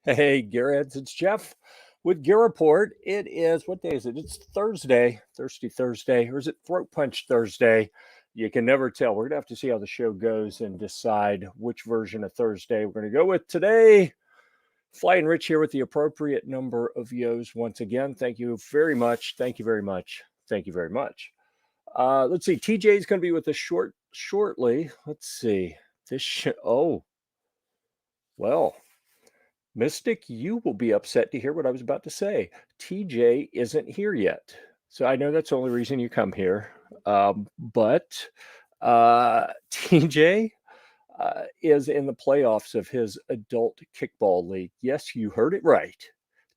Hey, Gearheads, it's Jeff with Gear Report. It is, what day is it? It's Thursday, Thirsty Thursday, or is it Throat Punch Thursday? You can never tell. We're going to have to see how the show goes and decide which version of Thursday we're going to go with today. Flying Rich here with the appropriate number of yos once again. Thank you very much. Thank you very much. Thank you very much. Let's see. TJ is going to be with us shortly. Let's see. Oh, well. Mystic, you will be upset to hear what I was about to say. TJ isn't here yet. So I know that's the only reason you come here. But TJ is in the playoffs of his adult kickball league. Yes, you heard it right.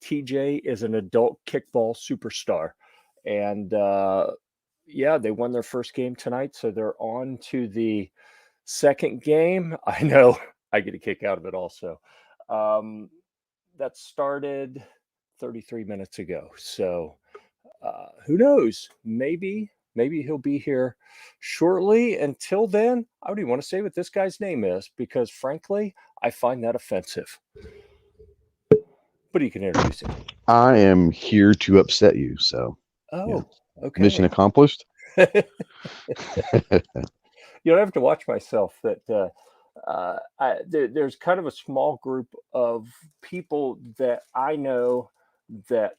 TJ is an adult kickball superstar. And yeah, they won their first game tonight. So they're on to the second game. I know I get a kick out of it also. That started 33 minutes ago. So who knows? Maybe he'll be here shortly. Until then, I don't even want to say what this guy's name is because, frankly, I find that offensive. But you can introduce him. I am here to upset you. So, okay. Mission accomplished. You don't have to watch myself. That there's kind of a small group of people that I know that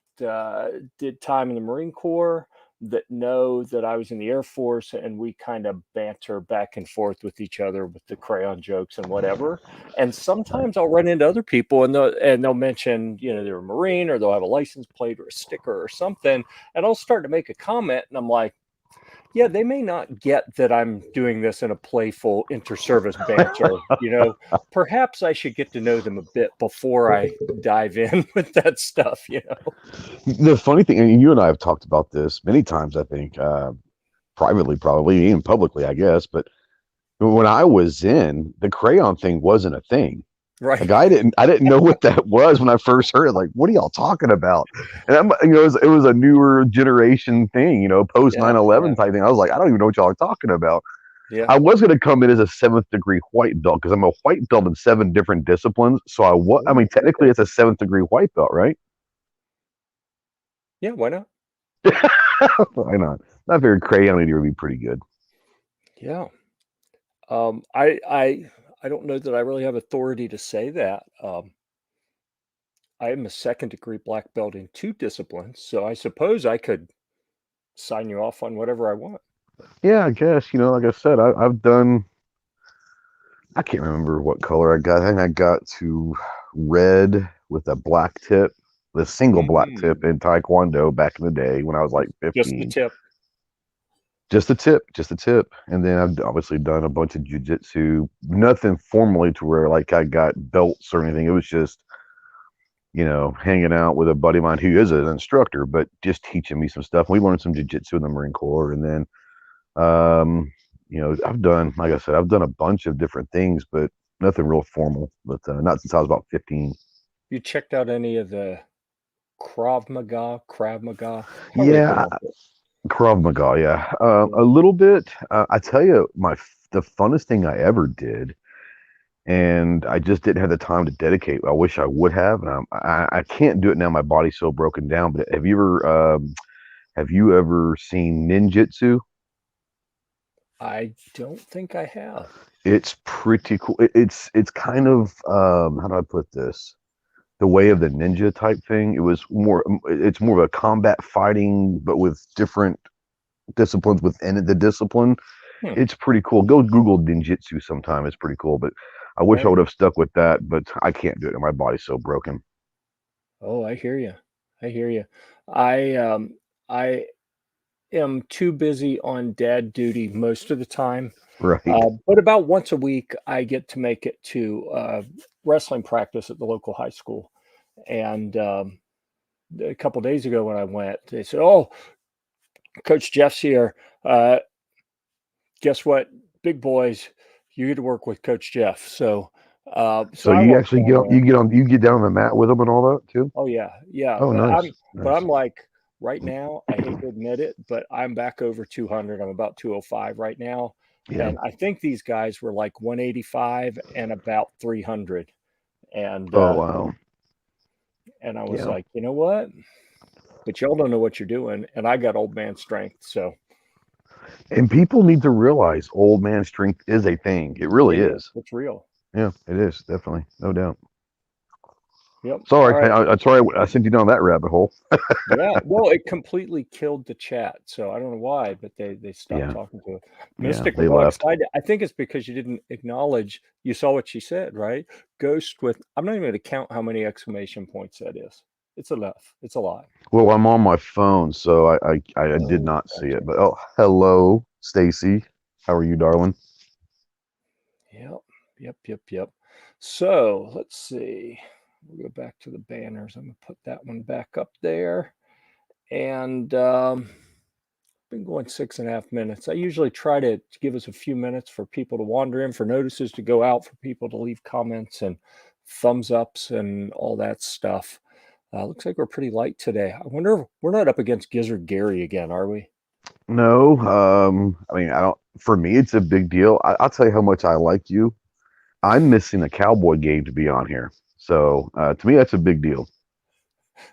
did time in the Marine Corps, that know that I was in the Air Force, and we kind of banter back and forth with each other with the crayon jokes and whatever. And sometimes I'll run into other people and they'll mention, they're a Marine, or they'll have a license plate or a sticker or something. And I'll start to make a comment and I'm like, yeah, they may not get that I'm doing this in a playful inter-service banter. Perhaps I should get to know them a bit before I dive in with that stuff. The funny thing, and you and I have talked about this many times, I think, privately, probably, even publicly, I guess. But when I was in, the crayon thing wasn't a thing. Right. Like I didn't know what that was when I first heard it. Like, what are y'all talking about? And it was a newer generation thing, post 9/11 type thing. I was like, I don't even know what y'all are talking about. Yeah. I was going to come in as a 7th degree white belt because I'm a white belt in 7 different disciplines. So technically it's a 7th degree white belt, right? Yeah, why not? Why not? That very crayon would be pretty good. Yeah. I don't know that I really have authority to say that. I am a 2nd degree black belt in 2 disciplines, so I suppose I could sign you off on whatever I want. Yeah, I guess, like I said, I've done, I can't remember what color I got. I think I got to red with a black tip, the single black tip in Taekwondo back in the day when I was like 15. Just the tip. Just the tip. And then I've obviously done a bunch of jiu-jitsu, nothing formally to where like I got belts or anything. It was just, hanging out with a buddy of mine who is an instructor, but just teaching me some stuff. We learned some jiu-jitsu in the Marine Corps. And then, I've done, like I said, I've done a bunch of different things, but nothing real formal, but not since I was about 15. You checked out any of the Krav Maga? Yeah. Krav Maga, yeah. A little bit. I tell you, the funnest thing I ever did, and I just didn't have the time to dedicate. I wish I would have, and I can't do it now. My body's so broken down. But have you ever seen ninjutsu? I don't think I have. It's pretty cool. It's kind of how do I put this? The way of the ninja type thing. It's more of a combat fighting, but with different disciplines within the discipline. It's pretty cool. Go Google ninjutsu sometime. It's pretty cool. But I wish I would have stuck with that, but I can't do it. My body's so broken. Oh, I hear you. I am too busy on dad duty most of the time. Right. But about once a week, I get to make it to wrestling practice at the local high school. And a couple of days ago when I went, they said, "Oh, Coach Jeff's here. Guess what? Big boys, you get to work with Coach Jeff." So you actually you get down on the mat with them and all that too? Oh yeah. Oh, nice. But I'm like, right now, I hate to admit it, but I'm back over 200. I'm about 205 right now. Yeah. And I think these guys were like 185 and about 300. And oh wow. And I was like, you know what? But y'all don't know what you're doing. And I got old man strength. So And people need to realize old man strength is a thing. It really is. It's real. Yeah, it is. Definitely. No doubt. Yep. Sorry. All right. I'm sorry I sent you down that rabbit hole. Yeah. Well, it completely killed the chat. So I don't know why, but they stopped talking to it. Mystic they Dog left. Side. I think it's because you didn't acknowledge. You saw what she said, right? Ghost with. I'm not even going to count how many exclamation points that is. It's enough. It's a lot. Well, I'm on my phone, so I did not see it. But hello, Stacy. How are you, darling? Yep. So let's see. We'll go back to the banners. I'm going to put that one back up there. And been going 6.5 minutes. I usually try to give us a few minutes for people to wander in, for notices to go out, for people to leave comments and thumbs ups and all that stuff. Looks like we're pretty light today. I wonder if we're not up against Gizzard Gary again, are we? No. I mean, I don't. For me, it's a big deal. I'll tell you how much I like you. I'm missing a Cowboy game to be on here. So to me, that's a big deal.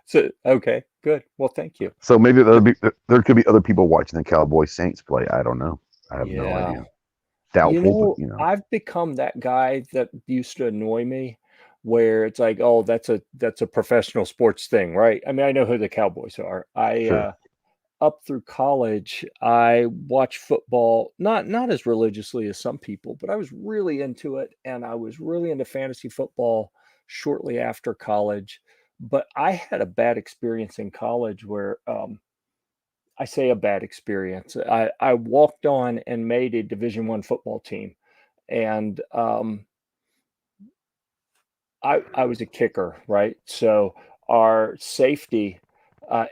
So okay, good. Well, thank you. So maybe there could be other people watching the Cowboy Saints play. I don't know. I have no idea. Doubtful, but I've become that guy that used to annoy me, where it's like, oh, that's a professional sports thing, right? I mean, I know who the Cowboys are. Sure. Up through college, I watched football, not as religiously as some people, but I was really into it, and I was really into fantasy football shortly after college. But I had a bad experience in college where I say a bad experience. I walked on and made a Division I football team, and I was a kicker, right? So our safety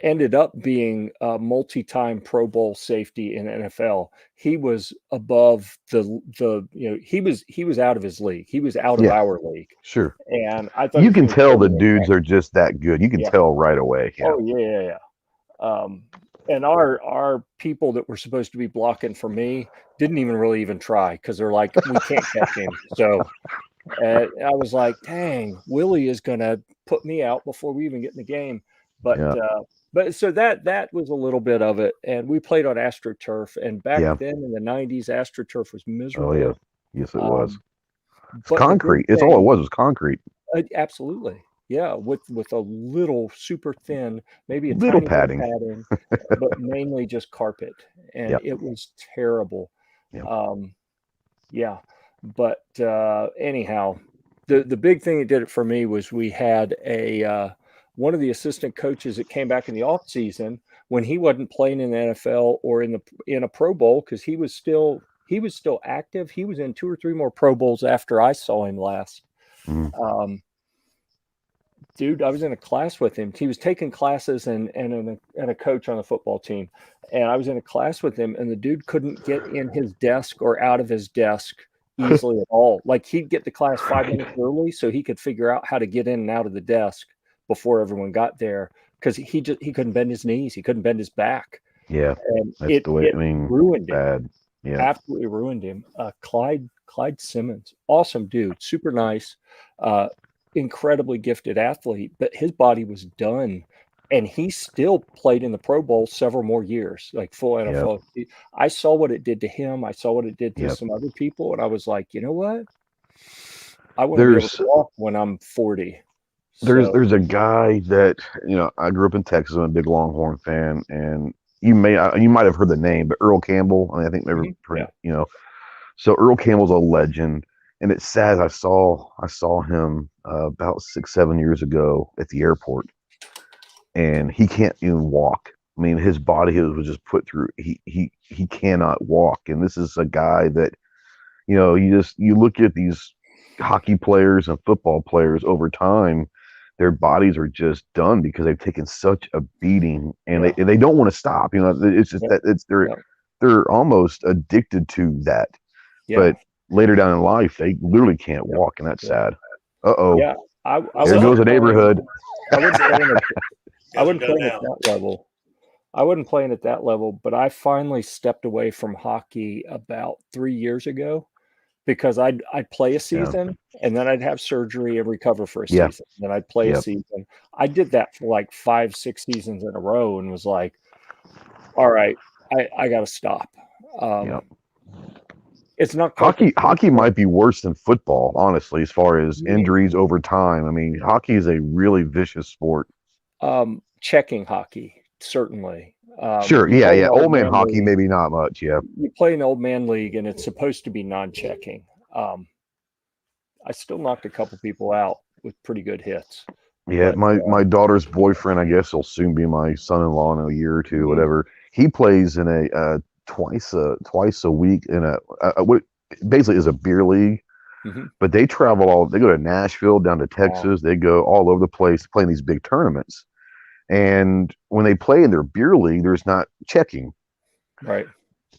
ended up being a multi-time Pro Bowl safety in NFL. He was above he was out of his league. He was out of our league. Sure. And I thought he You was can going to tell kill the me in dudes practice. are just that good. You can tell right away. Yeah. Oh yeah. And our people that were supposed to be blocking for me didn't even try, because they're like, we can't catch him. So I was like, dang, Willie is going to put me out before we even get in the game. But so that was a little bit of it. And we played on AstroTurf. And back then in the 90s, AstroTurf was miserable. Oh yeah. Yes, it was. It's But concrete. It's all it was concrete. Absolutely. Yeah, with a little super thin, maybe a Little tiny bit of padding. padding, but mainly just carpet, and it was terrible. Yeah, but anyhow, the big thing that did it for me was we had a one of the assistant coaches that came back in the off season when he wasn't playing in the NFL or in a Pro Bowl, because he was still active. He was in 2 or 3 more Pro Bowls after I saw him last. Dude, I was in a class with him. He was taking classes and a coach on the football team. And I was in a class with him, and the dude couldn't get in his desk or out of his desk easily at all. Like, he'd get to class 5 minutes early so he could figure out how to get in and out of the desk before everyone got there, because he couldn't bend his knees. He couldn't bend his back. Yeah. And That's the way. it ruined him. Bad. Yeah. Absolutely ruined him. Clyde Simmons, awesome dude, super nice. Incredibly gifted athlete, but his body was done, and he still played in the Pro Bowl several more years, like full NFL. I saw what it did to him. I saw what it did to some other people, and I was like, you know what? I want to be able to walk when I'm 40. There's a guy that, I grew up in Texas. I'm a big Longhorn fan, and you might have heard the name, but Earl Campbell. I think maybe So Earl Campbell's a legend. And it's sad. I saw him about 6-7 years ago at the airport, and he can't even walk. I mean, his body was just put through. He cannot walk. And this is a guy that, you look at these hockey players and football players over time, their bodies are just done because they've taken such a beating, and they don't want to stop. It's just that they're almost addicted to that. But later down in life, they literally can't walk, and that's sad. Yeah, there goes a neighborhood. I wouldn't play at that level. I wasn't playing at that level, but I finally stepped away from hockey about 3 years ago, because I'd play a season and then I'd have surgery and recover for a Yeah. season. Then I'd play a season. I did that for like 5-6 seasons in a row and was like, all right, I got to stop. It's not hockey might be worse than football, honestly, as far as injuries over time. I mean, hockey is a really vicious sport. Checking hockey, certainly. Sure, yeah. Old man hockey, league. Maybe not much. Yeah, you play an old man league, and it's supposed to be non-checking. I still knocked a couple people out with pretty good hits. Yeah, but, my daughter's boyfriend, I guess he'll soon be my son-in-law in a year or two, whatever. He plays in a twice a week in a what basically is a beer league. But they travel they go to Nashville, down to Texas. They go all over the place playing these big tournaments. And when they play in their beer league, there's not checking. Right.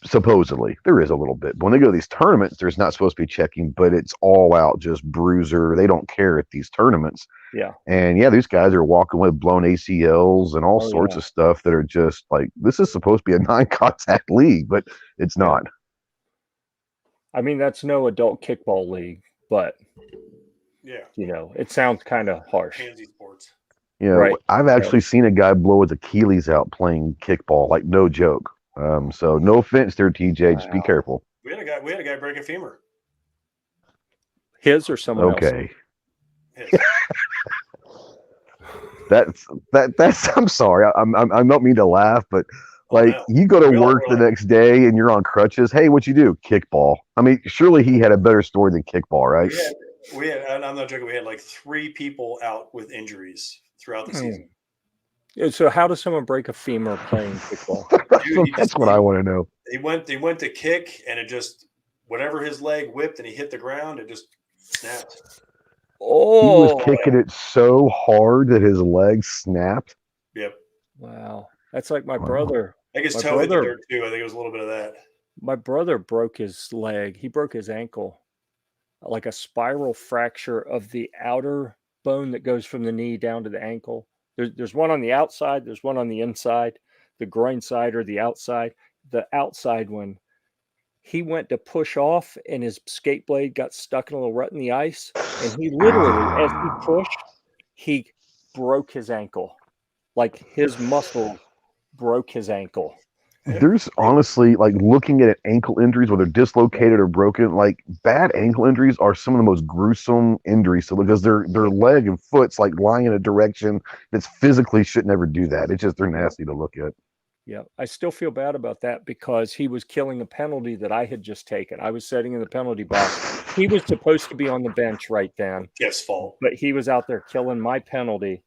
Supposedly. There is a little bit. But when they go to these tournaments, there's not supposed to be checking, but it's all out just bruiser. They don't care at these tournaments. Yeah. And these guys are walking with blown ACLs and all sorts of stuff that are just like, this is supposed to be a non-contact league, but it's not. I mean, that's no adult kickball league, but it sounds kind of harsh. Pansy sports. Yeah, right. I've actually seen a guy blow his Achilles out playing kickball, like no joke. So no offense there, TJ. Just be careful. We had a guy break a femur. His or someone else? Okay. That's. I'm sorry. I don't mean to laugh, but you go to work the next day and you're on crutches. Hey, what you do? Kickball. I mean, surely he had a better story than kickball, right? We had. I'm not joking. We had like 3 people out with injuries throughout the season. So how does someone break a femur playing kickball? Dude, that's what I want to know. They went to kick, and it just whatever his leg whipped, and he hit the ground. It just snapped. Oh, he was kicking it so hard that his leg snapped. Yep. Wow, that's like my brother. I think his toe hit the dirt too. I think it was a little bit of that. My brother broke his leg. He broke his ankle, like a spiral fracture of the outer bone that goes from the knee down to the ankle. There's one on the outside. There's one on the inside, the groin side or the outside. The outside one, he went to push off and his skate blade got stuck in a little rut in the ice. And he literally, as he pushed, he broke his ankle. Like his muscle broke his ankle. There's honestly, like, looking at ankle injuries, whether dislocated or broken, like bad ankle injuries are some of the most gruesome injuries. So because their leg and foot's like lying in a direction that's physically should never do that. It's just they're nasty to look at. Yeah, I still feel bad about that because he was killing a penalty that I had just taken. I was sitting in the penalty box. He was supposed to be on the bench right then. Jeff's fault. But he was out there killing my penalty,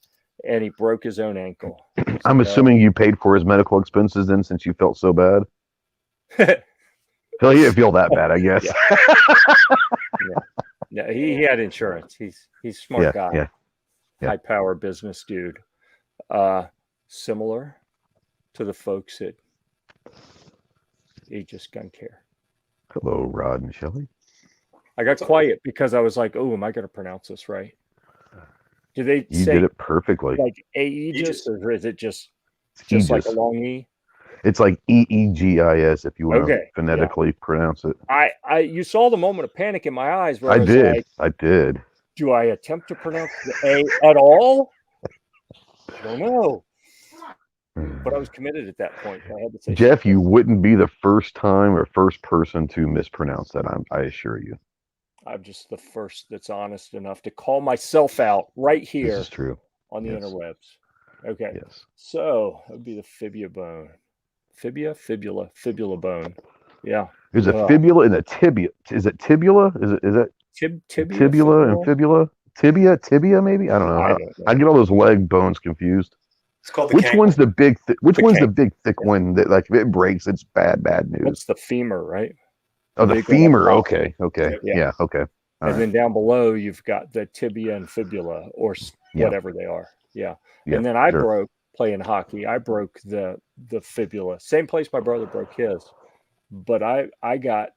and he broke his own ankle. I'm assuming you paid for his medical expenses then, since you felt so bad. Hell, he didn't feel that bad, I guess. Yeah, he had insurance. He's a smart guy. Yeah. High power business dude. Similar to the folks at Aegis Gun Care. Hello, Rod and Shelley. I got quiet because I was like, "Oh, am I going to pronounce this right?" Do they You say did it perfectly. like Aegis, or is it just like a long E? It's like EEGIS if you want to phonetically pronounce it. You saw the moment of panic in my eyes where I did. Like, I did. do I attempt to pronounce the A at all? I don't know. But I was committed at that point. I had to say, Jeff, you wouldn't be the first time or first person to mispronounce that. I assure you. I'm just the first that's honest enough to call myself out right here. This is true. On the interwebs. Okay. Yes. So it would be the fibula bone. Fibula bone. Yeah. There's a fibula and a tibia. Is it tibula? Is it tibula and fibula? Tibia maybe? I don't know. I get all those leg bones confused. It's called which one's the big thick one that, like, if it breaks, it's bad news? That's the femur, right? Oh, the femur. Okay. Yeah. Okay. And then down below, you've got the tibia and fibula, or whatever they are. Yeah. And then I broke playing hockey. I broke the fibula. Same place my brother broke his. But I got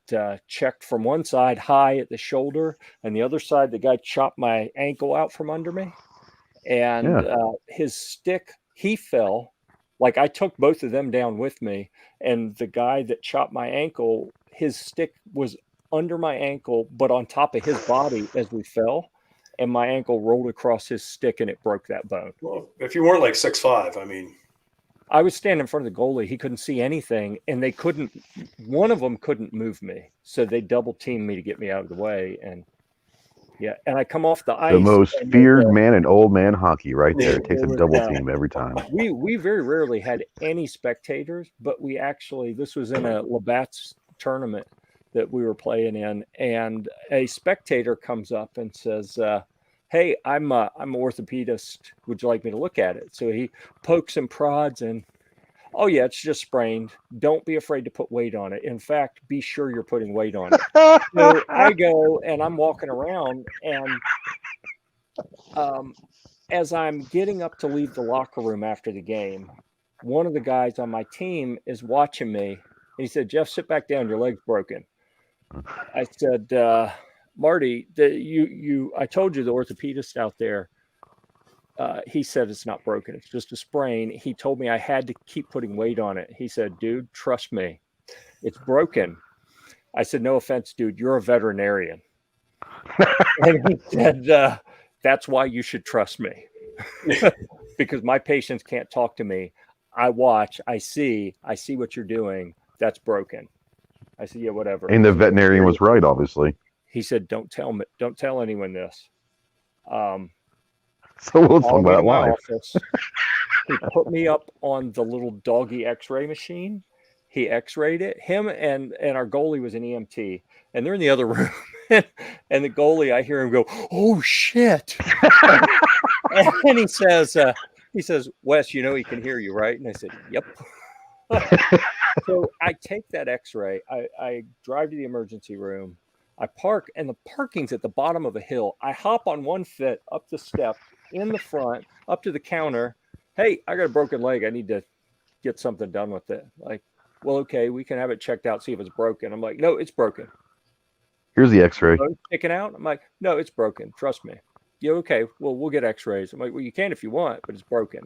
checked from one side high at the shoulder, and the other side, the guy chopped my ankle out from under me. And his stick, he fell. Like, I took both of them down with me, and the guy that chopped my ankle, his stick was under my ankle, but on top of his body as we fell, and my ankle rolled across his stick and it broke that bone. Well, if you weren't like 6'5", I mean, I was standing in front of the goalie. He couldn't see anything, and one of them couldn't move me. So they double teamed me to get me out of the way. And yeah, and I come off the ice. The most feared man in old man hockey right there. It takes a double team every time. We very rarely had any spectators, but this was in a Labatt's tournament that we were playing in, and a spectator comes up and says, hey, I'm an orthopedist. Would you like me to look at it? So he pokes and prods and, oh yeah, it's just sprained. Don't be afraid to put weight on it. In fact, be sure you're putting weight on it. So I go and I'm walking around, and as I'm getting up to leave the locker room after the game, one of the guys on my team is watching me. And he said, Jeff, sit back down. Your leg's broken. I said, Marty, I told you the orthopedist out there, he said it's not broken. It's just a sprain. He told me I had to keep putting weight on it. He said, dude, trust me, it's broken. I said, no offense, dude, you're a veterinarian. And he said, that's why you should trust me. Because my patients can't talk to me. I watch, I see what you're doing. That's broken. I said, yeah, whatever. And the veterinarian was right, obviously. He said, don't tell anyone this. So we'll talk about live. He put me up on the little doggy x-ray machine. He x-rayed it. Him and our goalie was an EMT. And they're in the other room. And the goalie, I hear him go, oh, shit. And he says, Wes, you know he can hear you, right? And I said, yep. So I take that x-ray. I drive to the emergency room. I park, and the parking's at the bottom of a hill. I hop on one foot up the step in the front, up to the counter. Hey, I got a broken leg. I need to get something done with it. Like, well, okay, we can have it checked out, see if it's broken. I'm like, no, it's broken. Here's the x-ray. Sticking out? I'm like, no, it's broken. Trust me. Yeah, okay, well, we'll get x-rays. I'm like, well, you can if you want, but it's broken.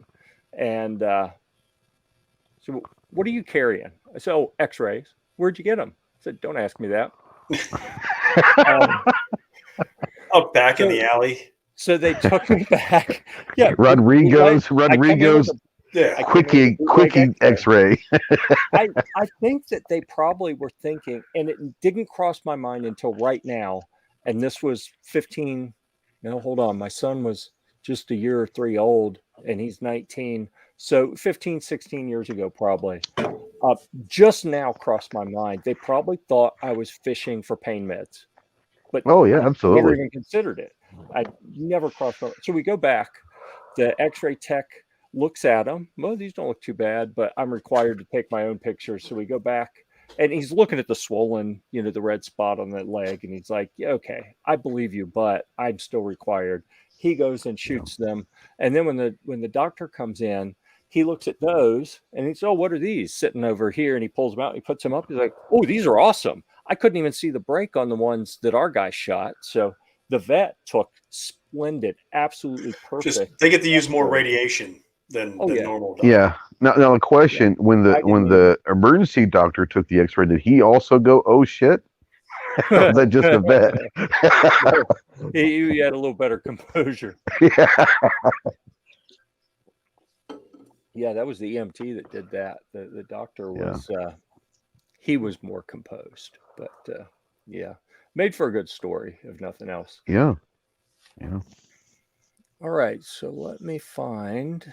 And so what are you carrying? I said, oh, x-rays. Where'd you get them? I said, don't ask me that. Up back in the alley. So they took me back. Yeah, Rodrigo's yeah, quickie x-ray. I think that they probably were thinking, and it didn't cross my mind until right now. And this was 15. No, hold on. My son was just a year or 3 old, and he's 19. So 15, 16 years ago, probably. Just now crossed my mind. They probably thought I was fishing for pain meds. But oh, yeah, absolutely. I never even considered it. I never crossed my mind. So we go back. The x-ray tech looks at them. Well, these don't look too bad, but I'm required to take my own pictures. So we go back, and he's looking at the swollen, the red spot on the leg. And he's like, yeah, okay, I believe you, but I'm still required. He goes and shoots them. And then when the doctor comes in, he looks at those and he says, oh, what are these sitting over here? And he pulls them out. And he puts them up. He's like, oh, these are awesome. I couldn't even see the break on the ones that our guy shot. So the vet took splendid, absolutely perfect. They get to use more radiation than normal. Yeah. Now a question: when the emergency doctor took the x-ray, did he also go, oh shit? Or was that just a vet? He had a little better composure. Yeah. Yeah, that was the EMT that did that. The doctor was he was more composed, but made for a good story if nothing else. Yeah. All right, so let me find.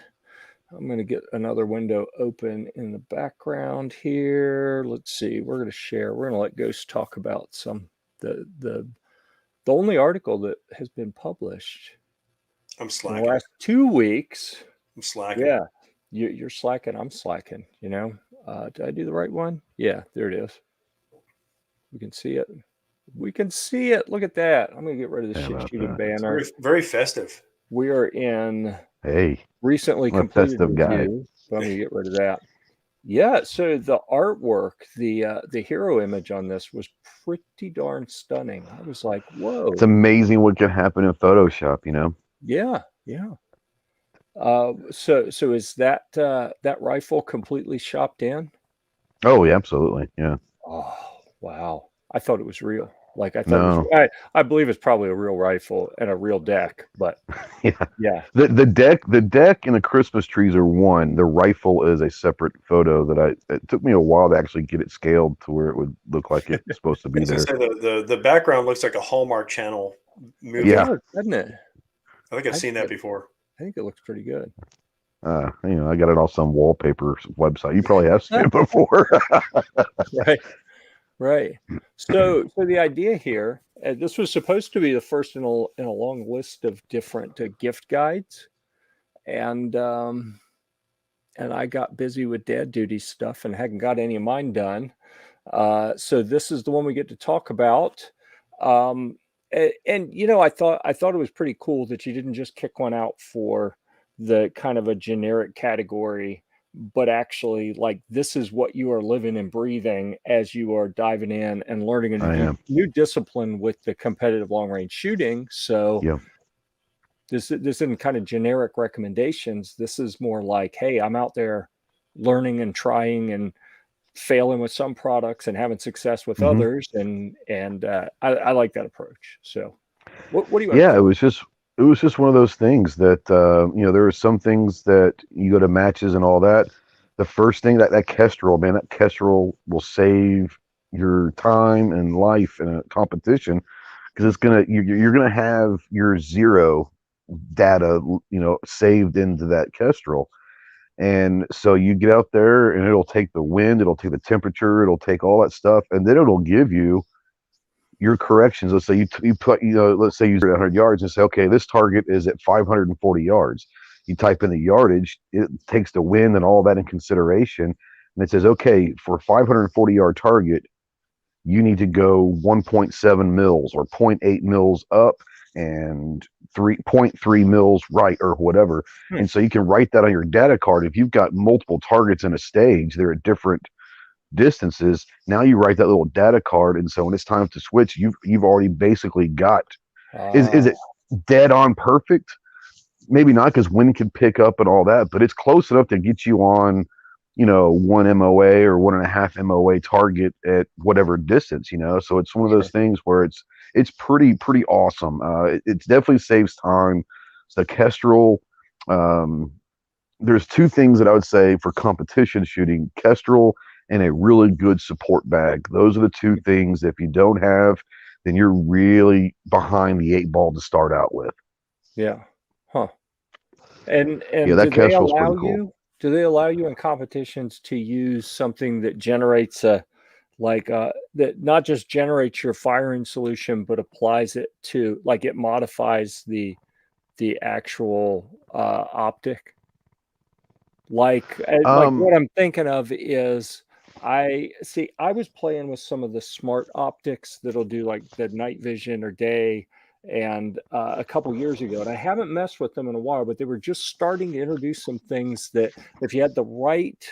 I'm going to get another window open in the background here. Let's see. We're going to share. We're going to let Ghost talk about the only article that has been published. I'm slacking. In the last 2 weeks. I'm slacking. Yeah. You're slacking. I'm slacking. Did I do the right one? Yeah, there it is. We can see it. Look at that. I'm going to get rid of the shit shooting banner. Very, very festive. We are in I'm recently a completed festive guy. review, so I'm going to get rid of that. Yeah, so the artwork, the hero image on this was pretty darn stunning. I was like, whoa. It's amazing what can happen in Photoshop, Yeah. So is that rifle completely shopped in? Oh, yeah, absolutely. Yeah. Oh, wow. I thought it was real. Like I thought No. it was, I believe it's probably a real rifle and a real deck, but Yeah. yeah. The deck and the Christmas trees are one. The rifle is a separate photo that it took me a while to actually get it scaled to where it would look like it's supposed to be As I there. say, the background looks like a Hallmark Channel movie. It Yeah. does, doesn't it? I think I've seen that before. I think it looks pretty good. I got it on some wallpaper website. You probably have seen it before. Right. Right. So the idea here, this was supposed to be the first in a long list of different gift guides, and I got busy with dad duty stuff and hadn't got any of mine done. So this is the one we get to talk about. And I thought it was pretty cool that you didn't just kick one out for the kind of a generic category, but actually like this is what you are living and breathing as you are diving in and learning a new discipline with the competitive long range shooting. So yeah. this isn't kind of generic recommendations. This is more like, hey, I'm out there learning and trying and failing with some products and having success with others, and I like that approach. So what do you Yeah, it was just one of those things that there are some things that you go to matches and all that. The first thing that Kestrel, man, that Kestrel will save your time and life in a competition, because you're gonna have your zero data saved into that Kestrel. And so you get out there and it'll take the wind, it'll take the temperature, it'll take all that stuff, and then it'll give you your corrections. Let's say you put, let's say you're at 100 yards and say, okay, this target is at 540 yards. You type in the yardage, it takes the wind and all that in consideration. And it says, okay, for a 540 yard target, you need to go 1.7 mils or 0.8 mils up and 3.3 mils right or whatever. And so you can write that on your data card. If you've got multiple targets in a stage, they're at different distances. Now you write that little data card, and so when it's time to switch, you've already basically got. Is it dead on perfect? Maybe not, because wind can pick up and all that, but it's close enough to get you on, 1 MOA or 1.5 MOA target at whatever distance, So it's one of those things where it's pretty awesome. It definitely saves time. So Kestrel, there's two things that I would say for competition shooting: Kestrel and a really good support bag. Those are the two things. If you don't have, then you're really behind the 8 ball to start out with. Yeah. Huh. And yeah, that Kestrel's pretty cool. Do they allow you in competitions to use something that generates that not just generates your firing solution, but applies it to, like, it modifies the actual optic? Like what I'm thinking of is, I was playing with some of the smart optics that'll do like the night vision or day, and a couple years ago, and I haven't messed with them in a while, but they were just starting to introduce some things that if you had the right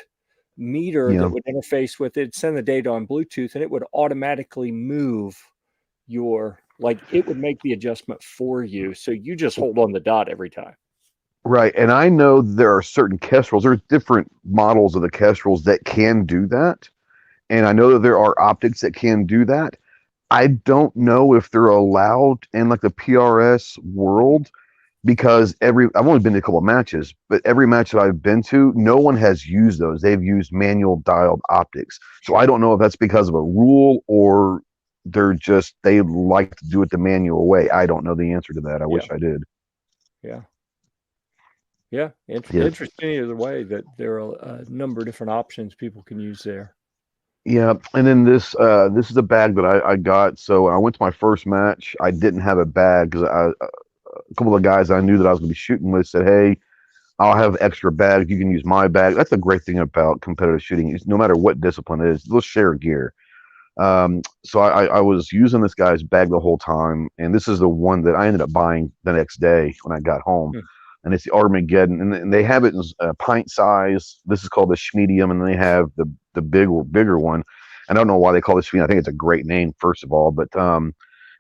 meter that would interface with it, send the data on Bluetooth, and it would automatically move it would make the adjustment for you. So you just hold on the dot every time. Right. And I know there are certain Kestrels, there's different models of the Kestrels that can do that. And I know that there are optics that can do that. I don't know if they're allowed in like the PRS world, because I've only been to a couple of matches, but every match that I've been to, no one has used those. They've used manual dialed optics. So I don't know if that's because of a rule or they like to do it the manual way. I don't know the answer to that. I wish I did. Yeah. Yeah. Interesting either way that there are a number of different options people can use there. Yeah, and then this is a bag that I got. So when I went to my first match, I didn't have a bag because a couple of guys I knew that I was going to be shooting with said, "Hey, I'll have extra bags. You can use my bag." That's a great thing about competitive shooting. Is no matter what discipline it is, let's share gear. So I was using this guy's bag the whole time, and this is the one that I ended up buying the next day when I got home. And it's the Armageddon, and they have it in pint size. This is called the Schmedium, and they have the bigger one. I don't know why they call it Schmedium. I think it's a great name, first of all, but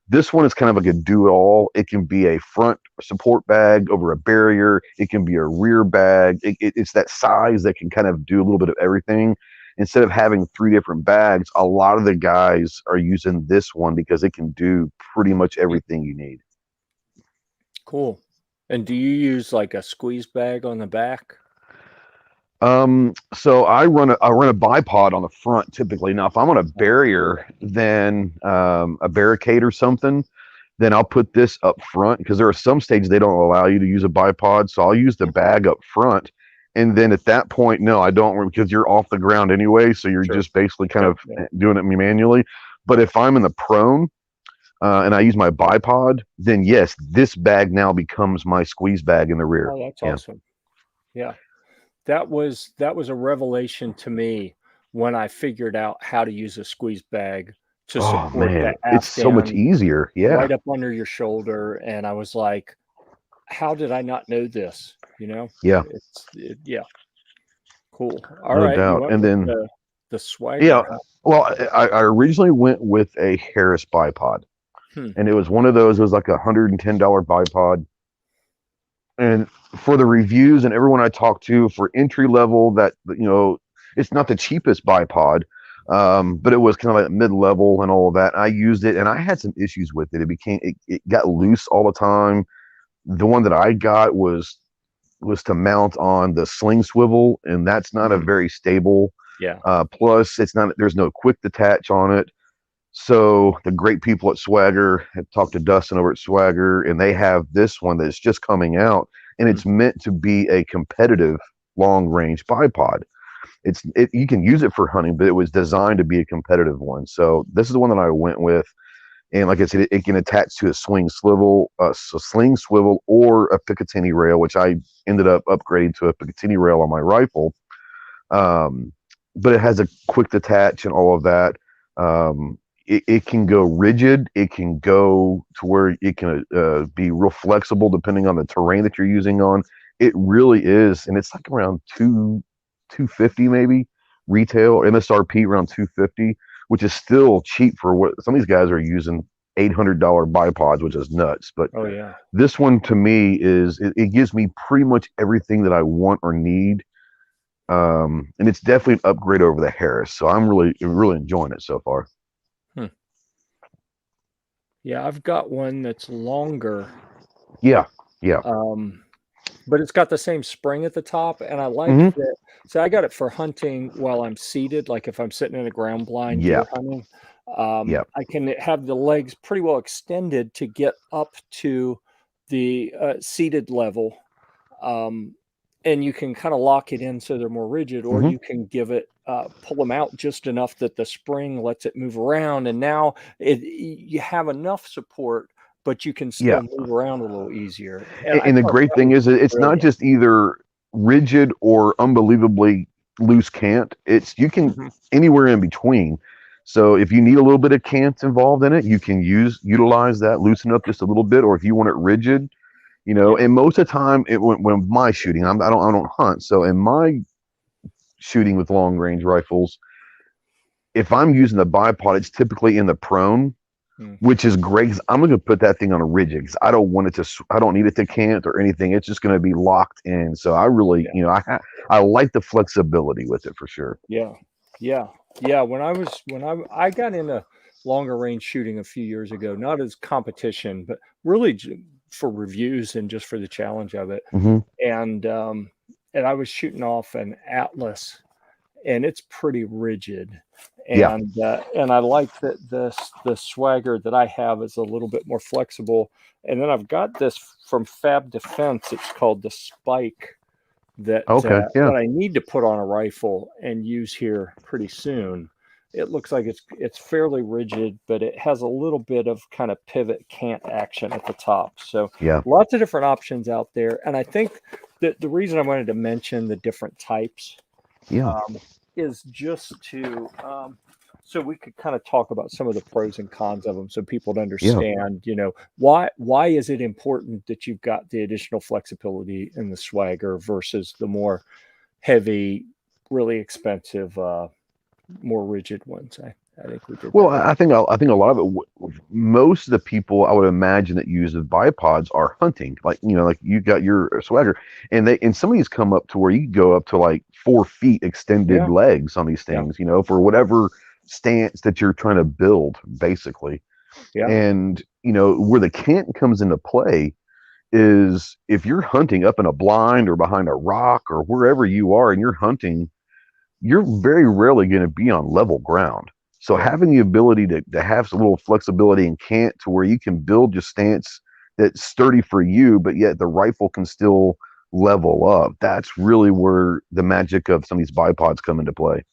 this one is kind of like a do-it-all. It can be a front support bag over a barrier. It can be a rear bag. It's that size that can kind of do a little bit of everything. instead of having 3 different bags, a lot of the guys are using this one because it can do pretty much everything you need. Cool. And do you use like a squeeze bag on the back? So I run a bipod on the front typically. Now, if I'm on a barrier, then a barricade or something, then I'll put this up front because there are some stages they don't allow you to use a bipod. So I'll use the bag up front. And then at that point, no, I don't, because you're off the ground anyway. So you're just basically kind of doing it manually. But if I'm in the prone and I use my bipod, then yes, this bag now becomes my squeeze bag in the rear. Oh, that's awesome. Yeah. That was a revelation to me when I figured out how to use a squeeze bag to support that it's so much easier. Yeah. Right up under your shoulder. And I was like, how did I not know this? You know? Yeah. Yeah. Cool. All no right. doubt. And then the swagger. Yeah. Well, I originally went with a Harris bipod. And it was one of those, it was like $110 bipod. And for the reviews and everyone I talked to for entry level, that, you know, it's not the cheapest bipod, but it was kind of like mid-level and all of that. I used it and I had some issues with it. It got loose all the time. The one that I got was to mount on the sling swivel, and that's not a very stable. Yeah. Plus there's no quick detach on it. So the great people at Swagger, have talked to Dustin over at Swagger, and they have this one that's just coming out, and it's meant to be a competitive long range bipod. You can use it for hunting, but it was designed to be a competitive one. So this is the one that I went with, and like I said, it can attach to a sling swivel or a Picatinny rail, which I ended up upgrading to a Picatinny rail on my rifle. But it has a quick detach and all of that. It can go rigid. It can go to where it can be real flexible depending on the terrain that you're using on. It really is, and it's like around $250 maybe retail, MSRP around $250, which is still cheap for what some of these guys are using. $800 bipods, which is nuts. But this one to me it gives me pretty much everything that I want or need. And it's definitely an upgrade over the Harris. So I'm really enjoying it so far. Yeah, I've got one that's longer. Yeah. But it's got the same spring at the top, and I like that. So I got it for hunting while I'm seated, like if I'm sitting in a ground blind deer hunting. I can have the legs pretty well extended to get up to the seated level. And you can kind of lock it in so they're more rigid, or you can give it, pull them out just enough that the spring lets it move around. And now you have enough support, but you can still move around a little easier. And the great thing is it's not just either rigid or unbelievably loose cant. You can anywhere in between. So if you need a little bit of cant involved in it, you can utilize that, loosen up just a little bit. Or if you want it rigid, you know, and most of the time, when my shooting, I don't hunt. So in my shooting with long range rifles, if I'm using the bipod, it's typically in the prone, which is great. 'Cause I'm going to put that thing on a rigid because I don't need it to cant or anything. It's just going to be locked in. So I really, you know, I like the flexibility with it for sure. Yeah. When I got into longer range shooting a few years ago, not as competition, but really for reviews and just for the challenge of it. And I was shooting off an Atlas, and it's pretty rigid. And I like that the Swagger that I have is a little bit more flexible. And then I've got this from Fab Defense. It's called the Spike that I need to put on a rifle and use here pretty soon. It looks like it's fairly rigid, but it has a little bit of kind of pivot cant action at the top. So lots of different options out there. And I think that the reason I wanted to mention the different types is just to so we could kind of talk about some of the pros and cons of them so people would understand, you know, why is it important that you've got the additional flexibility in the Swagger versus the more heavy, really expensive, more rigid ones. I think we did Well, that. I think a lot of it. Most of the people I would imagine that use the bipods are hunting. Like like you got your swagger, and some of these come up to where you can go up to like 4 feet extended Yeah. legs on these Yeah. things. For whatever stance that you're trying to build, basically. Yeah. And where the cant comes into play is if you're hunting up in a blind or behind a rock or wherever you are, and you're hunting, you're very rarely going to be on level ground. So Yeah. having the ability to have a little flexibility and cant to where you can build your stance that's sturdy for you, but yet the rifle can still level up. That's really where the magic of some of these bipods come into play.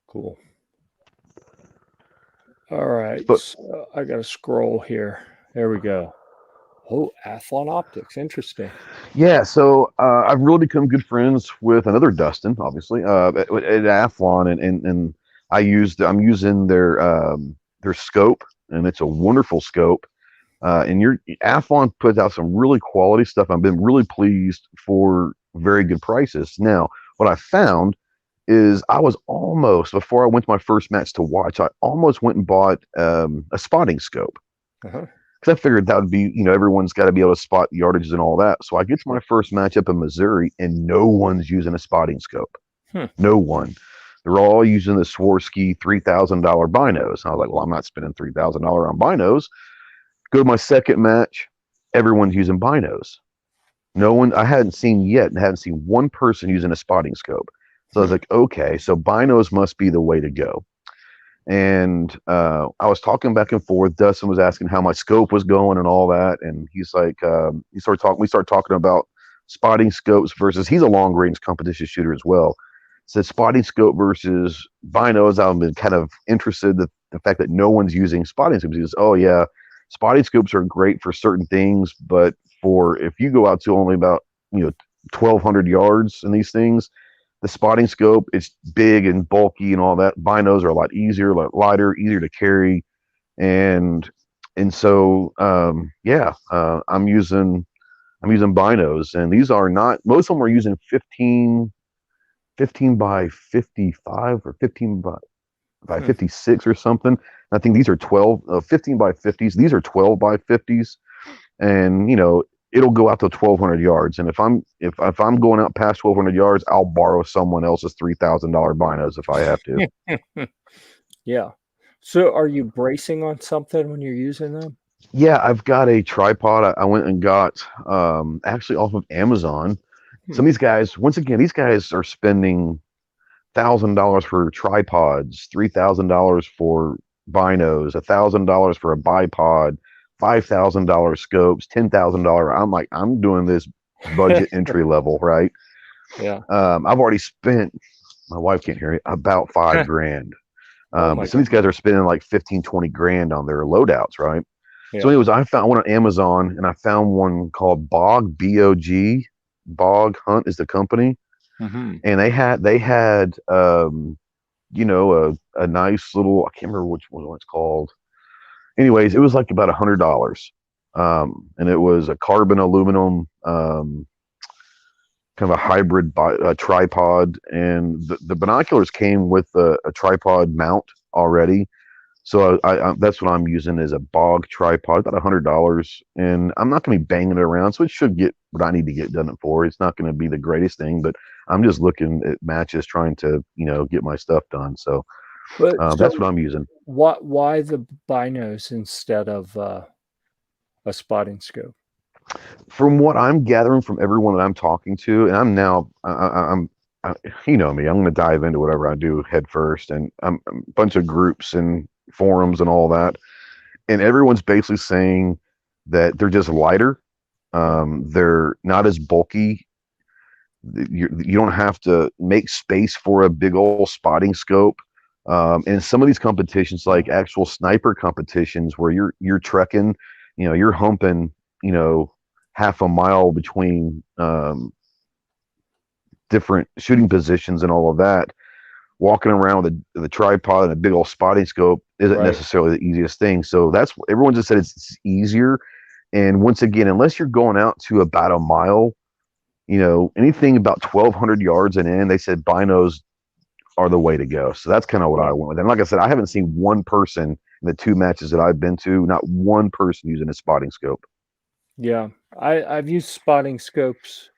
Cool. All right. But So I got to scroll here. There we go. Oh, Athlon Optics. Interesting. yeah, so I've really become good friends with another Dustin, obviously, at Athlon, and I'm using their scope, and it's a wonderful scope. And your Athlon puts out some really quality stuff. I've been really pleased for very good prices. Now, what I found is I was almost, before I went to my first match to watch, I almost went and bought a spotting scope. Uh-huh. Because I figured that would be, everyone's got to be able to spot yardages and all that. So I get to my Sure. first match up in Missouri, and no one's using a spotting scope. Hmm. No one. They're all using the Swarovski $3,000 binos. I was like, well, I'm not spending $3,000 on binos. Go to my second match, everyone's using binos. No one, I hadn't seen one person using a spotting scope. So I was like, okay, so binos must be the way to go. And I was talking back and forth. Dustin was asking how my scope was going and all that, and he's like, we started talking about spotting scopes versus. He's a long range competition shooter as well. Said spotting scope versus binos. I've been kind of interested in the fact that no one's using spotting scopes. He goes, oh yeah, spotting scopes are great for certain things, but for if you go out to only about 1,200 yards in these things, the spotting scope, it's big and bulky and all that. Binos are a lot easier, a lot lighter, easier to carry, and so I'm using binos, and these are not. Most of them are using 15 by 55 or 15 by 56 or something. I think these are 15 by 50s. These are 12 by 50s, and it'll go out to 1,200 yards. And if I'm going out past 1,200 yards, I'll borrow someone else's $3,000 binos if I have to. Yeah. So are you bracing on something when you're using them? Yeah, I've got a tripod. I went and got actually off of Amazon. Some of these guys, once again, these guys are spending $1,000 for tripods, $3,000 for binos, $1,000 for a bipod, $5,000 scopes, $10,000. I'm like, I'm doing this budget entry level, right? Yeah. I've already spent. My wife can't hear me. About $5,000. Oh But some of these guys are spending like 15, 20 grand on their loadouts, right? Yeah. So, anyways, I found one on Amazon, and I found one called Bog, B-O-G. Bog Hunt is the company. Mm-hmm. And they had a nice little, I can't remember which one it's called. Anyways, it was like about $100. And it was a carbon aluminum, kind of a hybrid tripod, and the binoculars came with a tripod mount already. So I that's what I'm using is a Bog tripod, about $100, and I'm not going to be banging it around, so it should get what I need to get done it for. It's not going to be the greatest thing, but I'm just looking at matches, trying to get my stuff done. So But that's what I'm using. Why the binos instead of a spotting scope? From what I'm gathering from everyone that I'm talking to, and I'm now you know me, I'm going to dive into whatever I do head first, and I'm a bunch of groups and forums and all that, and everyone's basically saying that they're just lighter. They're not as bulky. You don't have to make space for a big old spotting scope. And some of these competitions, like actual sniper competitions, where you're trekking, you're humping, half a mile between different shooting positions and all of that. Walking around with the tripod and a big old spotting scope isn't necessarily the easiest thing. So that's everyone just said it's easier. And once again, unless you're going out to about a mile, anything about 1,200 yards and in, they said binos are the way to go. So that's kind of what I went with. And like I said, I haven't seen one person in the 2 matches that I've been to, not one person using a spotting scope. Yeah, I've used spotting scopes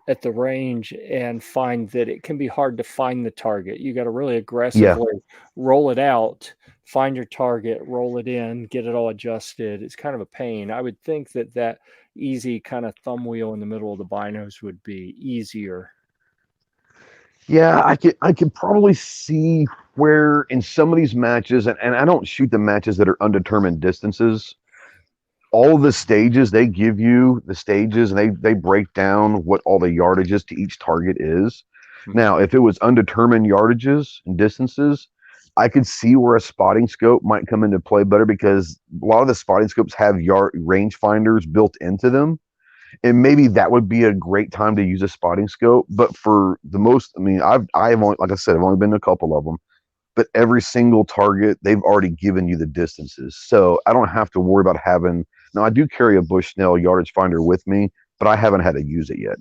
at the range and find that it can be hard to find the target. You got to really aggressively roll it out, find your target, roll it in, get it all adjusted. It's kind of a pain. I would think that that easy kind of thumb wheel in the middle of the binos would be easier. Yeah, I could probably see where in some of these matches, and I don't shoot the matches that are undetermined distances. All the stages, they give you the stages and they break down what all the yardages to each target is. Now, if it was undetermined yardages and distances, I could see where a spotting scope might come into play better, because a lot of the spotting scopes have yard range finders built into them. And maybe that would be a great time to use a spotting scope. I've only, like I said, I've only been to a couple of them, but every single target, they've already given you the distances. So I don't have to worry about having, now I do carry a Bushnell yardage finder with me, but I haven't had to use it yet.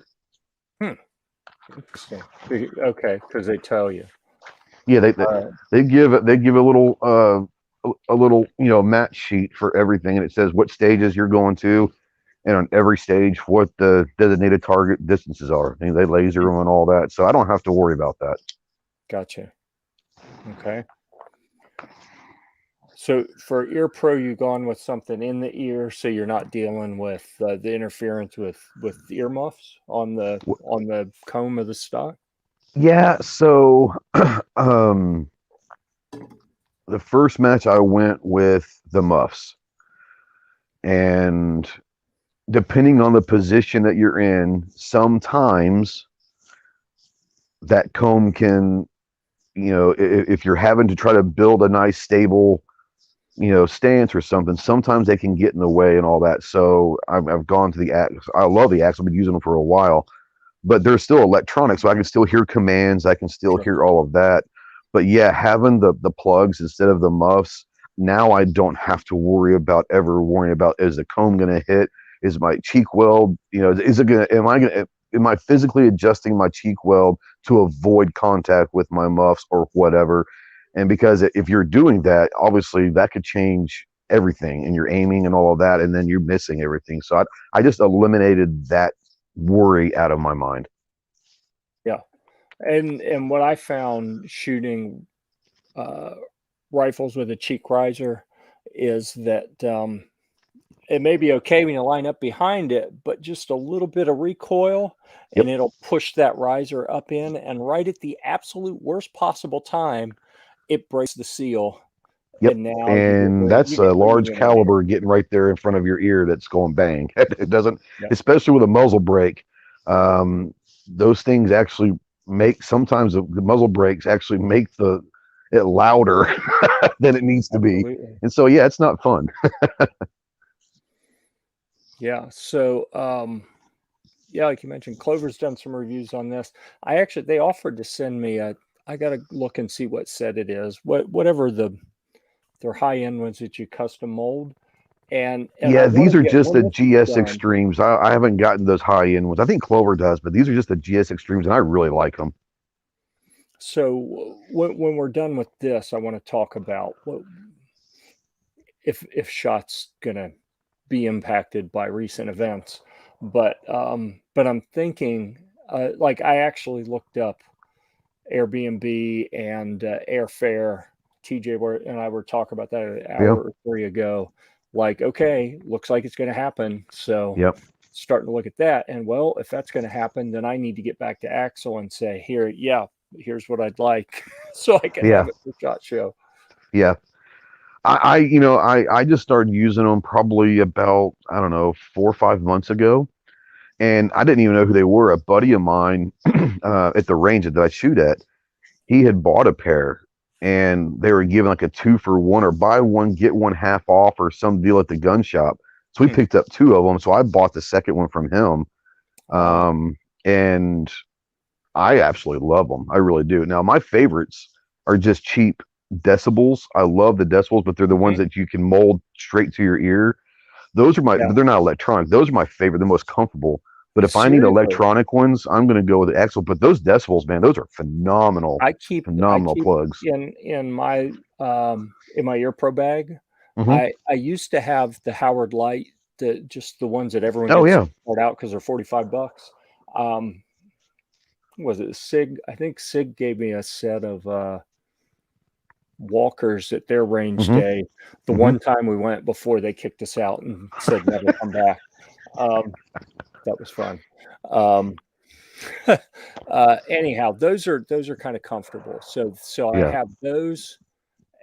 Interesting. Okay, because they tell you. Yeah, they give a little match sheet for everything, and it says what stages you're going to, and on every stage what the designated target distances are. And they laser them and all that, so I don't have to worry about that. Gotcha. Okay. So for ear pro, you've gone with something in the ear, so you're not dealing with the interference with earmuffs on the comb of the stock. Yeah. So the first match I went with the muffs, and depending on the position that you're in, sometimes that comb can, if you're having to try to build a nice stable stance or something, sometimes they can get in the way and all that. So I've gone to the axe. I love the axe. I've been using them for a while, but they're still electronic, so I can still hear commands. I can still hear all of that. But yeah, having the plugs instead of the muffs, now I don't have to worry about is the comb going to hit? Is my cheek weld, am I physically adjusting my cheek weld to avoid contact with my muffs or whatever? And because if you're doing that, obviously that could change everything, and you're aiming and all of that, and then you're missing everything. So I just eliminated that worry out of my mind. Yeah. And what I found shooting rifles with a cheek riser is that it may be okay when you line up behind it, but just a little bit of recoil and it'll push that riser up in, and right at the absolute worst possible time, it breaks the seal. Yep. And now that's a large caliber getting right there in front of your ear that's going bang. It doesn't, especially with a muzzle brake. Those things actually sometimes the muzzle brakes actually make it louder than it needs to be. And so, yeah, it's not fun. Yeah. So, like you mentioned, Clover's done some reviews on this. They offered to send me I got to look and see what set it is, whatever their high end ones that you custom mold. And these are just the GS Extremes. I haven't gotten those high end ones. I think Clover does, but these are just the GS Extremes, and I really like them. So when we're done with this, I want to talk about if shots gonna be impacted by recent events. But I'm thinking, like I actually looked up Airbnb and airfare. TJ and I were talking about that an hour or three ago. Like, okay, looks like it's going to happen. So starting to look at that. And well, if that's going to happen, then I need to get back to Axel and say, here's what I'd like. So I can have it for SHOT Show. Yeah. I just started using them probably about, 4 or 5 months ago. And I didn't even know who they were. A buddy of mine at the range that I shoot at, he had bought a pair, and they were giving like a 2-for-1 or buy one, get one half off or some deal at the gun shop. So we picked up 2 of them. So I bought the second one from him. And I absolutely love them. I really do. Now, my favorites are just cheap decibels. I love the decibels, but they're the ones that you can mold straight to your ear. Those are they're not electronic. Those are my favorite, the most comfortable. But if I need Seriously. electronic ones, I'm going to go with the Axle. But those decibels, man, those are phenomenal, I keep plugs. in my ear pro bag. Mhm. I used to have the Howard Light, just the ones that everyone Oh gets yeah, start out because they're $45. Was it Sig? I think Sig gave me a set of walkers at their range Mhm. day. The Mhm. one time we went before they kicked us out and said never come back. That was fun. Um, anyhow, those are kind of comfortable. So I yeah, have those,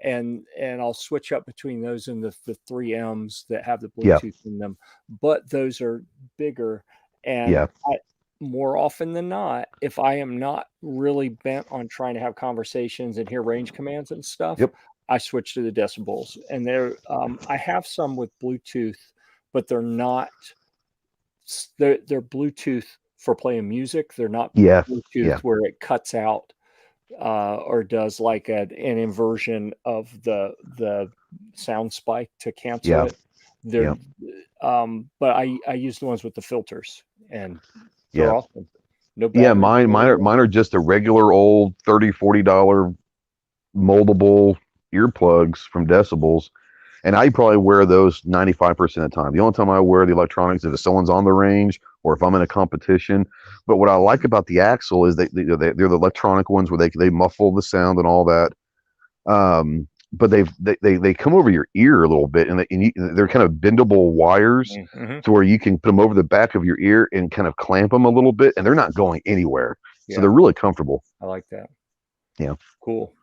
and I'll switch up between those and the 3Ms that have the yeah, Bluetooth in them. But those are bigger, and yeah. more often than not, if I am not really bent on trying to have conversations and hear range commands and stuff, Yep. I switch to the decibels. And I have some with Bluetooth, but they're not. They're Bluetooth for playing music. They're not Yeah. Bluetooth Yeah. where it cuts out or does like an inversion of the sound spike to cancel Yeah. it. They're Yeah. but I use the ones with the filters, and they're Yeah. awesome. No Yeah. battery. Mine are just a regular old $30-$40 moldable earplugs from Decibels. And I probably wear those 95% of the time. The only time I wear the electronics is if someone's on the range or if I'm in a competition. But what I like about the Axle is they're the electronic ones where they muffle the sound and all that. But they come over your ear a little bit, and they're kind of bendable wires Mm-hmm. to where you can put them over the back of your ear and kind of clamp them a little bit, and they're not going anywhere. So Yeah, they're really comfortable. I like that. Yeah. Cool.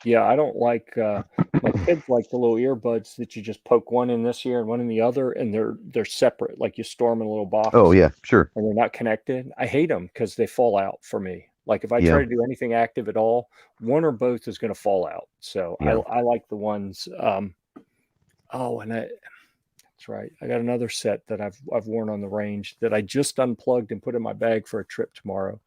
Yeah, I don't like my kids like the little earbuds that you just poke one in this ear and one in the other, and they're separate, like you store them in a little Oh box yeah, sure. and they're not connected. I hate them because they fall out for me. Like if I try Yeah. to do anything active at all, one or both is going to fall out. So Yeah. I like the ones. Oh, and that's right. I got another set that I've worn on the range that I just unplugged and put in my bag for a trip tomorrow.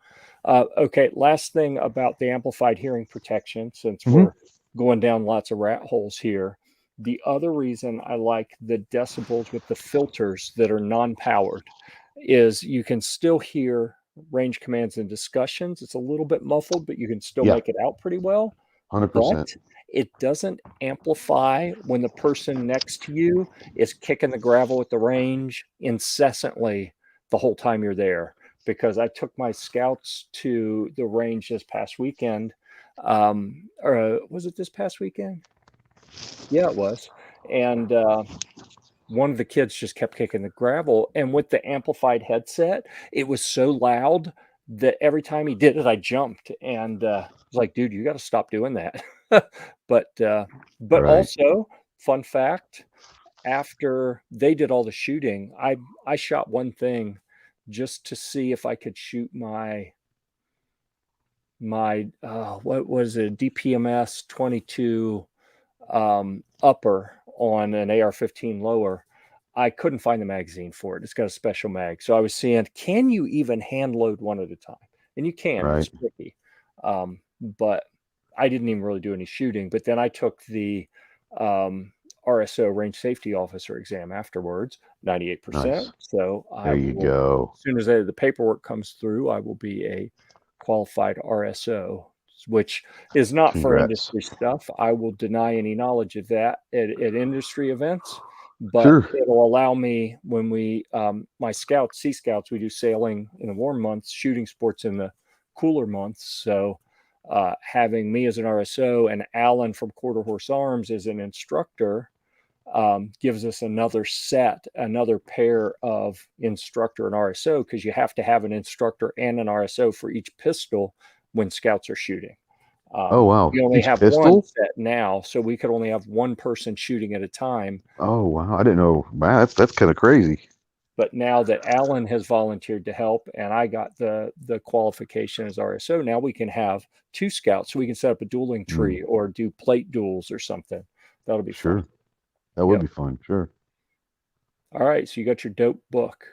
Okay, last thing about the amplified hearing protection, since Hmm. we're going down lots of rat holes here. The other reason I like the decibels with the filters that are non-powered is you can still hear range commands and discussions. It's a little bit muffled, but you can still Yeah. make it out pretty well. 100%. But it doesn't amplify when the person next to you is kicking the gravel at the range incessantly the whole time you're there. Because I took my scouts to the range this past weekend. Or was it this past weekend? Yeah, it was. And one of the kids just kept kicking the gravel. And with the amplified headset, it was so loud that every time he did it, I jumped. And I was like, dude, you got to stop doing that. But Right. also, fun fact, after they did all the shooting, I shot one thing just to see if I could shoot my what was it, DPMS 22 upper on an AR-15 lower. I couldn't find the magazine for it. It's got a special mag. So I was seeing, can you even hand load one at a time? And you can, but Right. it's tricky. But I didn't even really do any shooting. But then I took the RSO range safety officer exam afterwards, 98%. Nice. So There you go. as soon as the paperwork comes through, I will be a qualified RSO, which is not for Congrats. industry stuff. I will deny any knowledge of that at industry events, but Sure. it'll allow me when my scouts, Sea Scouts, we do sailing in the warm months, shooting sports in the cooler months. So having me as an RSO and Alan from Quarter Horse Arms as an instructor gives us another pair of instructor and RSO, because you have to have an instructor and an RSO for each pistol when scouts are shooting. Oh wow. We only Each have one pistol? set now, so we could only have one person shooting at a time. Oh wow. I didn't know. Wow, that's kind of crazy. But now that Alan has volunteered to help and I got the qualification as RSO, now we can have two scouts. So we can set up a dueling tree or do plate duels or something. That'll be Sure. fun. That would Yep. be fun. Sure. All right. So you got your dope book.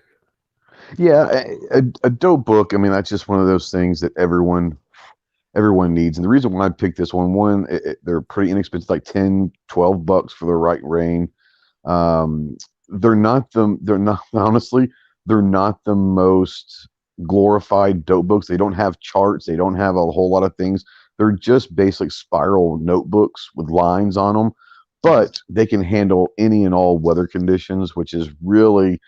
Yeah, a dope book. I mean, that's just one of those things that everyone needs. And the reason why I picked this one, they're pretty inexpensive, like 10-12 bucks for the right rein. They're not honestly, they're not the most glorified dope books. They don't have charts. They don't have a whole lot of things. They're just basic spiral notebooks with lines on them, but they can handle any and all weather conditions, which is really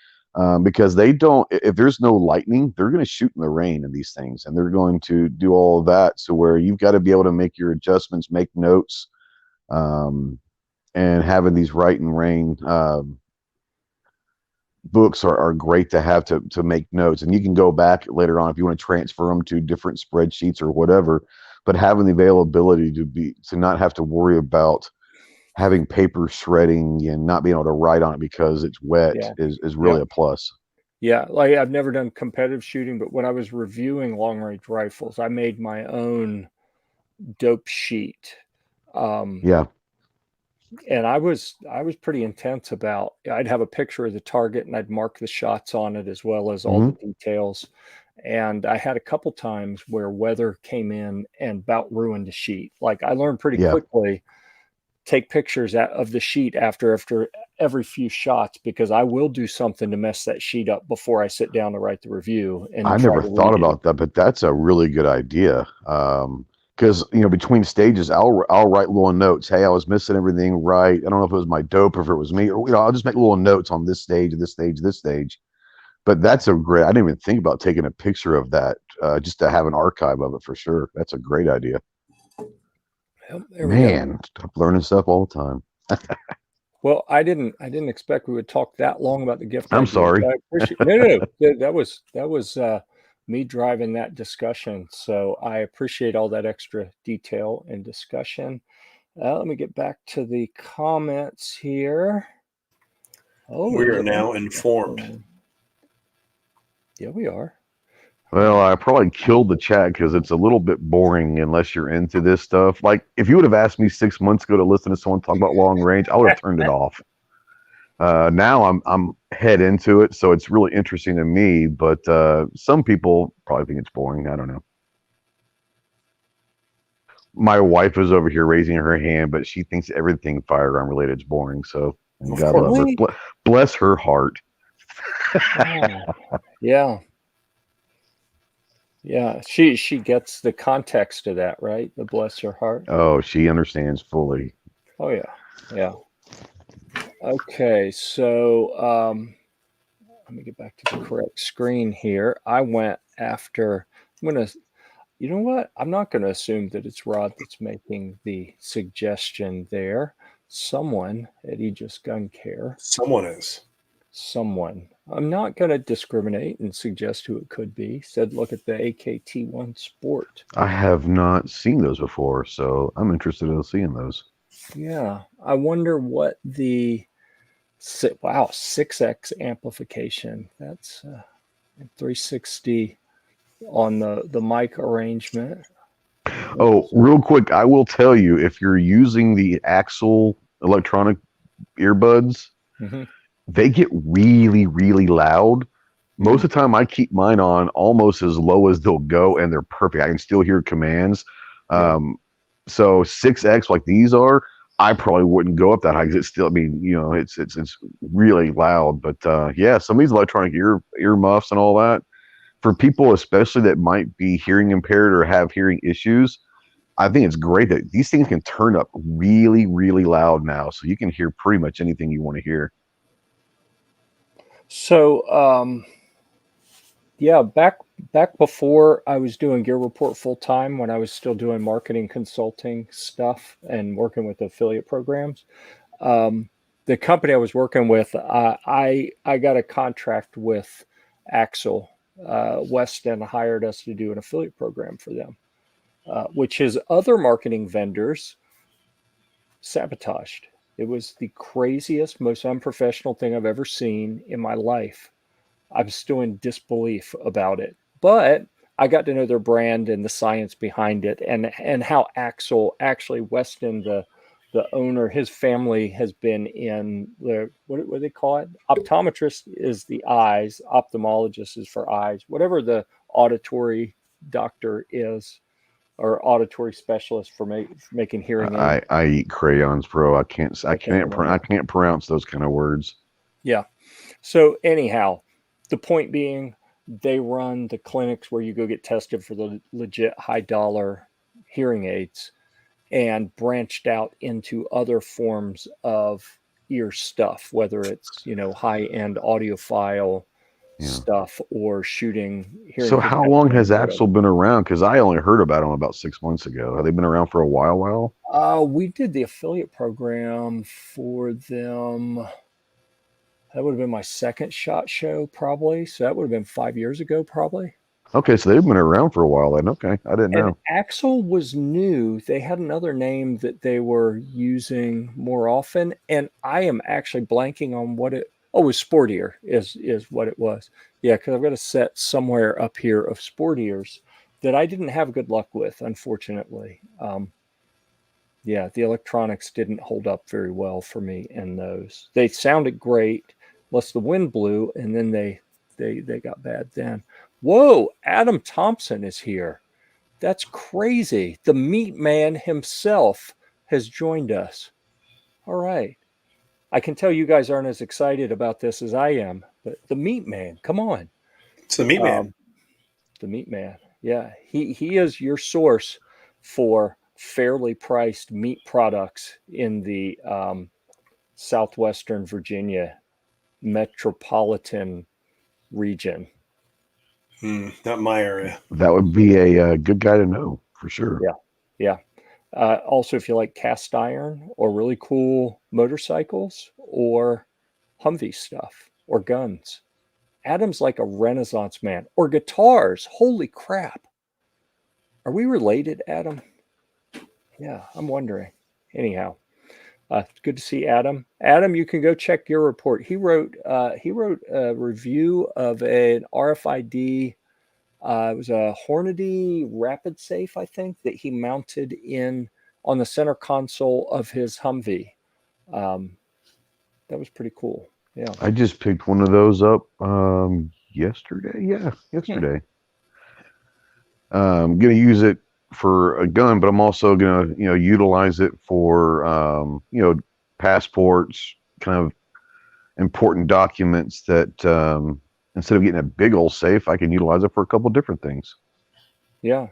because they don't, if there's no lightning, they're going to shoot in the rain in these things, and they're going to do all of that. So where you've got to be able to make your adjustments, make notes, and having these write and rain books are great to have to make notes, and you can go back later on if you want to transfer them to different spreadsheets or whatever. But having the availability to not have to worry about having paper shredding and not being able to write on it because it's wet is really a plus. Yeah, like I've never done competitive shooting, but when I was reviewing long range rifles, I made my own dope sheet. Yeah. And I was pretty intense about, I'd have a picture of the target and I'd mark the shots on it as well as all the details. And I had a couple times where weather came in and about ruined the sheet. Like I learned pretty quickly, take pictures of the sheet after every few shots, because I will do something to mess that sheet up before I sit down to write the review. And I never thought about that, but that's a really good idea. Because between stages, I'll write little notes. Hey, I was missing everything right. I don't know if it was my dope or if it was me, or I'll just make little notes on this stage, this stage, this stage. But that's a great. I didn't even think about taking a picture of that, just to have an archive of it for sure. That's a great idea. Man, I'm learning stuff all the time. Well, I didn't expect we would talk that long about the gift. I'm sorry. I appreciate, no. That was me driving that discussion. So I appreciate all that extra detail and discussion. Let me get back to the comments here. Oh, we are now informed. Yeah, we are. Well, I probably killed the chat because it's a little bit boring unless you're into this stuff. Like, if you would have asked me 6 months ago to listen to someone talk about long range, I would have turned it off. Now I'm head into it, so it's really interesting to me. But some people probably think it's boring. I don't know. My wife is over here raising her hand, but she thinks everything firearm related is boring. So God love her. Bless her heart. Yeah. Yeah, she gets the context of that, right? The bless her heart. Oh, she understands fully. Oh yeah. Okay, so let me get back to the correct screen here. I went after. You know what? I'm not gonna assume that it's Rod that's making the suggestion there. Someone at Aegis Gun Care. Someone is. Someone. I'm not going to discriminate and suggest who it could be. Said, look at the AKT1 Sport. I have not seen those before, so I'm interested in seeing those. Yeah. I wonder what the 6X amplification. That's 360 on the mic arrangement. Oh, real quick, I will tell you, if you're using the Axle electronic earbuds, they get really, really loud. Most of the time, I keep mine on almost as low as they'll go, and they're perfect. I can still hear commands. So 6X, like these are, I probably wouldn't go up that high because it's still, I mean, it's really loud. But yeah, some of these electronic ear muffs and all that, for people especially that might be hearing impaired or have hearing issues, I think it's great that these things can turn up really, really loud now, so you can hear pretty much anything you want to hear. So, yeah, back before I was doing Gear Report full time, when I was still doing marketing consulting stuff and working with affiliate programs, the company I was working with, I got a contract with Axle. Weston hired us to do an affiliate program for them, which his other marketing vendors sabotaged. It was the craziest, most unprofessional thing I've ever seen in my life. I'm still in disbelief about it, but I got to know their brand and the science behind it, and how Axel, actually Weston, the owner, his family has been in the, what do they call it? Optometrist is the eyes, ophthalmologist is for eyes, whatever the auditory doctor is, or auditory specialist for making hearing aids. I eat crayons, bro. I can't pronounce those kind of words. Yeah. So anyhow, the point being, they run the clinics where you go get tested for the legit high dollar hearing aids, and branched out into other forms of ear stuff, whether it's, high end audiophile Yeah. stuff or shooting hearing So how long protection, has whatever. Axel been around? Because I only heard about them about 6 months ago. Have they been around for a while? We did the affiliate program for them. That would have been my second SHOT Show, probably. So that would have been 5 years ago, probably. Okay, so they've been around for a while then. Okay, I didn't And know. Axel was new. They had another name that they were using more often, and I am actually blanking on what it. Oh, it was Sport Ear is what it was. Yeah, because I've got a set somewhere up here of Sport Ears that I didn't have good luck with, unfortunately. Yeah, the electronics didn't hold up very well for me in those. They sounded great, unless the wind blew, and then they got bad then. Whoa, Adam Thompson is here. That's crazy. The Meat Man himself has joined us. All right. I can tell you guys aren't as excited about this as I am, but the Meat Man, come on. It's the Meat Man. The Meat Man. Yeah, he is your source for fairly priced meat products in the southwestern Virginia metropolitan region. Not my area. That would be a good guy to know for sure. Yeah. Also, if you like cast iron or really cool motorcycles or Humvee stuff or guns, Adam's like a Renaissance man. Or guitars. Holy crap. Are we related, Adam? Yeah, I'm wondering. Anyhow, good to see Adam. Adam, you can go check your report. He wrote a review of an RFID. It was a Hornady Rapid Safe, I think, that he mounted on the center console of his Humvee. That was pretty cool. Yeah. I just picked one of those up yesterday. Yeah, yesterday. I'm gonna use it for a gun, but I'm also gonna utilize it for passports, kind of important documents that instead of getting a big old safe, I can utilize it for a couple different things. Yeah.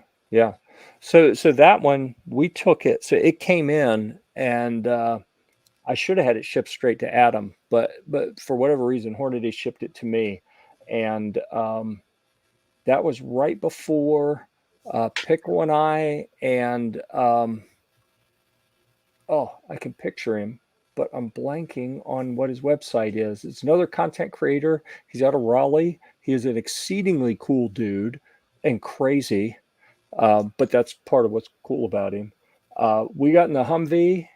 So that one, we took it. So it came in, and I should have had it shipped straight to Adam, but for whatever reason, Hornady shipped it to me, and that was right before Pickle and I, and I can picture him, but I'm blanking on what his website is. It's another content creator. He's out of Raleigh. He is an exceedingly cool dude and crazy, but that's part of what's cool about him. We got in the Humvee.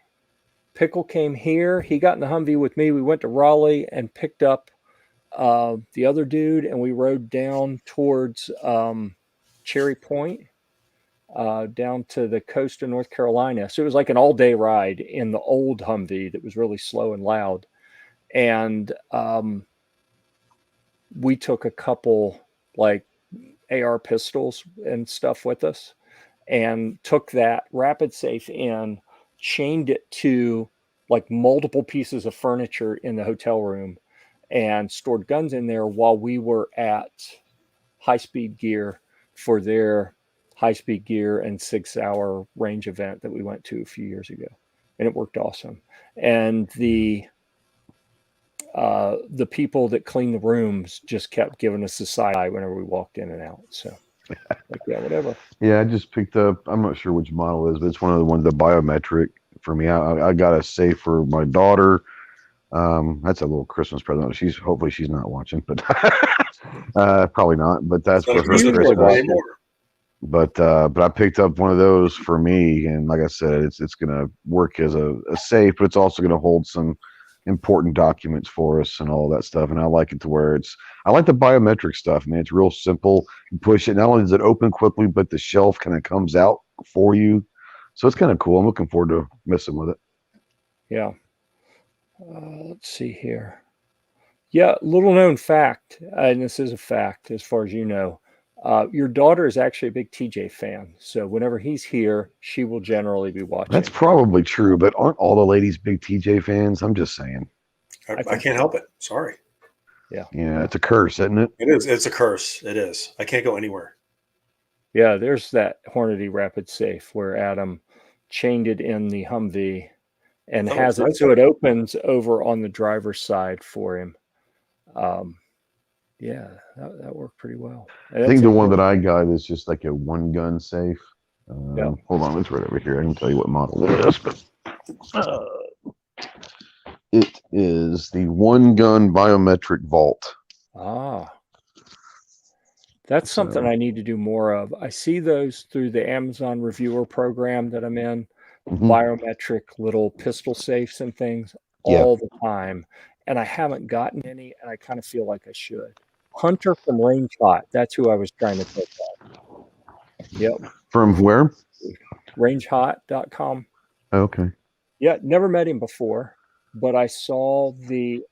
Pickle came here. He got in the Humvee with me. We went to Raleigh and picked up the other dude, and we rode down towards Cherry Point, down to the coast of North Carolina. So it was like an all-day ride in the old Humvee that was really slow and loud. And we took a couple like AR pistols and stuff with us, and took that Rapid Safe in, chained it to like multiple pieces of furniture in the hotel room, and stored guns in there while we were at High Speed Gear for their High Speed Gear and 6 Hour range event that we went to a few years ago. And it worked awesome. And the people that clean the rooms just kept giving us the side eye whenever we walked in and out. So like, yeah, whatever. Yeah, I just picked up, I'm not sure which model it is, but it's one of the ones, the biometric for me. I got a safe for my daughter. That's a little Christmas present. Hopefully she's not watching, but probably not, but that's for her Christmas. But I picked up one of those for me, and like I said, it's gonna work as a safe, but it's also gonna hold some important documents for us and all that stuff. And I like it to where I like the biometric stuff, man. It's real simple. You push it. Not only does it open quickly, but the shelf kind of comes out for you. So it's kind of cool. I'm looking forward to messing with it. Yeah. Let's see here. Yeah, little known fact, and this is a fact as far as you know. Your daughter is actually a big TJ fan. So whenever he's here, she will generally be watching. That's probably true, but aren't all the ladies big TJ fans? I'm just saying. I can't help it. Sorry. Yeah, it's a curse, isn't it? It is. It's a curse. It is. I can't go anywhere. Yeah, there's that Hornady Rapid Safe where Adam chained it in the Humvee and has it so it opens over on the driver's side for him. Yeah, that worked pretty well. I think the one that I got is just like a one gun safe. Yeah. Hold on, it's right over here. I can tell you what model it is. But, it is the one gun biometric vault. Ah, that's something I need to do more of. I see those through the Amazon reviewer program that I'm in, biometric little pistol safes and things all the time. And I haven't gotten any, and I kind of feel like I should. Hunter from Range Hot. That's who I was trying to pick up. Yep. From where? Rangehot.com. Okay. Yeah, never met him before, but I saw the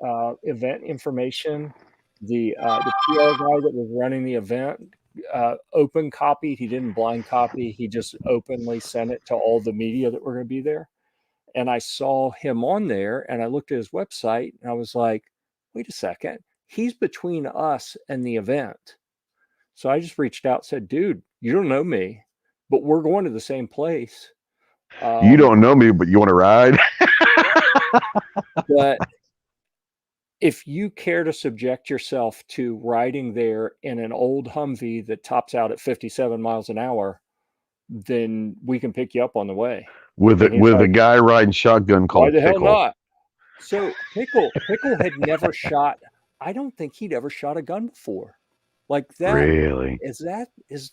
event information. The PR guy that was running the event open copied. He didn't blind copy. He just openly sent it to all the media that were going to be there. And I saw him on there, and I looked at his website, and I was like, wait a second. He's between us and the event. So I just reached out and said, dude, you don't know me, but we're going to the same place. You don't know me, but you want to ride? But if you care to subject yourself to riding there in an old Humvee that tops out at 57 miles an hour, then we can pick you up on the way. With a guy riding shotgun called Pickle. Why the Pickle. hell not? So Pickle had never shot. I don't think he'd ever shot a gun before. Like that. Really? Is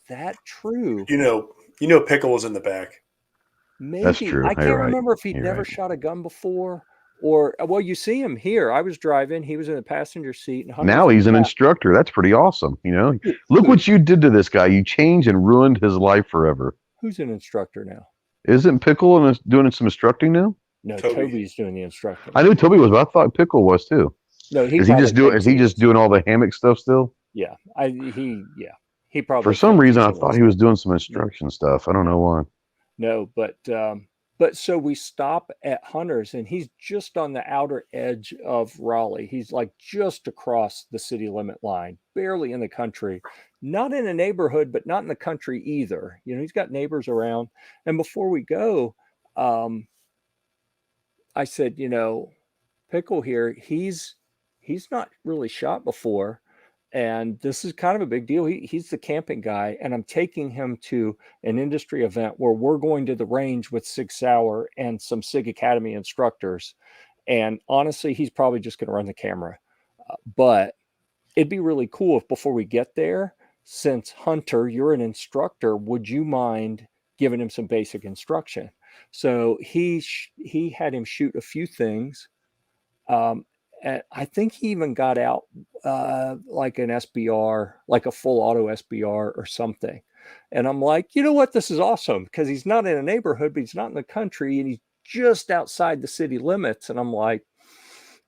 that true? You know, Pickle was in the back. Maybe. That's true. I can't You're right. remember if he'd You're never right. shot a gun before. Or, well, you see him here. I was driving. He was in the passenger seat. And Now he's an instructor. That's pretty awesome. You know, look what you did to this guy. You changed and ruined his life forever. Who's an instructor now? Isn't Pickle doing some instructing now? No, Toby's doing the instructing. I knew Toby was, but I thought Pickle was too. No, is he just doing all the hammock stuff still? Yeah, he probably. For some reason, I thought he was doing some instruction stuff. I don't know why. No, but so we stop at Hunter's, and he's just on the outer edge of Raleigh. He's like just across the city limit line, barely in the country, not in a neighborhood, but not in the country either. You know, he's got neighbors around. And before we go, I said, you know, Pickle here, he's not really shot before. And this is kind of a big deal. He's the camping guy, and I'm taking him to an industry event where we're going to the range with Sig Sauer and some Sig Academy instructors. And honestly, he's probably just going to run the camera. But it'd be really cool if before we get there, since Hunter, you're an instructor, would you mind giving him some basic instruction? So he had him shoot a few things. And I think he even got out like an SBR, like a full auto SBR or something. And I'm like, you know what? This is awesome because he's not in a neighborhood, but he's not in the country, and he's just outside the city limits. And I'm like,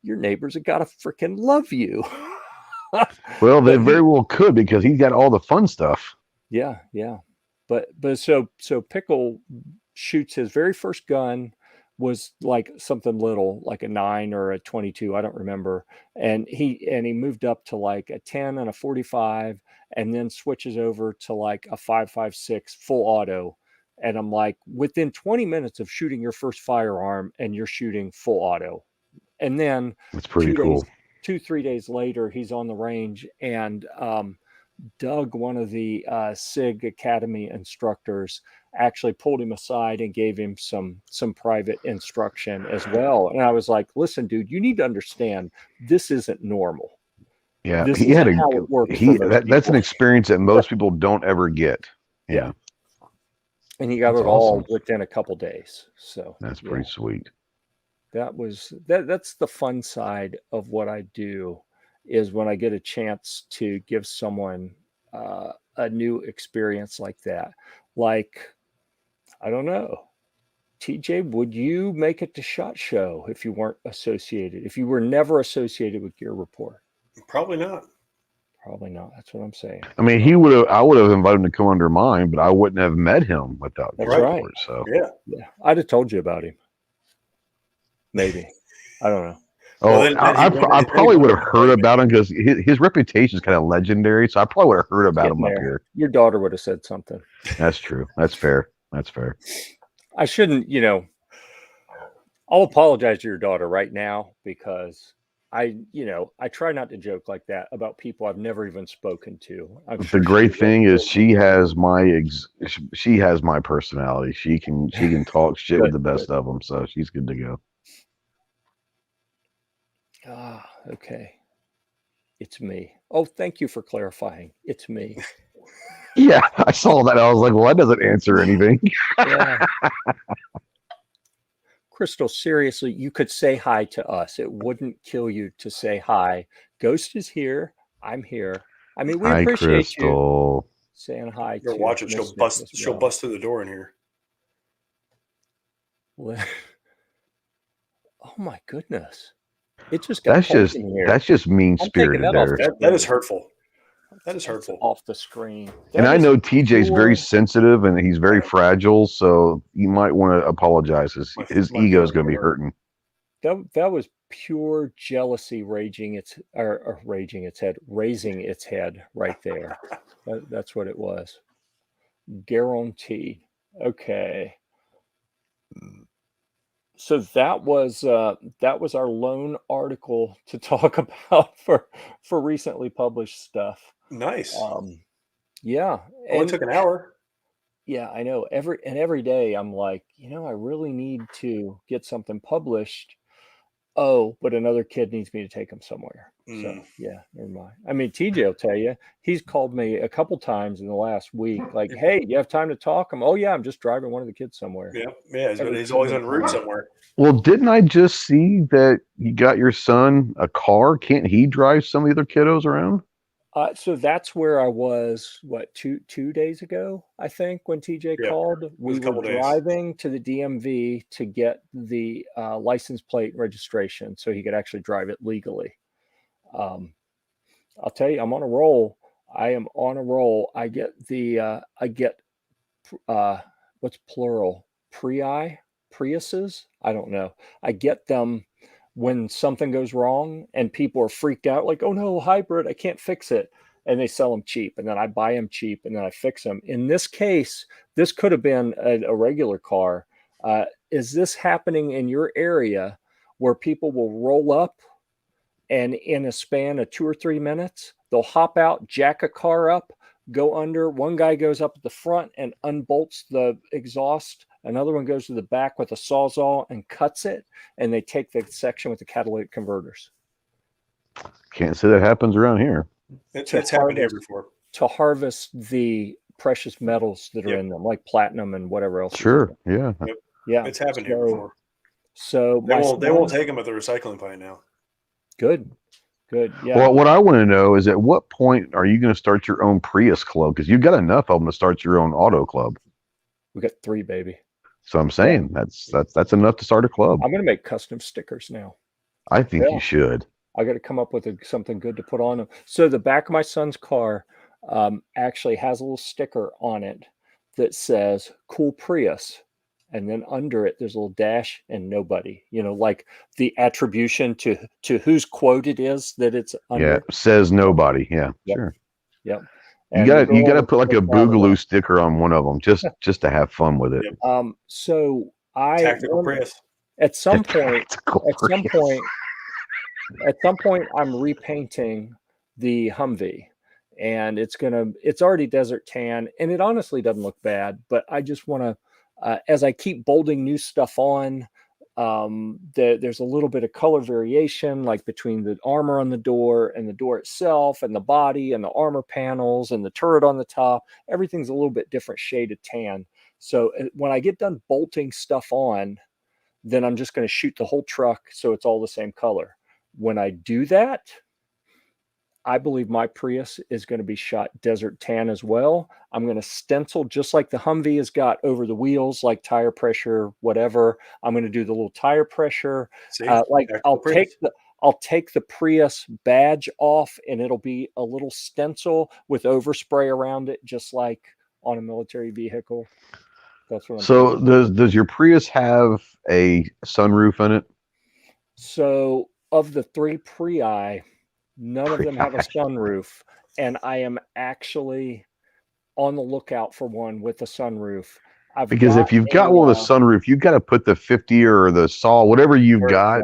your neighbors have got to freaking love you. Well, they very well could, because he's got all the fun stuff. Yeah. But so Pickle shoots his very first gun. Was like something little, like a 9 or a 22, I don't remember. And he moved up to like a 10 and a 45, and then switches over to like a 5.56 full auto. And I'm like, within 20 minutes of shooting your first firearm, and you're shooting full auto. And then it's pretty cool. 2-3 days later, he's on the range, and Doug, one of the SIG Academy instructors, actually pulled him aside and gave him some private instruction as well. And I was like, listen, dude, you need to understand this isn't normal. Yeah, this isn't how it works. That's an experience that most people don't ever get. Yeah. And he got it all within a couple days. So that's pretty sweet. That's the fun side of what I do, is when I get a chance to give someone a new experience like that. Like, I don't know, TJ, would you make it to SHOT Show if you weren't associated, if you were never associated with Gear Report? Probably not. Probably not. That's what I'm saying. I mean, I would have invited him to come under mine, but I wouldn't have met him without Gear Report. So yeah, I'd have told you about him. Maybe. I don't know. Oh, Well, then he I went probably would have and heard about him because his reputation is kind of legendary. So I probably would have heard about him up here. Your daughter would have said something. That's true. That's fair. That's fair. I shouldn't, I'll apologize to your daughter right now because I try not to joke like that about people I've never even spoken to. I'm But sure the great thing is she has my personality. She can talk shit with the best of them, so she's good to go. Ah, okay. It's me. Oh, thank you for clarifying. It's me. Yeah, I saw that. I was like, well, that doesn't answer anything. Yeah. Crystal, seriously, you could say hi to us. It wouldn't kill you to say hi. Ghost is here. I'm here. I mean, we Hi, appreciate Crystal. you saying hi You're to watching. She'll Miss bust through the door in here. Oh my goodness. It just got cold in here. That's just mean I'm taking spirited that off there. That is hurtful. That is That's hurtful. off the screen. And I know TJ's very sensitive and he's very Right. fragile, so you might want to apologize. His ego is going to be hurting. That was pure jealousy raising its head right there. That's what it was. Guaranteed. Okay. So that was our lone article to talk about for recently published stuff. Nice. Yeah. Only took an hour. Yeah, I know. Every day I'm like, I really need to get something published. Oh, but another kid needs me to take him somewhere. So yeah, never mind. I mean, TJ will tell you, he's called me a couple times in the last week, like, hey, you have time to talk? Oh yeah, I'm just driving one of the kids somewhere. Yeah, he's always en route somewhere. Well, didn't I just see that you got your son a car? Can't he drive some of the other kiddos around? So that's where I was, two days ago, I think, when TJ called. We were driving to the DMV to get the license plate registration so he could actually drive it legally. I'll tell you, I'm on a roll. I am on a roll. I get what's plural? Priuses? I don't know. I get them when something goes wrong and people are freaked out, like, oh no, hybrid, I can't fix it. And they sell them cheap. And then I buy them cheap and then I fix them. In this case, this could have been a regular car. Is this happening in your area where people will roll up and in a span of 2 or 3 minutes, they'll hop out, jack a car up, go under. One guy goes up at the front and unbolts the exhaust. Another one goes to the back with a sawzall and cuts it, and they take the section with the catalytic converters. Can't say that happens around here. It's happened here before. To harvest the precious metals that are in them, like platinum and whatever else. Sure, yeah. Yep. Yeah, it's happened here before. So they won't take them at the recycling plant now. Good. Yeah. Well, what I want to know is at what point are you going to start your own Prius club? Because you've got enough of them to start your own auto club. We got 3, baby. So I'm saying that's enough to start a club. I'm going to make custom stickers now. I think you should. I got to come up with something good to put on them. So the back of my son's car actually has a little sticker on it that says "Cool Prius," and then under it there's a little dash and nobody. Like the attribution to whose quote it is that it's under. Yeah, says nobody. Yeah, yep. Sure. Yep. You got to put like a Boogaloo sticker on one of them just to have fun with it. Yep. So tactical Prius. At some point, I'm repainting the Humvee, and it's already desert tan, and it honestly doesn't look bad. But I just want to, as I keep bolting new stuff on, there's a little bit of color variation, like between the armor on the door and the door itself, and the body and the armor panels and the turret on the top. Everything's a little bit different shade of tan. So when I get done bolting stuff on, then I'm just going to shoot the whole truck so it's all the same color. When I do that, I believe my Prius is going to be shot desert tan as well. I'm going to stencil just like the Humvee has got over the wheels, like tire pressure, whatever. I'm going to do the little tire pressure. I'll take the Prius badge off, and it'll be a little stencil with overspray around it, just like on a military vehicle. That's what I'm does your Prius have a sunroof in it? So of the 3 Prii, none of them have a sunroof, and I am actually on the lookout for one with a sunroof. Because if you've got one with a sunroof, you've got to put the 50 or the Saw, whatever you've got,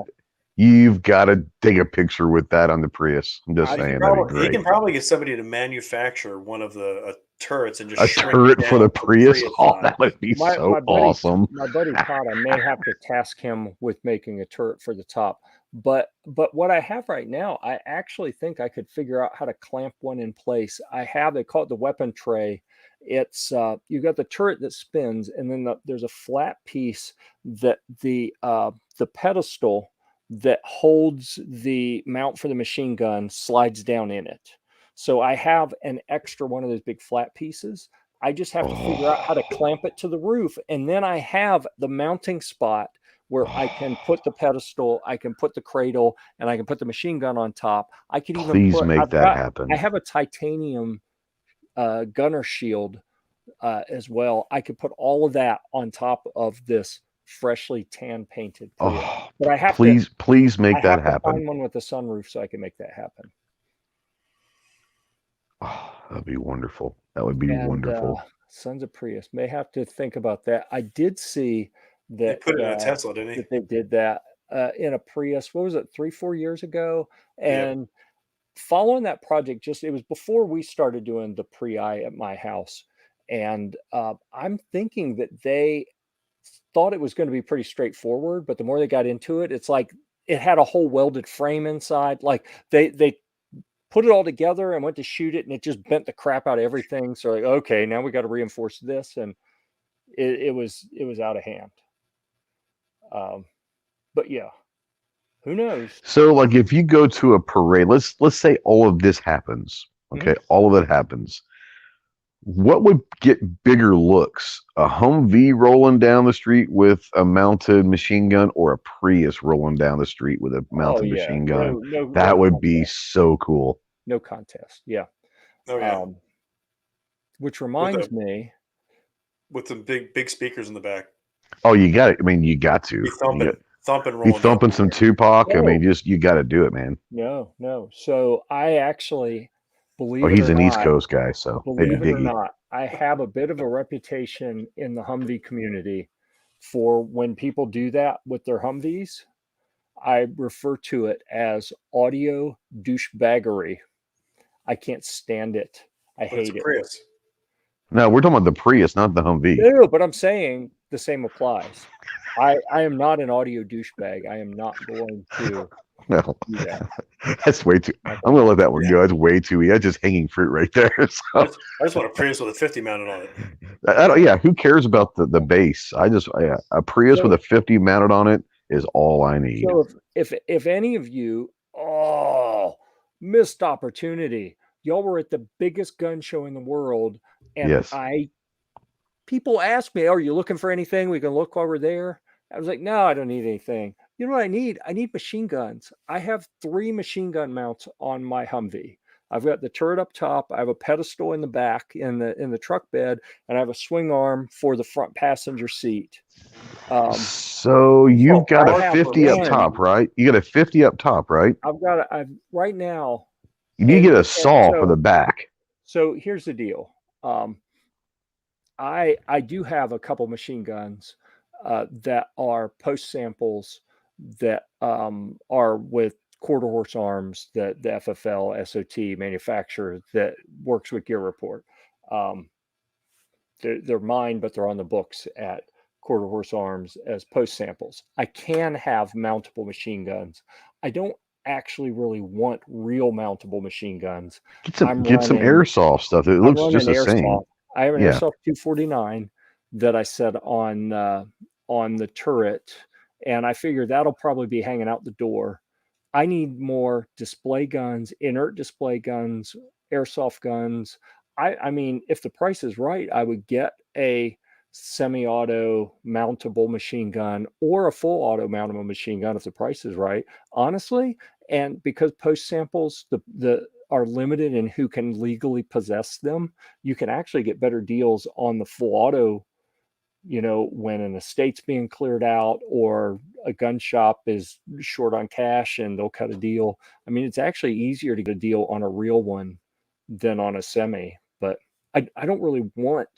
you've got to take a picture with that on the Prius. I'm just saying, that'd be great. He can probably get somebody to manufacture one of the turrets and just a turret for the Prius. Oh, size. that would be awesome. My buddy Todd, I may have to task him with making a turret for the top. But what I have right now, I actually think I could figure out how to clamp one in place. They call it the weapon tray. It's you got the turret that spins, and then there's a flat piece that the pedestal that holds the mount for the machine gun slides down in it. So I have an extra one of those big flat pieces. I just have to figure out how to clamp it to the roof, and then I have the mounting spot where I can put the pedestal, I can put the cradle, and I can put the machine gun on top. I could even make that happen. I have a titanium gunner shield as well. I could put all of that on top of this freshly tan painted Prius. But I have please make that happen. Find one with a sunroof so I can make that happen. Oh, that'd be wonderful. That would be wonderful. Sons of Prius may have to think about that. I did see that they put it in a Tesla, didn't he? That they did that in a Prius. What was it, 3-4 years ago? And following that project, it was before we started doing the Prii at my house. And I'm thinking that they thought it was going to be pretty straightforward, but the more they got into it, it's like it had a whole welded frame inside. Like they put it all together and went to shoot it, and it just bent the crap out of everything. So like, okay, now we got to reinforce this, and it was out of hand. But yeah, who knows? So like if you go to a parade, let's say all of this happens. Okay, all of it happens. What would get bigger looks? A Humvee rolling down the street with a mounted machine gun, or a Prius rolling down the street with a mounted machine gun? That would be so cool. No contest. Yeah. Oh yeah. Which reminds me, with some big speakers in the back. Oh, you got it. I mean, you got to be thumping, rolling. Be thumping some Tupac. I mean, you got to do it, man. No. So I actually. He's an East Coast guy, so maybe Biggie. Believe it or not, I have a bit of a reputation in the Humvee community for when people do that with their Humvees. I refer to it as audio douchebaggery. I can't stand it. I hate it. Prius. No, we're talking about the Prius, not the Humvee. No, but I'm saying the same applies. I am not an audio douchebag. I am not going to. No, that's way too. I'm gonna let that one go. That's way too. That's just hanging fruit right there. So. I just want a Prius with a 50 mounted on it. Yeah, who cares about the base? A Prius with a 50 mounted on it is all I need. So if any of you, missed opportunity. Y'all were at the biggest gun show in the world, and people ask me, "Are you looking for anything? We can look while we're there." I was like, "No, I don't need anything." You know what I need? I need machine guns. I have 3 machine gun mounts on my Humvee. I've got the turret up top. I have a pedestal in the back in the truck bed, and I have a swing arm for the front passenger seat. So you've got a 50 up top, right? You got a 50 up top, right? I've right now. You need to get a saw for the back. So here's the deal. I do have a couple machine guns that are post samples that are with quarter horse arms that the FFL SOT manufacturer that works with Gear Report. They're mine, but they're on the books at quarter horse arms as post samples. I can have mountable machine guns. I don't actually really want real mountable machine guns. Get some airsoft stuff. It looks just the same. I have an airsoft 249 that I set on the turret, and I figure that'll probably be hanging out the door. I need more display guns, inert display guns, airsoft guns. I mean, if the price is right, I would get a semi-auto mountable machine gun or a full auto mountable machine gun if the price is right, honestly. And because post samples are limited in who can legally possess them, you can actually get better deals on the full auto when an estate's being cleared out or a gun shop is short on cash and they'll cut a deal. I mean, it's actually easier to get a deal on a real one than on a semi. But I don't really want,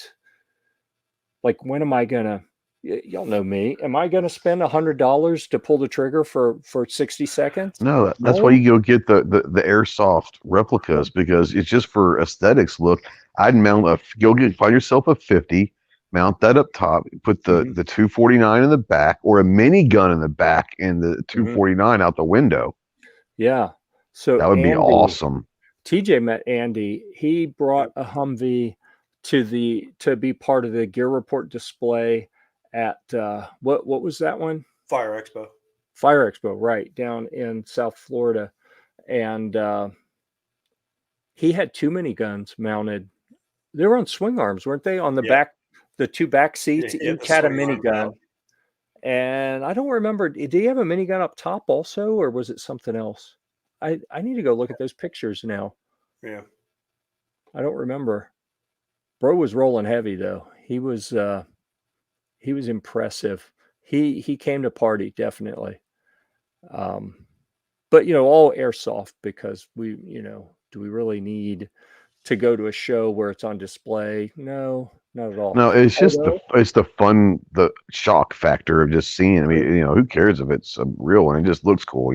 like, when am I going to, y'all know me, am I going to spend $100 to pull the trigger for 60 seconds? No, that's why you go get the airsoft replicas, because it's just for aesthetics look. I'd find yourself a 50, mount that up top, put the 249 in the back, or a minigun in the back, and the 249 out the window. Yeah. So that would be awesome. TJ met Andy. He brought a Humvee to be part of the Gear Report display at what was that one? Fire Expo. Fire Expo, right, down in South Florida. And he had too many guns mounted. They were on swing arms, weren't they? On the back, the two back seats, each had a minigun. And I don't remember, did he have a minigun up top also, or was it something else? I need to go look at those pictures now. Yeah. I don't remember. Bro was rolling heavy though. He was impressive. He came to party, definitely. But all airsoft, because we, do we really need to go to a show where it's on display? No, not at all. No, it's just the fun, the shock factor of just seeing. I mean, who cares if it's a real one? It just looks cool,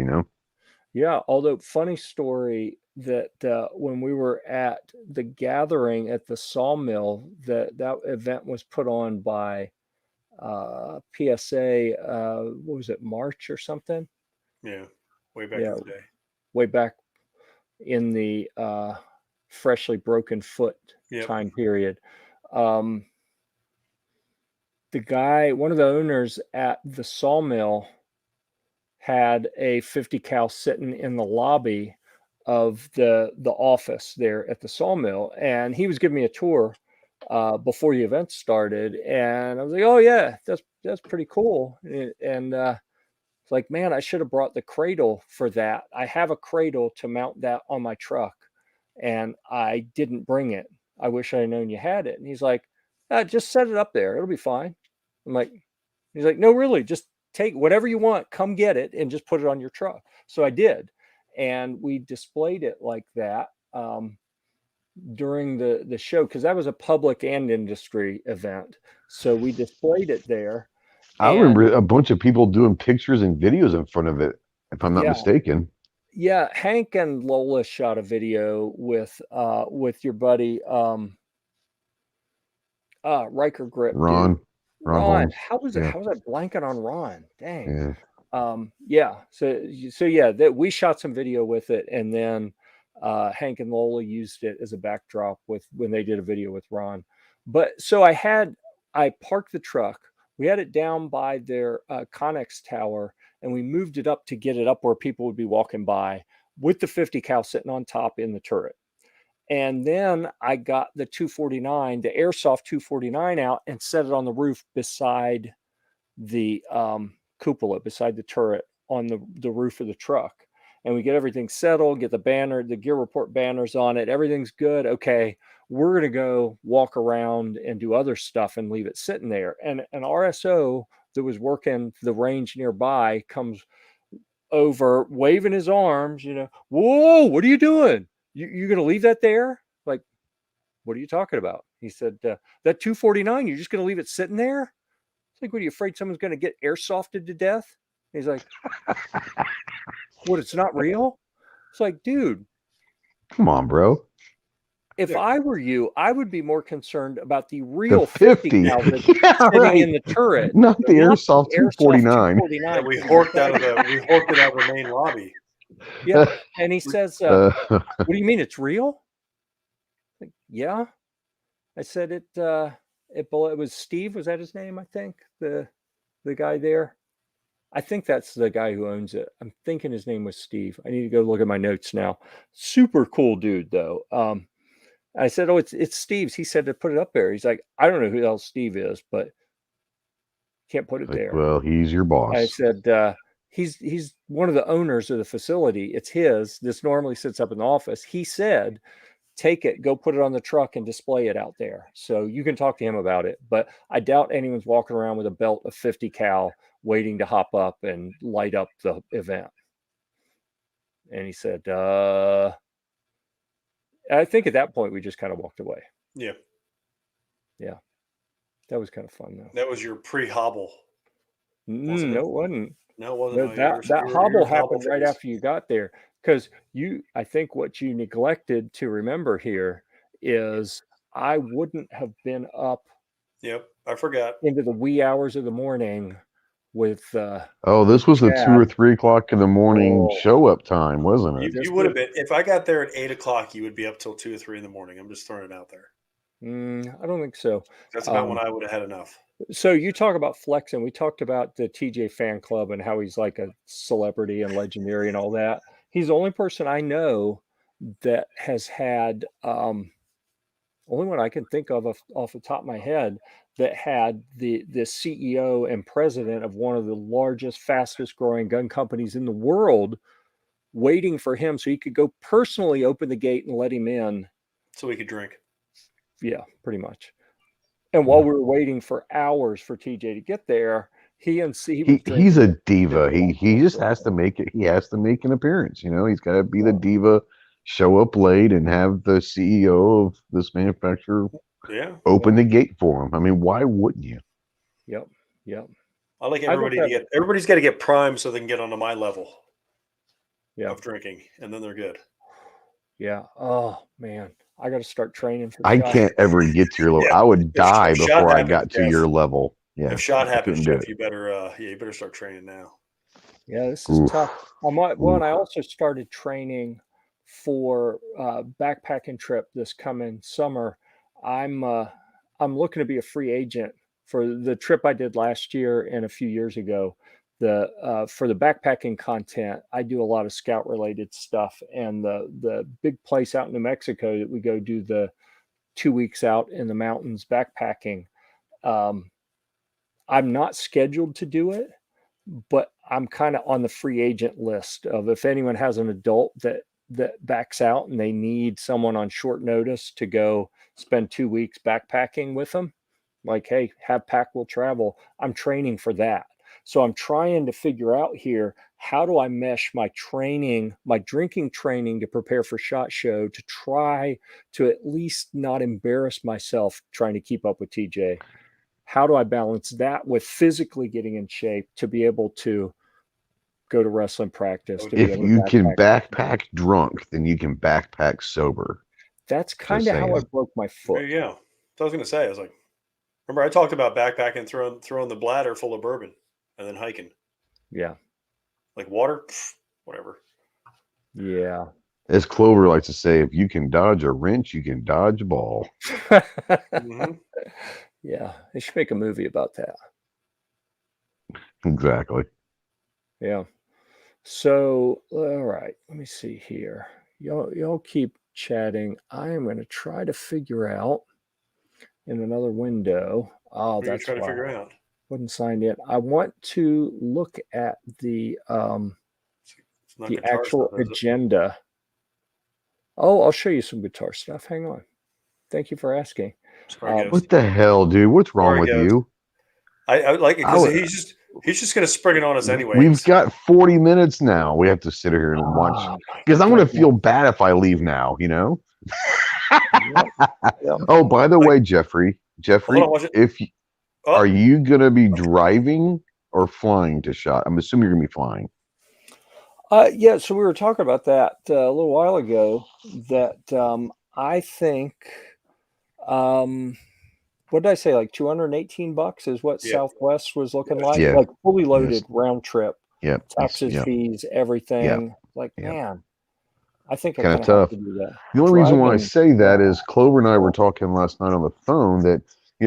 Yeah. Although, funny story that when we were at the gathering at the sawmill, that event was put on by PSA. What was it, March or something? Yeah, way back in the day. Way back in the freshly broken foot time period. The guy, one of the owners at the sawmill, had a 50 cal sitting in the lobby of the office there at the sawmill, and he was giving me a tour before the event started, and I was like, oh yeah, that's pretty cool. And it's like, man, I should have brought the cradle for that. I have a cradle to mount that on my truck, and I didn't bring it. I wish I had known you had it. And he's like, just set it up there, it'll be fine. I'm like, he's like, no, really, just take whatever you want, come get it, and just put it on your truck. So I did, and we displayed it like that during the show, because that was a public and industry event. So we displayed it there. I remember a bunch of people doing pictures and videos in front of it, if I'm not mistaken. Yeah, Hank and Lola shot a video with your buddy Riker Grip. Ron. How was I blanking on Ron? Dang. Yeah. So yeah, that we shot some video with it, and then Hank and Lola used it as a backdrop when they did a video with Ron. But so I parked the truck. We had it down by their Connex tower, and we moved it up to get it up where people would be walking by with the 50 cal sitting on top in the turret. And then I got the 249, the airsoft 249 out, and set it on the roof beside the cupola, beside the turret on the roof of the truck. And we get everything settled, get the banner, the Gear Report banners on it. Everything's good. Okay, we're going to go walk around and do other stuff and leave it sitting there. And an RSO that was working the range nearby comes over waving his arms, whoa, what are you doing? You're going to leave that there? Like, what are you talking about? He said, that 249, you're just going to leave it sitting there? It's like, what, are you afraid someone's going to get airsofted to death? He's like, what, it's not real? It's like, dude, come on, bro. If I were you, I would be more concerned about the real the 50 cal sitting in the turret, not the airsoft 249. Yeah, we horked it out of the main lobby. Yeah, and he says, "What do you mean it's real?" Like, yeah, I said it was Steve. Was that his name? I think the guy there. I think that's the guy who owns it. I'm thinking his name was Steve. I need to go look at my notes now. Super cool dude, though. I said, "Oh, it's Steve's." He said to put it up there. He's like, "I don't know who else Steve is, but can't put it there." Well, he's your boss. I said, he's one of the owners of the facility. It's his. This normally sits up in the office. He said take it, go put it on the truck and display it out there. So you can talk to him about it. But I doubt anyone's walking around with a belt of 50 cal waiting to hop up and light up the event. And he said, I think at that point we just kind of walked away. Yeah. Yeah. That was kind of fun though. That was your pre-hobble. No, it wasn't. No, it wasn't. That hobble happened right after you got there. Because I think what you neglected to remember here is I wouldn't have been up. Yep, I forgot. Into the wee hours of the morning with. This was the 2 or 3 o'clock in the morning show up time, wasn't it? You would have been. If I got there at 8 o'clock, you would be up till 2 or 3 in the morning. I'm just throwing it out there. I don't think so. That's about when I would have had enough. So you talk about flexing. We talked about the TJ fan club and how he's like a celebrity and legendary and all that. He's the only person I know that has had, only one I can think of off the top of my head, that had the CEO and president of one of the largest, fastest growing gun companies in the world waiting for him so he could go personally open the gate and let him in. So he could drink. Yeah, pretty much. And while we were waiting for hours for TJ to get there, he's a diva. He just has to make it. He has to make an appearance. He's got to be the diva, show up late, and have the CEO of this manufacturer open the gate for him. I mean, why wouldn't you? Yep. I like everybody's got to get primed so they can get onto my level of drinking, and then they're good. Yeah. Oh man, I got to start training for. I can't ever get to your level. I would die before I got to your level. Yeah, if shot happens, Jeff, you better start training now. Yeah, this is tough. I also started training for backpacking trip this coming summer. I'm looking to be a free agent for the trip I did last year and a few years ago. For the backpacking content, I do a lot of scout related stuff, and the big place out in New Mexico that we go do the 2 weeks out in the mountains backpacking. I'm not scheduled to do it, but I'm kind of on the free agent list of if anyone has an adult that backs out and they need someone on short notice to go spend 2 weeks backpacking with them, like, hey, have pack will travel. I'm training for that. So I'm trying to figure out here, how do I mesh my training, my drinking training to prepare for SHOT Show, to try to at least not embarrass myself trying to keep up with TJ. How do I balance that with physically getting in shape to be able to go to wrestling practice? If you can backpack drunk, then you can backpack sober. That's kind of how I broke my foot. There you go. So I was going to say, I was like, remember I talked about backpacking, throwing the bladder full of bourbon and then hiking. Yeah. Like water, whatever. Yeah. As Clover likes to say, if you can dodge a wrench, you can dodge a ball. Mm-hmm. Yeah, they should make a movie about that. Exactly. Yeah. So, all right, let me see here. Y'all keep chatting. I am going to try to figure out in another window. Oh, that's trying to figure out. Wasn't signed in. I want to look at the actual agenda. Oh, I'll show you some guitar stuff. Hang on. Thank you for asking. What the hell, dude? What's wrong with you? I like it because he's just going to spring it on us anyway. We've got 40 minutes now. We have to sit here and watch because I'm going to feel bad if I leave now. Yep. Oh, by the way, Jeffrey, are you going to be driving or flying to SHOT? I'm assuming you're going to be flying. Yeah, so we were talking about that a little while ago, that I think, what did I say, like $218 is what Southwest was looking like? Yeah. Like fully loaded round trip. Yeah. Taxes, fees, everything. Man, I think I kind of tough. have to do that. The only reason why I say that is Clover and I were talking last night on the phone that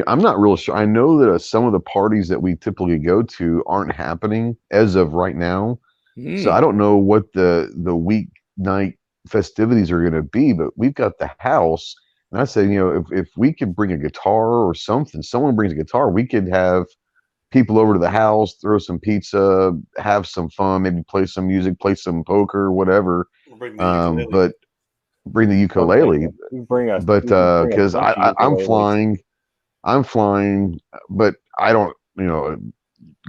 I'm not real sure. I know that some of the parties that we typically go to aren't happening as of right now. So I don't know what the weeknight festivities are going to be, but we've got the house. And I said, if we could bring a guitar or something, someone brings a guitar, we could have people over to the house, throw some pizza, have some fun, maybe play some music, play some poker, whatever. But bring the ukulele, Bring a but because bunch of ukuleles. I'm flying, but I don't,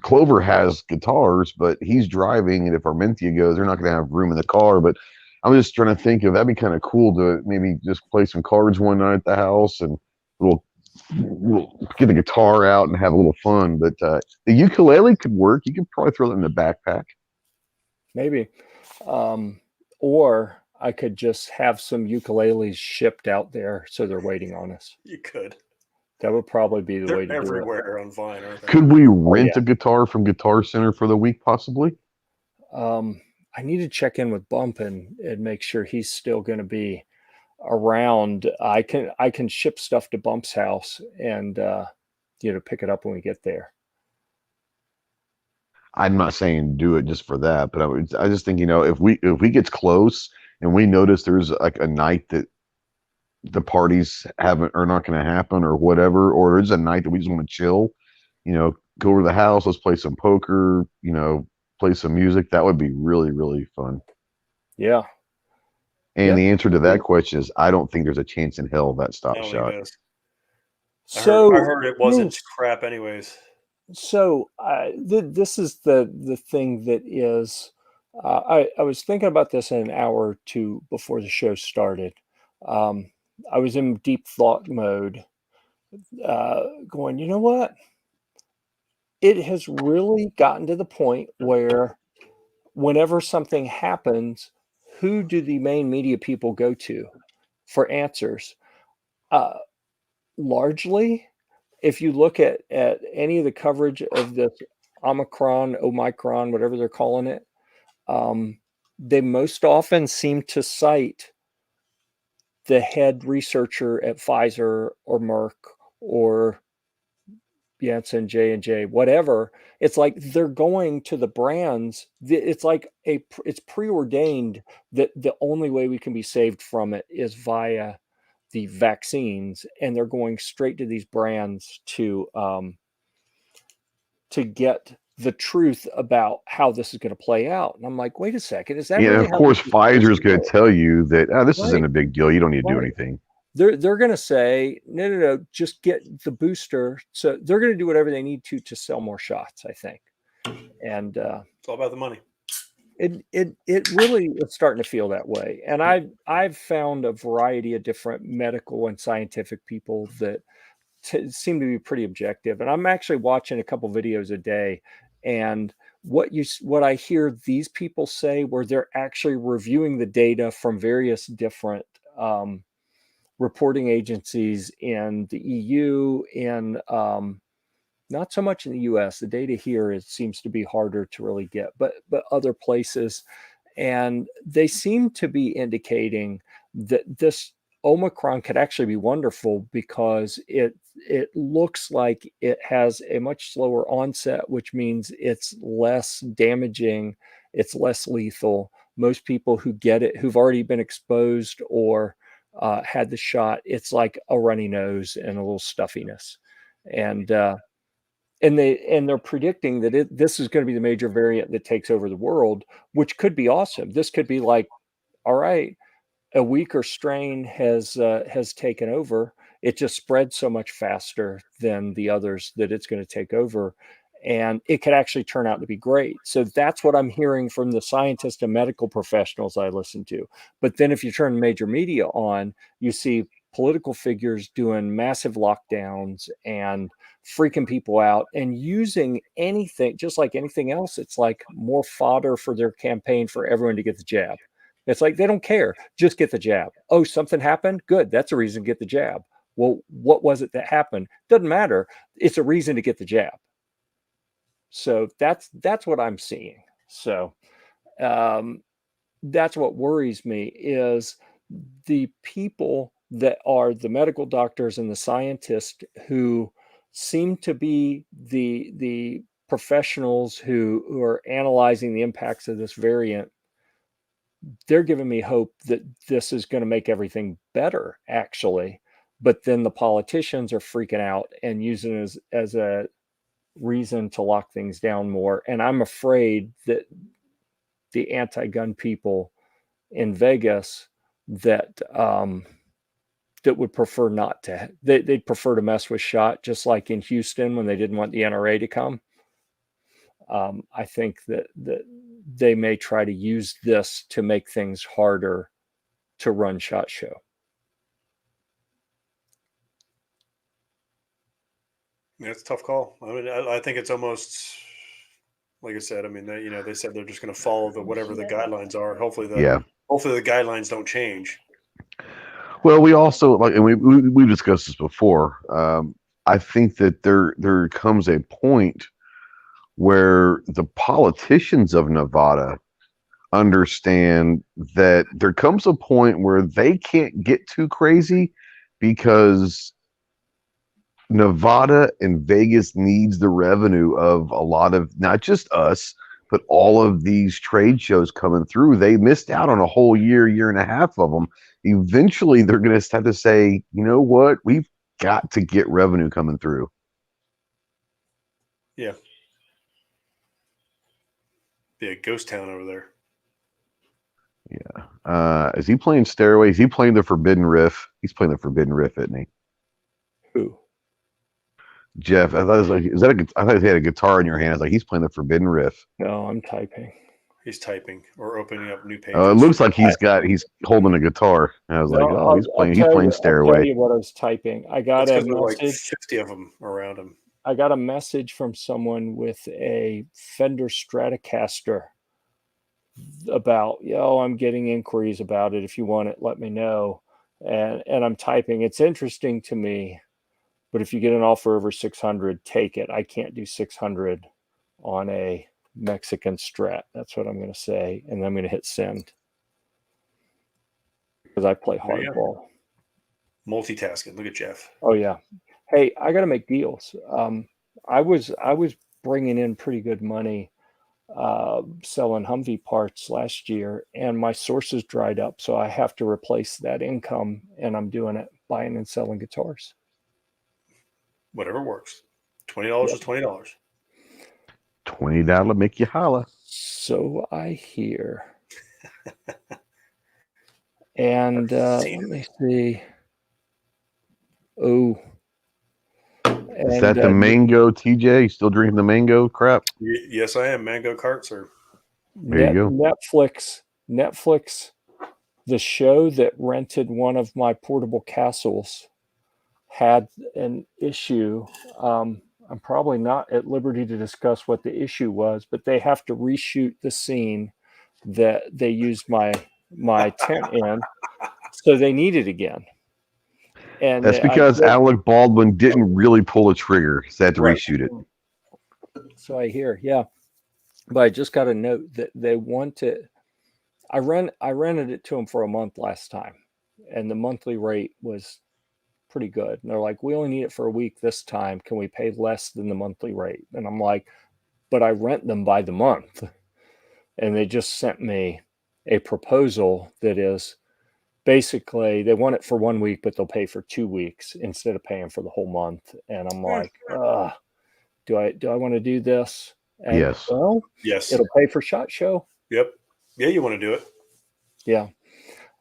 Clover has guitars, but he's driving, and if Armentia goes, they're not going to have room in the car. But I'm just trying to think of that'd be kind of cool to maybe just play some cards one night at the house and we'll get the guitar out and have a little fun. But the ukulele could work. You could probably throw that in the backpack. Maybe. Or I could just have some ukuleles shipped out there so they're waiting on us. You could. That would probably be the They're way to do it. everywhere on Vine, aren't they? Could we rent a guitar from Guitar Center for the week, possibly? I need to check in with Bump and make sure he's still going to be around. I can ship stuff to Bump's house and pick it up when we get there. I'm not saying do it just for that, but I just think, if we gets close and we notice there's like a night that the parties are not going to happen or whatever, or there's a night that we just want to chill, go over to the house, let's play some poker, play some music. That would be really, really fun. Yeah. And the answer to that question is, I don't think there's a chance in hell that stops shot. So I heard it wasn't crap anyways. So this is the thing that is, I was thinking about this an hour or two before the show started. I was in deep thought mode, going, you know what? It has really gotten to the point where whenever something happens, who do the main media people go to for answers? Largely, if you look at any of the coverage of this Omicron, whatever they're calling it, they most often seem to cite the head researcher at Pfizer or Merck or Janssen, J&J, whatever. It's like they're going to the brands. It's like it's preordained that the only way we can be saved from it is via the vaccines, and they're going straight to these brands to get the truth about how this is going to play out. And I'm like, wait a second, is that really of course Pfizer's going to tell you that this isn't a big deal, you don't need to do anything. They're going to say no, just get the booster. So they're going to do whatever they need to sell more shots, I think. And it's all about the money. It really is starting to feel that way. And I've found a variety of different medical and scientific people that seem to be pretty objective. And I'm actually watching a couple videos a day, and what I hear these people say, where they're actually reviewing the data from various different reporting agencies in the EU and not so much in the US. The data here seems to be harder to really get, but other places. And they seem to be indicating that this Omicron could actually be wonderful because it looks like it has a much slower onset, which means it's less damaging, it's less lethal. Most people who get it, who've already been exposed or had the shot, it's like a runny nose and a little stuffiness. And they're predicting that this is going to be the major variant that takes over the world, which could be awesome. This could be like, all right, a weaker strain has taken over. It just spreads so much faster than the others that it's going to take over, and it could actually turn out to be great. So that's what I'm hearing from the scientists and medical professionals I listen to. But then if you turn major media on, you see political figures doing massive lockdowns and freaking people out and using anything, just like anything else. It's like more fodder for their campaign for everyone to get the jab. It's like they don't care. Just get the jab. Oh, something happened? Good. That's a reason to get the jab. Well, what was it that happened? Doesn't matter. It's a reason to get the jab. So that's what I'm seeing. So that's what worries me is the people that are the medical doctors and the scientists who seem to be the professionals who are analyzing the impacts of this variant. They're giving me hope that this is going to make everything better, actually. But then the politicians are freaking out and using it as a reason to lock things down more. And I'm afraid that the anti-gun people in Vegas that that would prefer not to. They'd prefer to mess with shot, just like in Houston when they didn't want the NRA to come. I think that they may try to use this to make things harder to run SHOT Show. Yeah, it's a tough call. I mean, I think it's almost like I said. I mean, they said they're just going to follow whatever the guidelines are. Hopefully the guidelines don't change. Well, we also and we discussed this before. I think that there comes a point where the politicians of Nevada understand that there comes a point where they can't get too crazy because Nevada and Vegas needs the revenue of a lot of, not just us, but all of these trade shows coming through. They missed out on a whole year and a half of them. Eventually, they're going to have to say, you know what? We've got to get revenue coming through. Yeah. Be a ghost town over there. Yeah. Is he playing Stairway? Is he playing the Forbidden Riff? He's playing the Forbidden Riff, isn't he? Who? Jeff. I thought it was like, I thought he had a guitar in your hand. I was like, he's playing the Forbidden Riff. No, I'm typing. He's typing or opening up new pages. It looks like he's holding a guitar. And I was like, oh, he's playing Stairway. I'll tell you what I was typing. I got a message. Like 50 of them around him. I got a message from someone with a Fender Stratocaster about, I'm getting inquiries about it. If you want it, let me know. And I'm typing. It's interesting to me, but if you get an offer over 600, take it. I can't do 600 on a Mexican Strat. That's what I'm going to say. And I'm going to hit send because I play hardball. Multitasking. Look at Jeff. Oh yeah. Hey, I got to make deals. I was bringing in pretty good money selling Humvee parts last year, and my sources dried up, so I have to replace that income, and I'm doing it buying and selling guitars. Whatever works. $20 is $20. $20 make you holla. So I hear. And let me see. Oh. Is that the mango, TJ? You still drinking the mango crap? Yes, I am. Mango cart, sir. There you go. Netflix, the show that rented one of my portable castles had an issue. I'm probably not at liberty to discuss what the issue was, but they have to reshoot the scene that they used my tent in. So they need it again. And that's because Alec Baldwin didn't really pull a trigger. So they had to reshoot it. So I hear, yeah. But I just got a note that they want it. I rented it to them for a month last time, and the monthly rate was pretty good. And they're like, we only need it for a week this time. Can we pay less than the monthly rate? And I'm like, but I rent them by the month. And they just sent me a proposal that is basically they want it for 1 week, but they'll pay for 2 weeks instead of paying for the whole month. And I'm like, do I want to do this? And, yes. Well, yes. It'll pay for SHOT Show. Yep. Yeah, you want to do it. Yeah.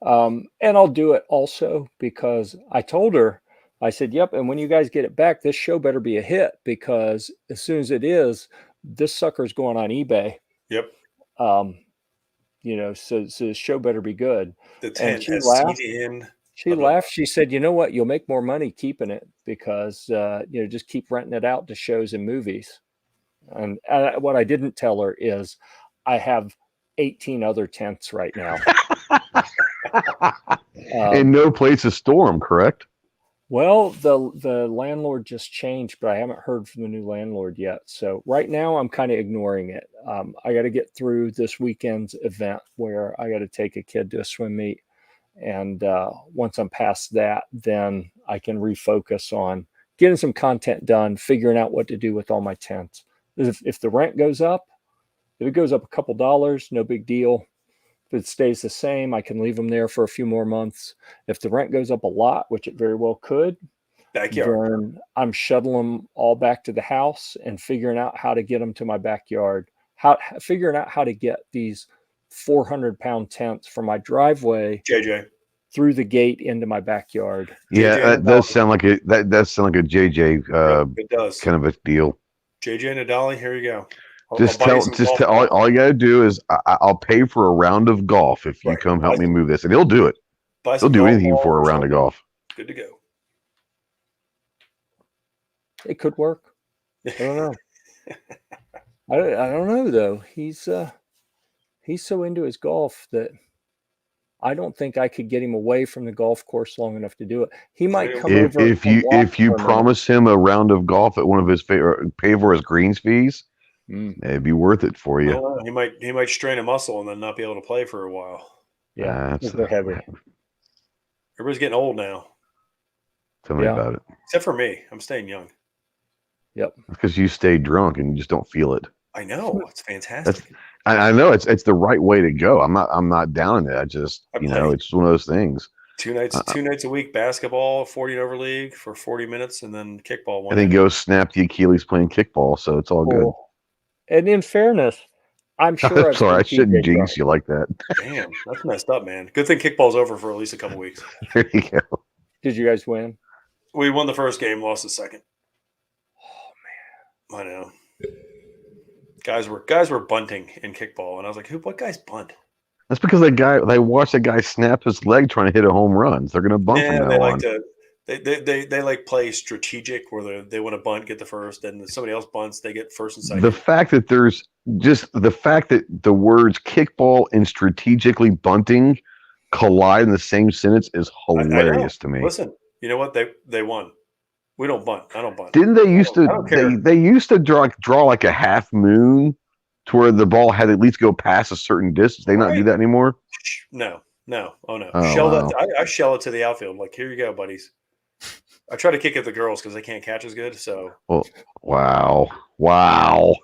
And I'll do it also because I told her, I said, yep. And when you guys get it back, this show better be a hit because as soon as it is, this sucker's going on eBay. Yep. So the show better be good. The tent and she has laughed. in. She laughed. She said, you know what? You'll make more money keeping it because, just keep renting it out to shows and movies. And what I didn't tell her is I have 18 other tents right now. And no place to store them, correct? Well, the landlord just changed, but I haven't heard from the new landlord yet. So right now I'm kind of ignoring it. I got to get through this weekend's event where I got to take a kid to a swim meet. And once I'm past that, then I can refocus on getting some content done, figuring out what to do with all my tents. If the rent goes up, if it goes up a couple dollars, no big deal. If it stays the same, I can leave them there for a few more months. If the rent goes up a lot, which it very well could, then I'm shuttling them all back to the house and figuring out how to get them to my backyard. Figuring out how to get these 400-pound tents from my driveway. JJ, through the gate into my backyard. Yeah, JJ that does sound like that does sound like a JJ it does. kind of a deal. JJ Nadali, here you go. Just tell all you gotta do is I'll pay for a round of golf if you come help me move this, and he'll do it. He'll do anything for a round of golf. Good to go. It could work. I don't know. I don't know though. He's so into his golf that I don't think I could get him away from the golf course long enough to do it. He might come over if you promise him a round of golf at one of his favorite, pay for his greens fees. It'd be worth it for you. He might strain a muscle and then not be able to play for a while. Yeah, they're heavy. Everybody's getting old now. Tell me about it. Except for me, I'm staying young. Yep. Because you stay drunk and you just don't feel it. I know, it's fantastic. I know it's the right way to go. I'm not down in it. I just it's one of those things. Two nights a week, basketball, 40 and over league for 40 minutes, and then kickball. And then go snap the Achilles playing kickball, so it's all good. And in fairness, I'm sure. I'm sorry, I shouldn't jinx you like that. Damn, that's messed up, man. Good thing kickball's over for at least a couple weeks. There you go. Did you guys win? We won the first game, lost the second. Oh man, I know. Guys were bunting in kickball, and I was like, what guys bunt? That's because they watched a guy snap his leg trying to hit a home run. So they're going to bunt from now on. They like play strategic where they want to bunt, get the first, and somebody else bunts, they get first and second. The fact that the words kickball and strategically bunting collide in the same sentence is hilarious to me. Listen, you know what? They won. We don't bunt. I don't bunt. Didn't they used to? They used to draw like a half moon to where the ball had to at least go past a certain distance. They not do that anymore. No. Oh no. Wow. I shell it to the outfield. Like, here you go, buddies. I try to kick at the girls because they can't catch as good. So. Well, wow.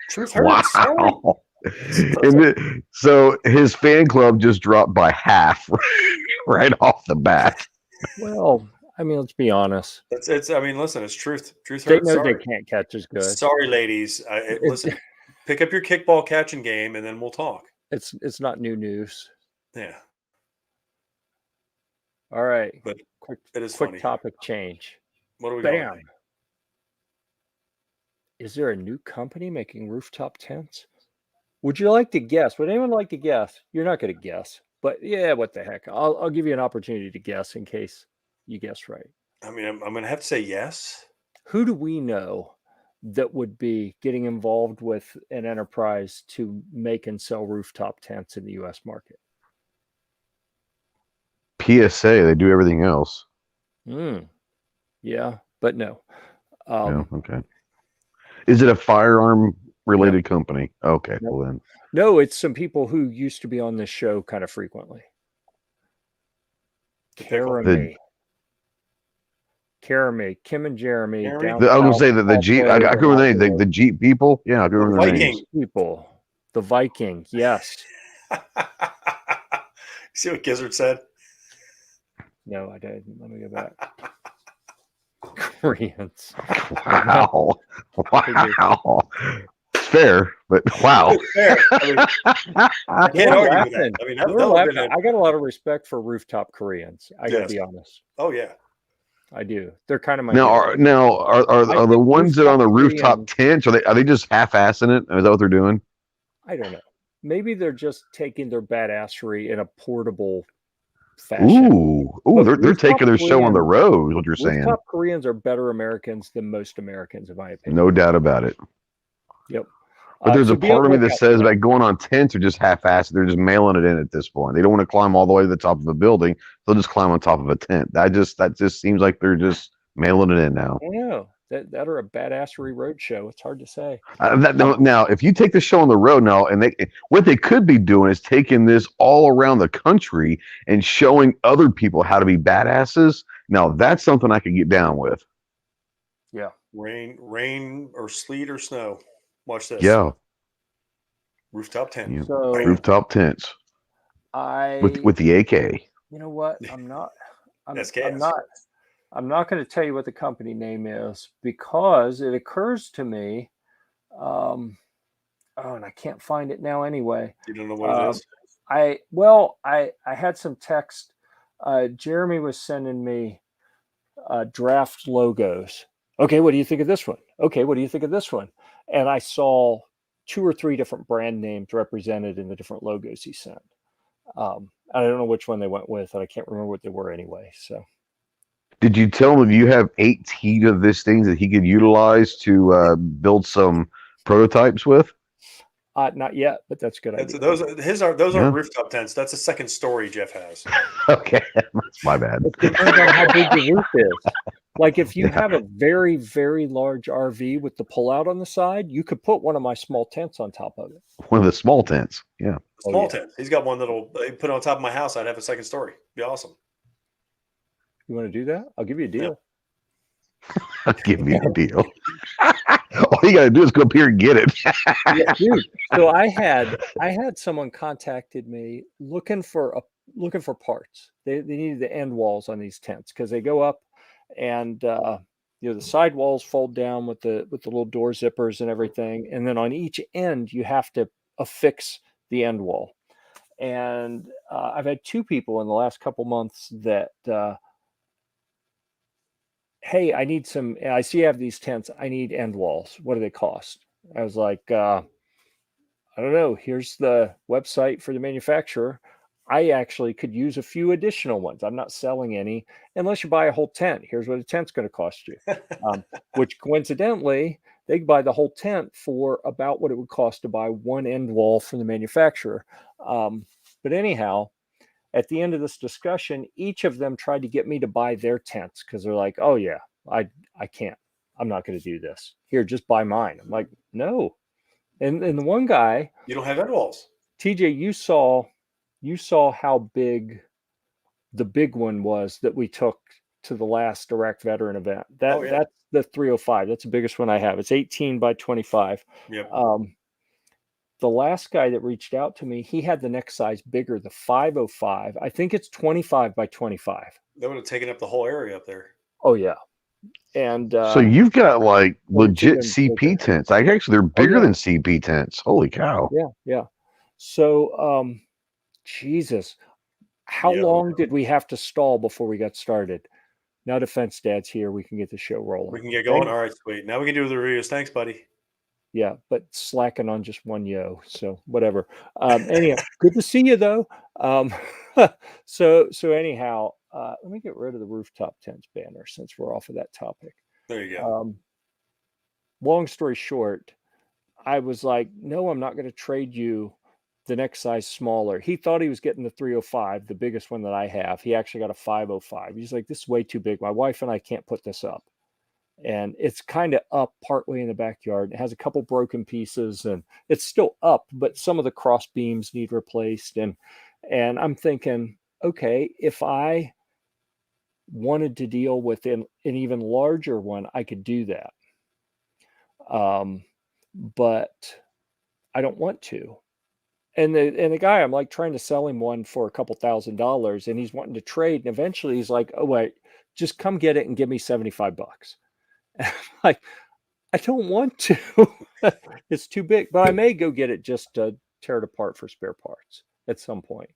Truth hurts. Wow. So his fan club just dropped by half right off the bat. Well, I mean, let's be honest. I mean, listen, it's truth. Truth they hurts. Know they can't catch as good. Sorry, ladies. Listen, pick up your kickball catching game, and then we'll talk. It's not new news. Yeah. All right. But quick funny. Topic change. What are we Bam. going? Is there a new company making rooftop tents? Would you like to guess? Would anyone like to guess? You're not going to guess, but yeah, what the heck? I'll give you an opportunity to guess in case you guess right. I mean, I'm going to have to say yes. Who do we know that would be getting involved with an enterprise to make and sell rooftop tents in the U.S. market? PSA, they do everything else. Yeah, but no. Okay. Is it a firearm related company? Okay, well then. No, it's some people who used to be on this show kind of frequently. Jeremy, Kim and Jeremy. I was going to say that the Jeep. I go with the name. The Jeep people. Yeah, I go with the Viking people. The Viking. Yes. See what Gizzard said? No, I didn't. Let me go back. Koreans. Wow. It's fair, but wow. It's fair. I can't argue with that. I mean, I got a lot of respect for rooftop Koreans. I gotta be honest. Oh yeah, I do. They're kind of my are the ones that are on the rooftop tents? Are they just half-assing it? Is that what they're doing? I don't know. Maybe they're just taking their badassery in a portable fashion. They're taking their show on the road. Is what you're saying? Rooftop Koreans are better Americans than most Americans, in my opinion. No doubt about it. Yep. But there's a part of me that says like going on tents are just half-assed. They're just mailing it in at this point. They don't want to climb all the way to the top of a building. They'll just climb on top of a tent. That just seems like they're just mailing it in now. I know. That are a badassery road show. It's hard to say. Now, if you take the show on the road now, and what they could be doing is taking this all around the country and showing other people how to be badasses. Now, that's something I could get down with. Yeah. Rain or sleet or snow. Watch this. Yeah. Rooftop tent. Yeah. So, rooftop tents. With the AK. You know what? I'm not going to tell you what the company name is because it occurs to me. And I can't find it now anyway. You don't know what it is? I had some text Jeremy was sending me draft logos. Okay, what do you think of this one? Okay, what do you think of this one? And I saw 2 or 3 different brand names represented in the different logos he sent. I don't know which one they went with, and I can't remember what they were anyway. So, Did you tell him if you have 18 of these things that he could utilize to build some prototypes with? not yet, but that's a good idea. Those aren't rooftop tents. That's a second story Jeff has. Okay, that's my bad. It depends on how big the roof is. Like if you have a very, very large RV with the pullout on the side, you could put one of my small tents on top of it. One of the small tents. Yeah. Small tent. He's got one that'll put on top of my house. I'd have a second story. Be awesome. You want to do that? I'll give you a deal. Yeah. Give me a deal. All you gotta do is go up here and get it. Yeah, dude. So I had someone contacted me looking for parts. They needed the end walls on these tents because they go up and the side walls fold down with the little door zippers and everything, and then on each end you have to affix the end wall. And I've had 2 people in the last couple months that hey, I need some, I see you have these tents. I need end walls. What do they cost? I was like, I don't know. Here's the website for the manufacturer. I actually could use a few additional ones. I'm not selling any unless you buy a whole tent. Here's what a tent's going to cost you, which coincidentally, they could buy the whole tent for about what it would cost to buy one end wall from the manufacturer. But anyhow, at the end of this discussion, each of them tried to get me to buy their tents because they're like, oh, yeah, I can't. I'm not going to do this. Here, just buy mine. I'm like, no. And the one guy, you don't have end walls. TJ, you saw how big the big one was that we took to the last Iraq veteran event. That's the 305. That's the biggest one I have. It's 18 by 25. Yep. The last guy that reached out to me, he had the next size bigger, the 505. I think it's 25 by 25. That would have taken up the whole area up there. Oh, yeah. And so you've got like legit CP tents. Actually, they're bigger than CP tents. Holy cow. Yeah. So, Jesus, how long did we have to stall before we got started? Now Defense Dad's here. We can get the show rolling. We can get going. All right, sweet. Now we can do the reviews. Thanks, buddy. Yeah, but slacking on just one yo. So whatever. Anyhow, good to see you though. So anyhow, let me get rid of the rooftop tents banner since we're off of that topic. There you go. Long story short, I was like, no, I'm not going to trade you the next size smaller. He thought he was getting the 305, the biggest one that I have. He actually got a 505. He's like, this is way too big. My wife and I can't put this up. And it's kind of up partway in the backyard. It has a couple broken pieces and it's still up, but some of the cross beams need replaced. And I'm thinking, okay, if I wanted to deal with an even larger one, I could do that. But I don't want to. And the guy, I'm like trying to sell him one for a couple $1,000 and he's wanting to trade. And eventually he's like, oh, wait, just come get it and give me $75. Like, I don't want to. It's too big, but I may go get it just to tear it apart for spare parts at some point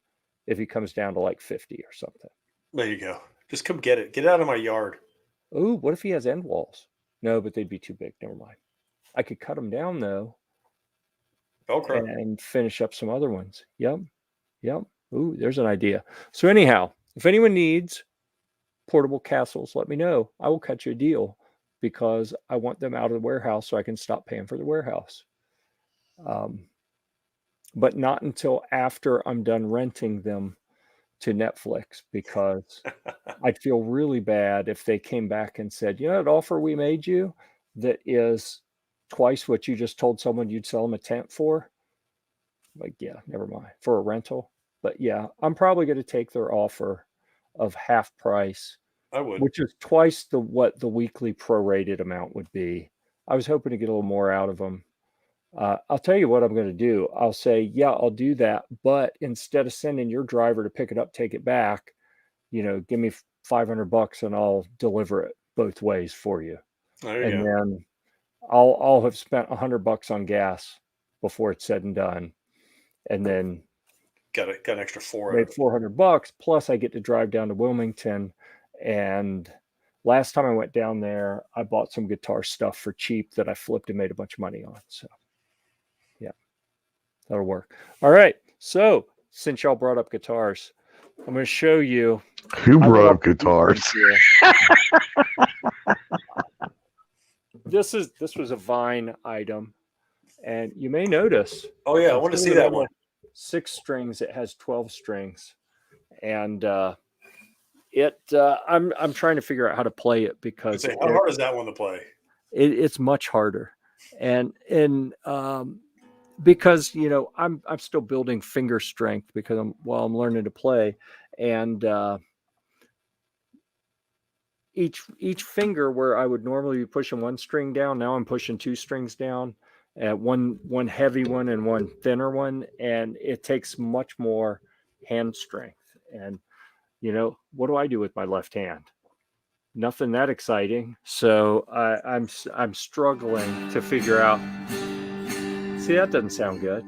if he comes down to like 50 or something. There you go. Just come get it. Get it out of my yard. Oh, what if he has end walls? No, but they'd be too big. Never mind. I could cut them down though. Okay. And finish up some other ones. Yep. Ooh, there's an idea. So anyhow, if anyone needs portable castles, let me know. I will cut you a deal because I want them out of the warehouse so I can stop paying for the warehouse. But not until after I'm done renting them to Netflix, because I'd feel really bad if they came back and said, you know, that offer we made you that is twice what you just told someone you'd sell them a tent for. Like, yeah, never mind, for a rental. But yeah, I'm probably going to take their offer of half price. I would. Which is twice what the weekly prorated amount would be. I was hoping to get a little more out of them. I'll tell you what I'm going to do. I'll say, yeah, I'll do that. But instead of sending your driver to pick it up, take it back, give me $500 and I'll deliver it both ways for you. And then I'll have spent $100 on gas before it's said and done. And then got an extra 4. Made $400 plus I get to drive down to Wilmington. And last time I went down there, I bought some guitar stuff for cheap that I flipped and made a bunch of money on. So yeah, that'll work. All right. So since y'all brought up guitars, I'm going to show you. Who brought up guitars? This was a Vine item, and you may notice. Oh yeah, I want to see that one. 6 strings. It has 12 strings, and I'm trying to figure out how to play it because how hard is that one to play? It's much harder, and because I'm still building finger strength because I'm learning to play, and each finger where I would normally be pushing 1 string down, now I'm pushing 2 strings down, one heavy one and one thinner one, and it takes much more hand strength. And what do I do with my left hand? Nothing that exciting. So I'm struggling to figure out. See, that doesn't sound good.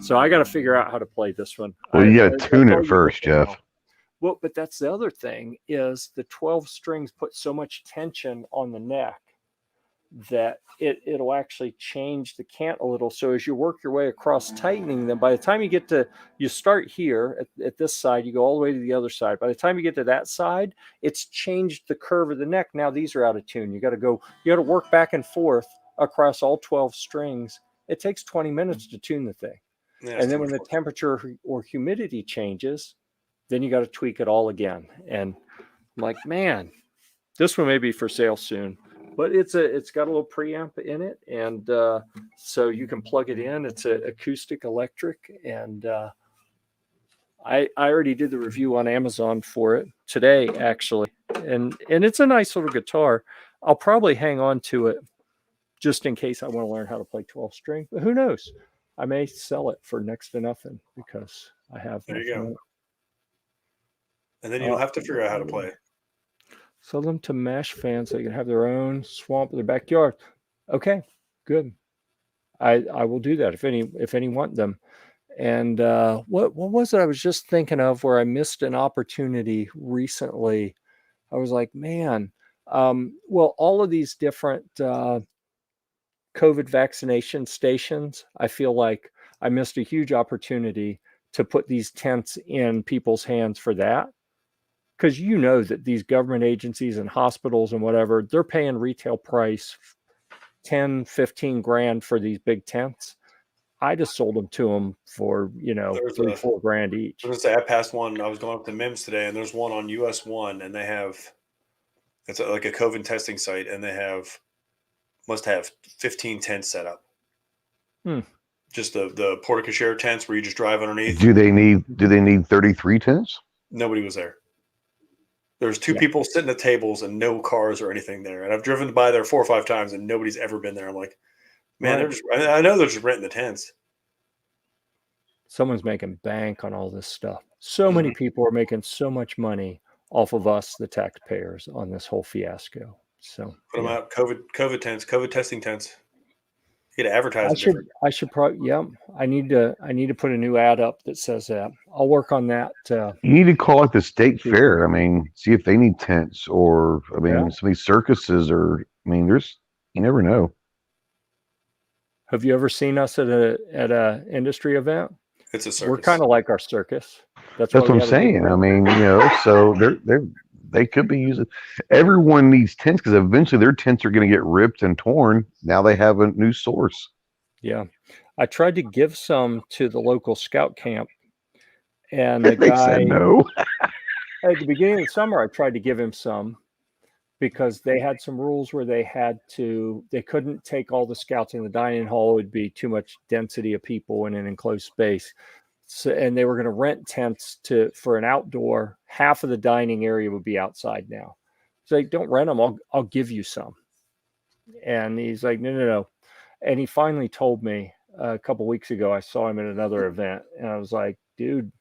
So I got to figure out how to play this one. Well, you got to tune it first, Jeff. Well, but that's the other thing is the 12 strings put so much tension on the neck that it'll actually change the cant a little. So as you work your way across tightening them, by the time you start here at this side, you go all the way to the other side. By the time you get to that side, it's changed the curve of the neck. Now these are out of tune. You got to work back and forth across all 12 strings. It takes 20 minutes to tune the thing. Yeah, and then when the temperature or humidity changes, then you got to tweak it all again. And I'm like, man, this one may be for sale soon, but it's got a little preamp in it. And so you can plug it in. It's an acoustic electric. And I already did the review on Amazon for it today, actually. And it's a nice little guitar. I'll probably hang on to it just in case I want to learn how to play 12 string, but who knows? I may sell it for next to nothing because I have. There you go. And then you'll have to figure out how to play it. Sell them to MASH fans so they can have their own swamp in their backyard. Okay, good. I will do that if any want them. And what was it I was just thinking of where I missed an opportunity recently? I was like, man, well, all of these different COVID vaccination stations, I feel like I missed a huge opportunity to put these tents in people's hands for that. Because that these government agencies and hospitals and whatever, they're paying retail price 10, 15 grand for these big tents. I just sold them to them for, $3-4 grand each. I was going to say, I passed one. I was going up to MIMS today, and there's one on US 1, and they have, it's like a COVID testing site, and they must have 15 tents set up. Just the porte-cochere tents where you just drive underneath. Do they need 33 tents? Nobody was there. There's 2 people sitting at tables and no cars or anything there. And I've driven by there 4 or 5 times and nobody's ever been there. I'm like, man, I know they're just renting the tents. Someone's making bank on all this stuff. So many people are making so much money off of us, the taxpayers, on this whole fiasco. So put them out. COVID tents, COVID testing tents. You got to advertise. I should probably, I need to put a new ad up that says that. I'll work on that. You need to call it the state fair. I mean, see if they need tents or, some of these circuses or, you never know. Have you ever seen us at a industry event? It's a circus. We're kind of like our circus. That's what I'm saying. So they could be using. Everyone needs tents because eventually their tents are going to get ripped and torn. Now they have a new source. Yeah, I tried to give some to the local scout camp, and the they guy said no. At the beginning of the summer, I tried to give him some because they had some rules where they couldn't take all the scouts in the dining hall. It would be too much density of people in an enclosed space. So, and they were going to rent tents for an outdoor. Half of the dining area would be outside now. So like, don't rent them. I'll give you some. And he's like, no. And he finally told me a couple of weeks ago, I saw him at another event and I was like, dude,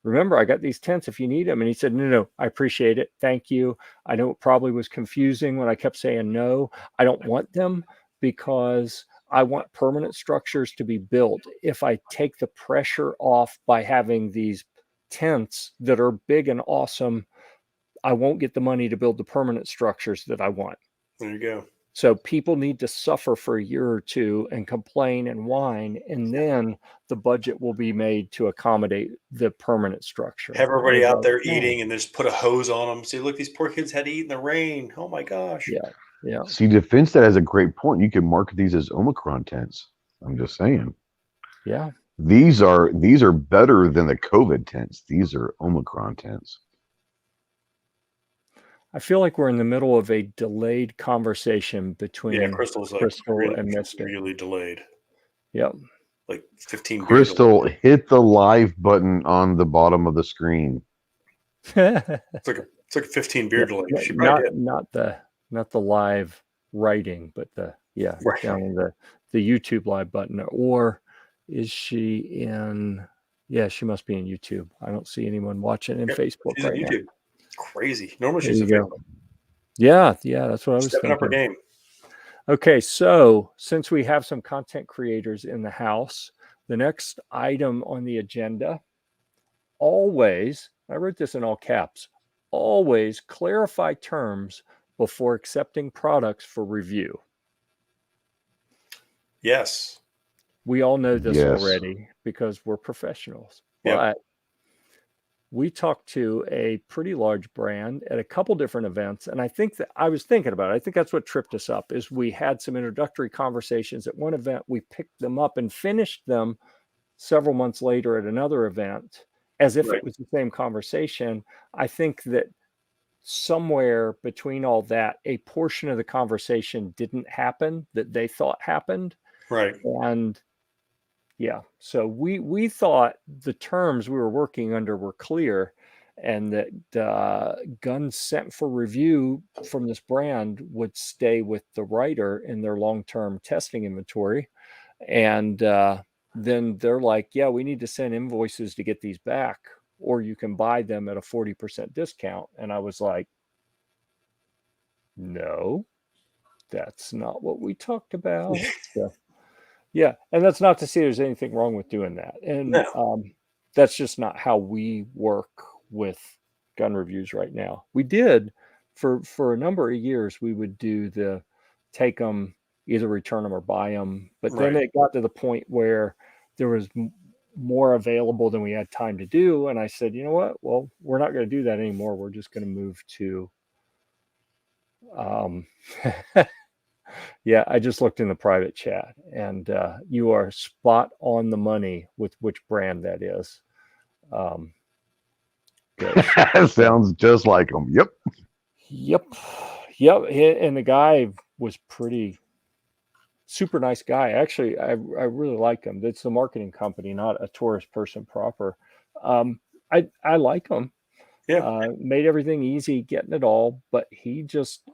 remember, I got these tents if you need them. And he said, no, I appreciate it. Thank you. I know it probably was confusing when I kept saying no. I don't want them because I want permanent structures to be built. If I take the pressure off by having these tents that are big and awesome, I won't get the money to build the permanent structures that I want. There you go. So people need to suffer for a year or two and complain and whine, and then the budget will be made to accommodate the permanent structure. Have everybody out there eating and just put a hose on them. See, look, these poor kids had to eat in the rain. Oh my gosh. Yeah. Yeah. See, Defense that has a great point. You can market these as Omicron tents. I'm just saying. Yeah. These are better than the COVID tents. These are Omicron tents. I feel like we're in the middle of a delayed conversation between Crystal's Crystal really, and Mystic. really delayed. Yep. Like 15. Crystal, hit the live button on the bottom of the screen. It's like a 15 beer delay. She Not the live writing, but down in the YouTube live button. Or is she in? Yeah, she must be in YouTube. I don't see anyone watching in Facebook she's right in YouTube. now. Crazy. Normally she's in Facebook. Yeah, that's what I was stepping thinking. up her game. Okay, so since we have some content creators in the house, the next item on the agenda, always, I wrote this in all caps, always clarify terms before accepting products for review. Yes. We all know this already because we're professionals. But we talked to a pretty large brand at a couple different events. And I think that I was thinking about it. I think that's what tripped us up is we had some introductory conversations at one event. We picked them up and finished them several months later at another event as if it was the same conversation. I think that somewhere between all that, a portion of the conversation didn't happen that they thought happened. Right. And so we thought the terms we were working under were clear, and that guns sent for review from this brand would stay with the writer in their long-term testing inventory. And then they're like, yeah, we need to send invoices to get these back, or you can buy them at a 40% discount. And I was like, no, that's not what we talked about. Yeah, and that's not to say there's anything wrong with doing that. And that's just not how we work with gun reviews right now. We did for a number of years, we would do the take them, either return them or buy them. But then it got to the point where there was more available than we had time to do. And I said, you know what? Well, we're not going to do that anymore. We're just going to move to I just looked in the private chat, and you are spot on the money with which brand that is. That sounds just like them. Yep. And the guy was super nice guy. Actually, I really like him. It's the marketing company, not a tourist person proper. I like him. Yeah. Made everything easy, getting it all, but he just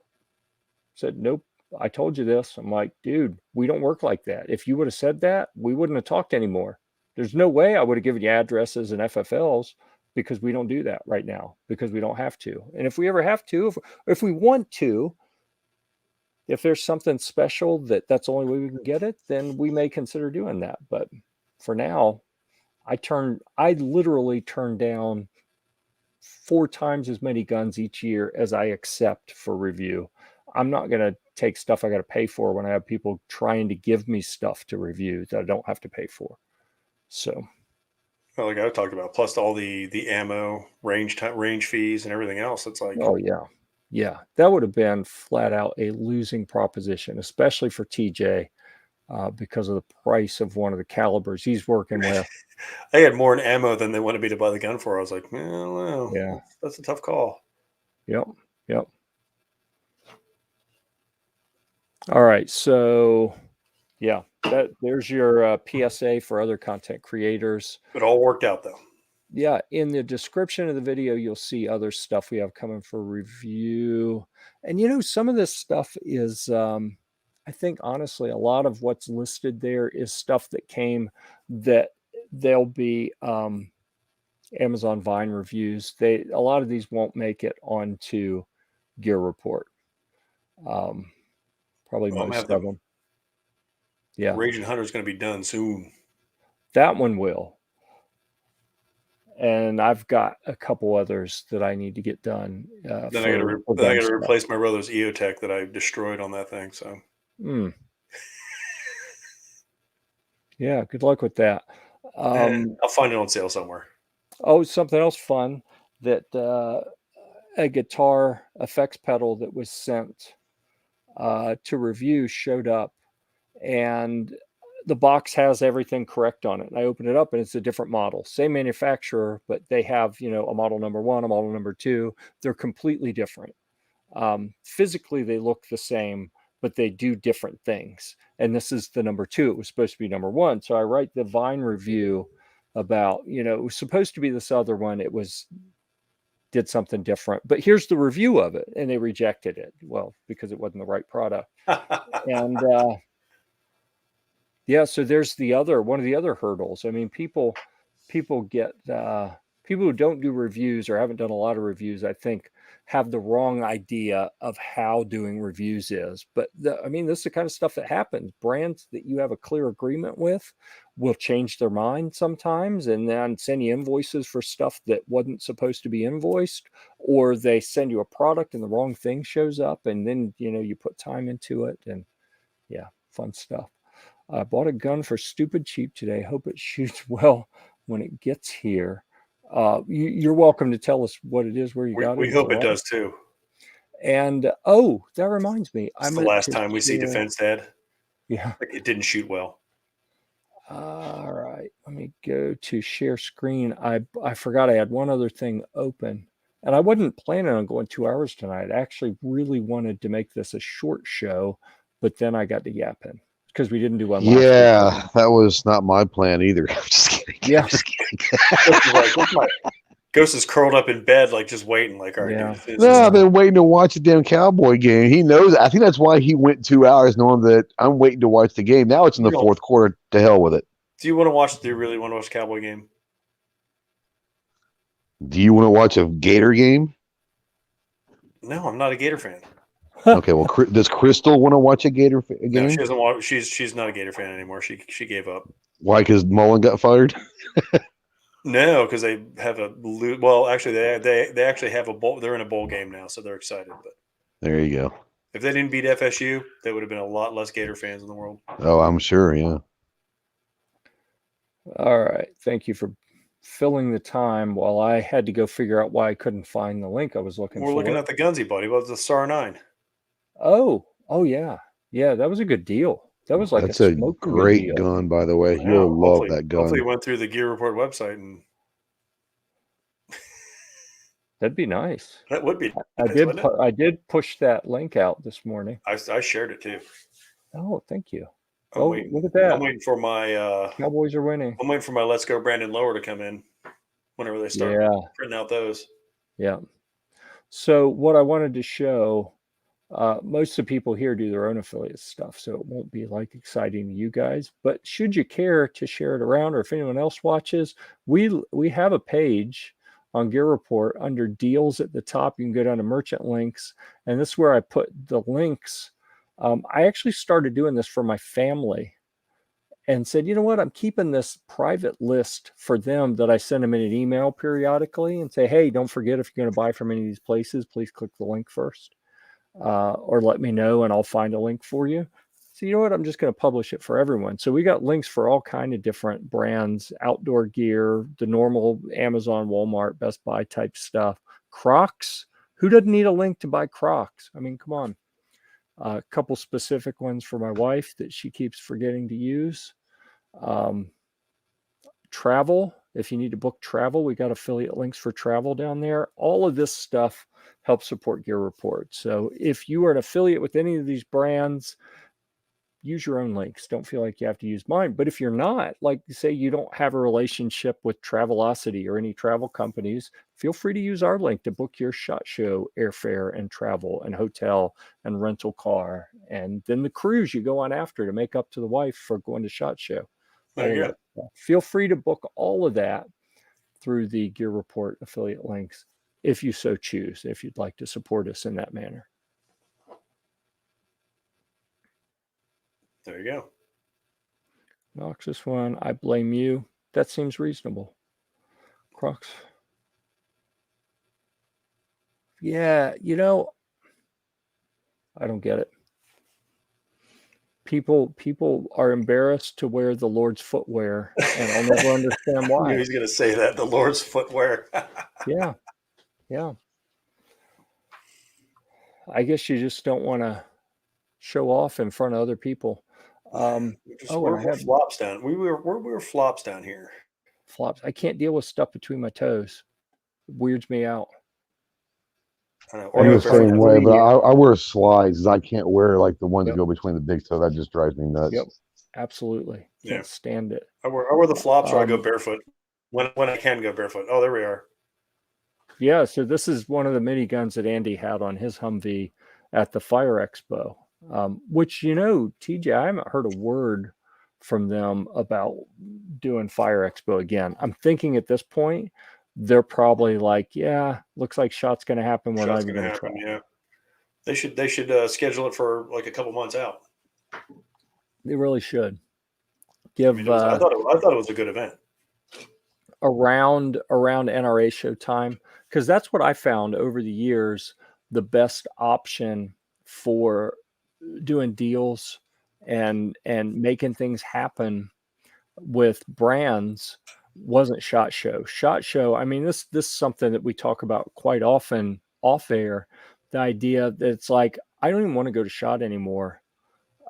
said, nope. I told you this. I'm like, dude, we don't work like that. If you would have said that, we wouldn't have talked anymore. There's no way I would have given you addresses and FFLs, because we don't do that right now, because we don't have to. And if we ever have to, if we want to, if there's something special that's the only way we can get it, then we may consider doing that. But for now, I literally turn down 4 times as many guns each year as I accept for review. I'm not going to take stuff I got to pay for when I have people trying to give me stuff to review that I don't have to pay for. So, well, like I talked about, plus all the ammo range fees and everything else. It's like, oh yeah, that would have been flat out a losing proposition, especially for TJ, because of the price of one of the calibers he's working with. They had more in ammo than they wanted me to buy the gun for. I was like, well, that's a tough call. Yep. All right, so there's your PSA for other content creators. It all worked out though. Yeah, in the description of the video, you'll see other stuff we have coming for review. And some of this stuff is, I think honestly, a lot of what's listed there is stuff that came that there'll be Amazon Vine reviews. A lot of these won't make it onto Gear Report. Probably most of them. Yeah. Raging Hunter is going to be done soon. That one will. And I've got a couple others that I need to get done. Then I got to replace my brother's EOTech that I destroyed on that thing. So, yeah, good luck with that. I'll find it on sale somewhere. Oh, something else fun that a guitar effects pedal that was sent to review showed up, and the box has everything correct on it. And I opened it up and it's a different model, same manufacturer, but they have, a model number 1, a model number 2. They're completely different. Physically, they look the same, but they do different things. And this is the number 2. It was supposed to be number 1. So I write the Vine review about, it was supposed to be this other one. It did something different, but here's the review of it. And they rejected it. Well, because it wasn't the right product. And, yeah, so there's one of the other hurdles. I mean, people get people who don't do reviews or haven't done a lot of reviews, I think, have the wrong idea of how doing reviews is. But this is the kind of stuff that happens. Brands that you have a clear agreement with will change their mind sometimes and then send you invoices for stuff that wasn't supposed to be invoiced, or they send you a product and the wrong thing shows up, and then you put time into it, and yeah, fun stuff. I bought a gun for stupid cheap today. Hope it shoots well when it gets here. You're welcome to tell us what it is, where you got it. We hope it does too. And that reminds me. It's the last time we see Defense Dad. Yeah. It didn't shoot well. All right. Let me go to share screen. I forgot I had one other thing open. And I wasn't planning on going 2 hours tonight. I actually really wanted to make this a short show, but then I got to yapping. Because we didn't do one last week. That was not my plan either. I'm just kidding. Yeah. I'm just kidding. Ghost is curled up in bed, just waiting. All right, dude. No, I've been waiting to watch the damn Cowboy game. He knows. I think that's why he went 2 hours, knowing that I'm waiting to watch the game. Now it's in the fourth quarter. To hell with it. Do you really want to watch the Cowboy game? Do you want to watch a Gator game? No, I'm not a Gator fan. Okay, well, does Crystal want to watch a Gator game? No, she doesn't want. She's not a Gator fan anymore. She gave up. Why? Because Mullen got fired? No, because they have actually they actually have a bowl. They're in a bowl game now, so they're excited. But there you go. If they didn't beat FSU, there would have been a lot less Gator fans in the world. Oh, I'm sure. Yeah. All right. Thank you for filling the time while I had to go figure out why I couldn't find the link I was looking for. We're looking at the Gunsy, buddy. What was the SAR 9? Oh yeah. Yeah, that was a good deal. That was that's a great gun, by the way. You'll love that gun. Hopefully, you went through the Gear Report website and that'd be nice. That would be. Nice, I did push that link out this morning. I shared it too. Oh, thank you. Look at that. I'm waiting for my Cowboys are winning. I'm waiting for my Let's Go Brandon Lower to come in whenever they start printing out those. Yeah. So what I wanted to show. Most of the people here do their own affiliate stuff, so it won't be exciting to you guys. But should you care to share it around, or if anyone else watches, we have a page on Gear Report under deals at the top. You can go down to merchant links, and this is where I put the links. I actually started doing this for my family and said, you know what, I'm keeping this private list for them that I send them in an email periodically and say, hey, don't forget, if you're going to buy from any of these places, please click the link first. Or let me know and I'll find a link for you. So you know what? I'm just going to publish it for everyone. So we got links for all kind of different brands, outdoor gear, the normal Amazon, Walmart, Best Buy type stuff. Crocs. Who doesn't need a link to buy Crocs? I mean, come on. A couple specific ones for my wife that she keeps forgetting to use. Travel. If you need to book travel, we got affiliate links for travel down there. All of this stuff helps support Gear Report. So if you are an affiliate with any of these brands, use your own links. Don't feel like you have to use mine. But if you're not, say you don't have a relationship with Travelocity or any travel companies, feel free to use our link to book your SHOT Show airfare and travel and hotel and rental car. And then the cruise you go on after to make up to the wife for going to SHOT Show. Feel free to book all of that through the Gear Report affiliate links if you so choose, if you'd like to support us in that manner. There you go. Noxious one. I blame you. That seems reasonable. Crocs. Yeah, I don't get it. People are embarrassed to wear the Lord's footwear, and I'll never understand I knew why. he was going to say that, the Lord's footwear. Yeah. I guess you just don't want to show off in front of other people. We're flops down. We were flops down here. Flops. I can't deal with stuff between my toes. It weirds me out. I know. I'm the same way, but Bleed. I wear slides. I can't wear like the ones that go between the big toe. That just drives me nuts. Yep, absolutely. Can't stand it. I wear the flops, or I go barefoot when I can go barefoot. Oh, there we are. Yeah, so this is one of the miniguns that Andy had on his Humvee at the Fire Expo, which, TJ, I haven't heard a word from them about doing Fire Expo again. I'm thinking at this point, they're probably like, yeah, looks like shot's going to happen. We're not even going to try. Yeah, they should schedule it for like a couple months out. They really should. I thought it was a good event. Around NRA show time, because that's what I found over the years. The best option for doing deals and making things happen with brands wasn't SHOT Show. SHOT Show, I mean, this is something that we talk about quite often off air. The idea that it's like, I don't even want to go to SHOT anymore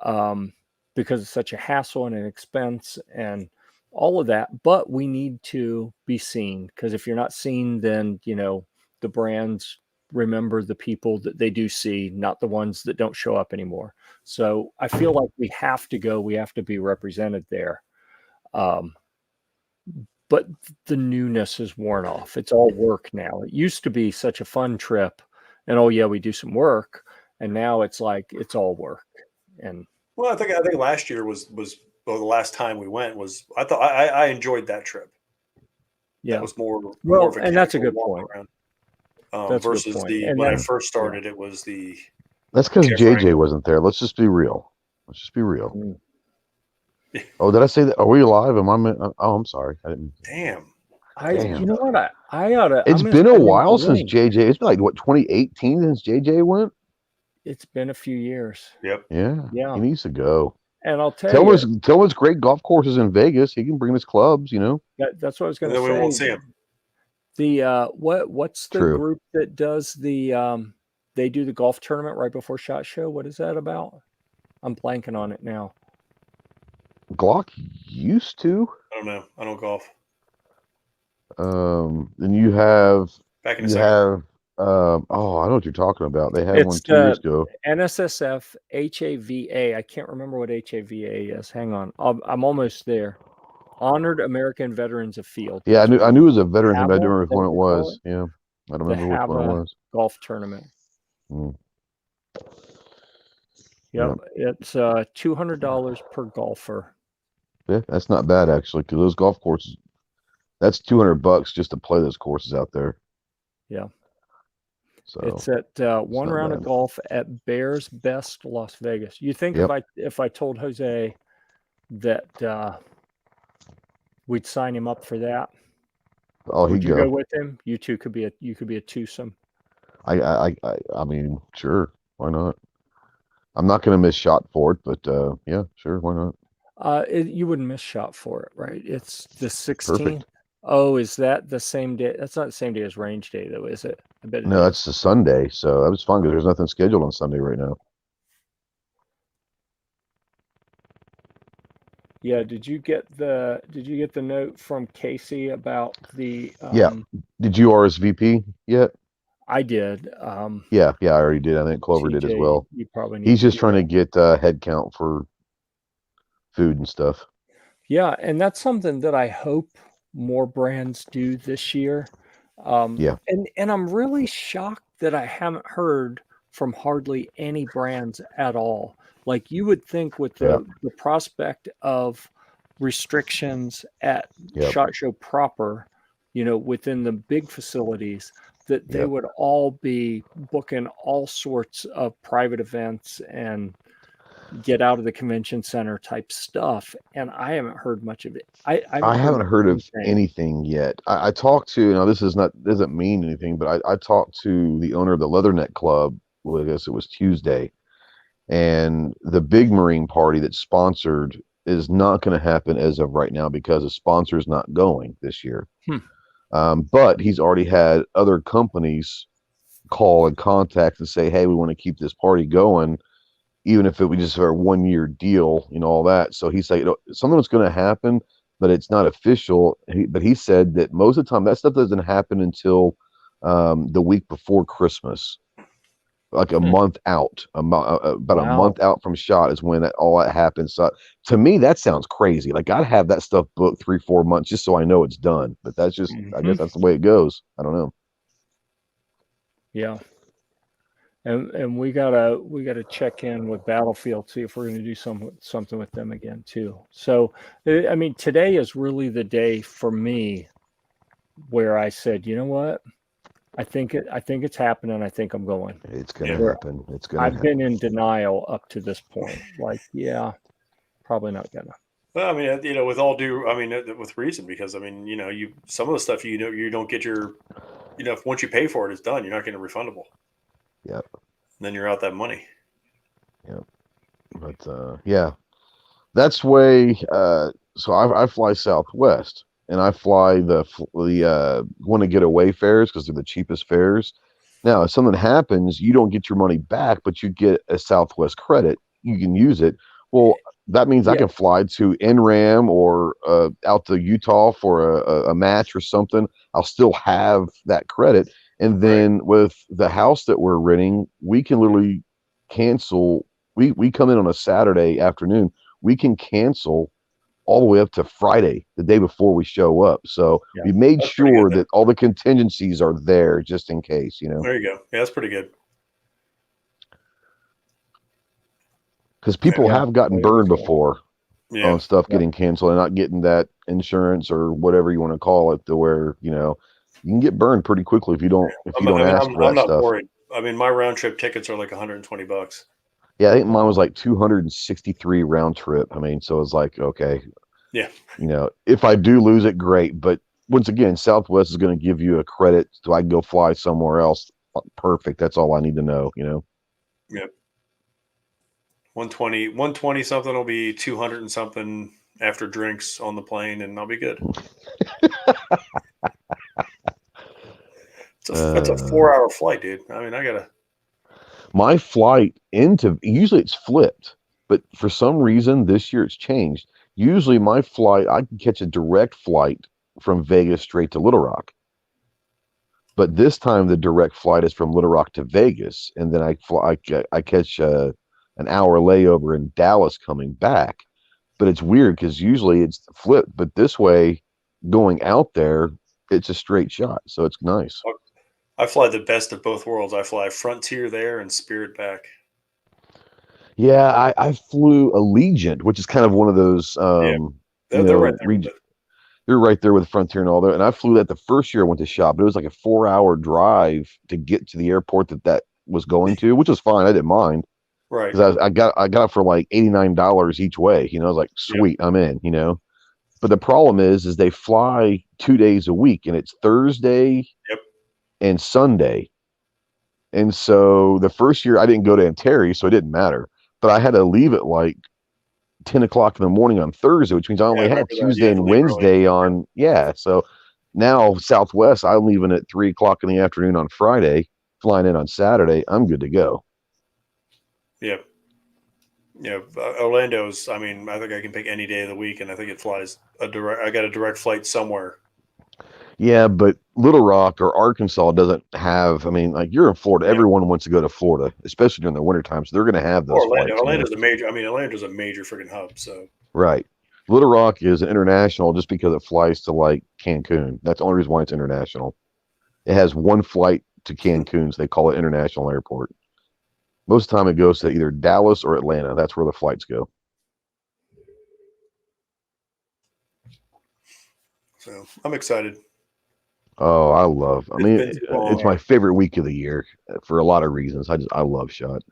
because it's such a hassle and an expense and all of that. But we need to be seen, because if you're not seen, then, the brands remember the people that they do see, not the ones that don't show up anymore. So I feel like we have to go. We have to be represented there. But the newness is worn off. It's all work now. It used to be such a fun trip, and oh yeah, we do some work, and now it's like it's all work. And well, I think last year was the last time we went was. I enjoyed that trip. Yeah, that was more. Well, and that's a good point. Versus when I first started, it was the. That's because JJ wasn't there. Let's just be real. Oh, did I say that? Are we live? I'm sorry. I didn't. Damn. You know what? I ought to. It's been a while since JJ. It's been like 2018 since JJ went. It's been a few years. Yep. Yeah. He needs to go. And I'll tell you, tell us great golf courses in Vegas. He can bring his clubs. That's what I was going to say. Then we won't see him. The what's the group that does the they do the golf tournament right before SHOT Show? What is that about? I'm blanking on it now. Glock used to. I don't know. I don't golf. Then you have. Back in a second. I know what you're talking about. They had one 2 years ago. NSSF HAVA. I can't remember what HAVA is. Hang on. I'm almost there. Honored American Veterans of Field. Yeah, I knew it was a veteran, but I don't remember which one it was. Yeah, I don't remember which one it was. Golf tournament. Yep, it's $200 per golfer. Yeah, that's not bad actually, because those golf courses, that's $200 just to play those courses out there. Yeah. So it's at one round of golf at Bears Best Las Vegas. You think if I told Jose that we'd sign him up for that? Oh, would you go with him? You two could be a twosome. I mean, sure, why not? I'm not going to miss SHOT for it, but yeah, sure, why not? You wouldn't miss SHOT for it, right? It's the 16th. Perfect. Oh, is that the same day? That's not the same day as Range Day, though, is it? I bet. No, it's the Sunday, so that was fun because there's nothing scheduled on Sunday right now. Yeah. Did you get the note from Casey about the? Yeah. Did you RSVP yet? I did. Yeah, I already did. I think Clover did as well. You probably He's just trying to get head count for food and stuff. Yeah, and that's something that I hope more brands do this year. And I'm really shocked that I haven't heard from hardly any brands at all. Like you would think with the prospect of restrictions at SHOT Show proper, within the big facilities, that they would all be booking all sorts of private events and get out of the convention center type stuff, and I haven't heard much of it. I haven't heard of anything yet. I talked to, now this doesn't mean anything, but I talked to the owner of the Leatherneck Club. Well, I guess it was Tuesday, and the big Marine party that's sponsored is not going to happen as of right now because the sponsor's not going this year. But he's already had other companies call and contact and say, hey, we want to keep this party going, even if it was just a 1 year deal, all that. So he's like, something that's going to happen, but it's not official. But he said that most of the time that stuff doesn't happen until the week before Christmas, like a month out, about a month out from shot is when all that happens. So to me, that sounds crazy. Like I'd have that stuff booked 3-4 months just so I know it's done. But that's just, I guess that's the way it goes. I don't know. Yeah. And we gotta check in with Battlefield, see if we're going to do something with them again too. So I mean, today is really the day for me where I said, you know what, I think it's happening. I think I'm going. It's gonna happen. It's gonna. I've been in denial up to this point. Like, yeah, probably not gonna. Well, I mean, with all due, with reason, because some of the stuff you don't get your, if once you pay for it, it's done. You're not getting refundable. Yep. And then you're out that money. Yep. But yeah, that's way. So I fly Southwest, and I fly the want to get away fares because they're the cheapest fares. Now, if something happens, you don't get your money back, but you get a Southwest credit. You can use it. Well, that means I can fly to NRAM or out to Utah for a match or something. I'll still have that credit. And then with the house that we're renting, we can literally cancel. We come in on a Saturday afternoon. We can cancel all the way up to Friday, the day before we show up. So we made sure that all the contingencies are there just in case, There you go. Yeah, that's pretty good. Because people have gotten burned before on stuff getting canceled and not getting that insurance or whatever you want to call it, to where, you can get burned pretty quickly if you don't ask for that stuff. I'm not worried. I mean, my round trip tickets are like $120. Yeah, I think mine was like 263 round trip. I mean, so it's like, okay. Yeah. If I do lose it, great. But once again, Southwest is going to give you a credit so I can go fly somewhere else. Perfect. That's all I need to know, Yep. 120 something will be 200 and something after drinks on the plane, and I'll be good. That's a 4-hour flight, dude. I mean, my flight usually it's flipped, but for some reason this year it's changed. Usually my flight, I can catch a direct flight from Vegas straight to Little Rock. But this time the direct flight is from Little Rock to Vegas, and then I catch an hour layover in Dallas coming back. But it's weird because usually it's flipped, but this way, going out there, it's a straight shot, so it's nice. I fly the best of both worlds. I fly Frontier there and Spirit back. Yeah, I flew Allegiant, which is kind of one of those, they're right there. They're right there with Frontier and all that. And I flew that the first year I went to shop, but it was like a 4-hour drive to get to the airport that was going to, which was fine. I didn't mind. Right. Because I got it for like $89 each way. I was like, sweet, I'm in. But the problem is they fly 2 days a week, and it's Thursday and Sunday. And so the first year I didn't go to Anteri, so it didn't matter. But I had to leave at like 10 o'clock in the morning on Thursday, which means I only had Tuesday and Wednesday on. Yeah. So now Southwest, I'm leaving at 3 o'clock in the afternoon on Friday, flying in on Saturday. I'm good to go. Yeah. Yeah. Orlando's, I think I can pick any day of the week, and I think it flies I got a direct flight somewhere. Yeah, but Little Rock or Arkansas doesn't have. Like you're in Florida, everyone wants to go to Florida, especially during the wintertime. So they're going to have those. Orlando's a major. Orlando's a major freaking hub. So right, Little Rock is international just because it flies to like Cancun. That's the only reason why it's international. It has one flight to Cancun, so they call it international airport. Most of the time, it goes to either Dallas or Atlanta. That's where the flights go. So I'm excited. Oh, I love. It's my favorite week of the year for a lot of reasons. I love SHOT.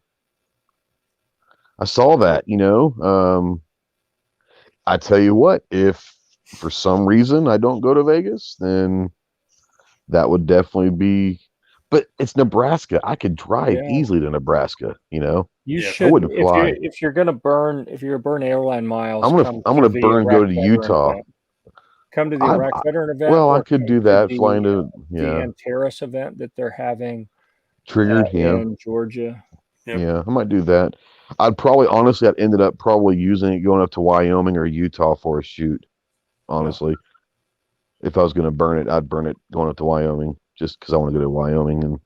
I saw that. I tell you what, if for some reason I don't go to Vegas, then that would definitely be. But it's Nebraska. I could drive Yeah. easily to Nebraska. You Yeah. should, wouldn't fly. if you're gonna burn airline miles, I'm come gonna to the burn and go Iraq to veteran Utah. event. Come to the I, Iraq I veteran event, well, I or could come do to that. Flying to the Antares event that they're having Triggered. Yeah, in Georgia. Yep. yeah, I might do that. I'd ended up probably using it going up to Wyoming or Utah for a shoot. Honestly, if I was going to burn it, I'd burn it going up to Wyoming just because I want to go to Wyoming and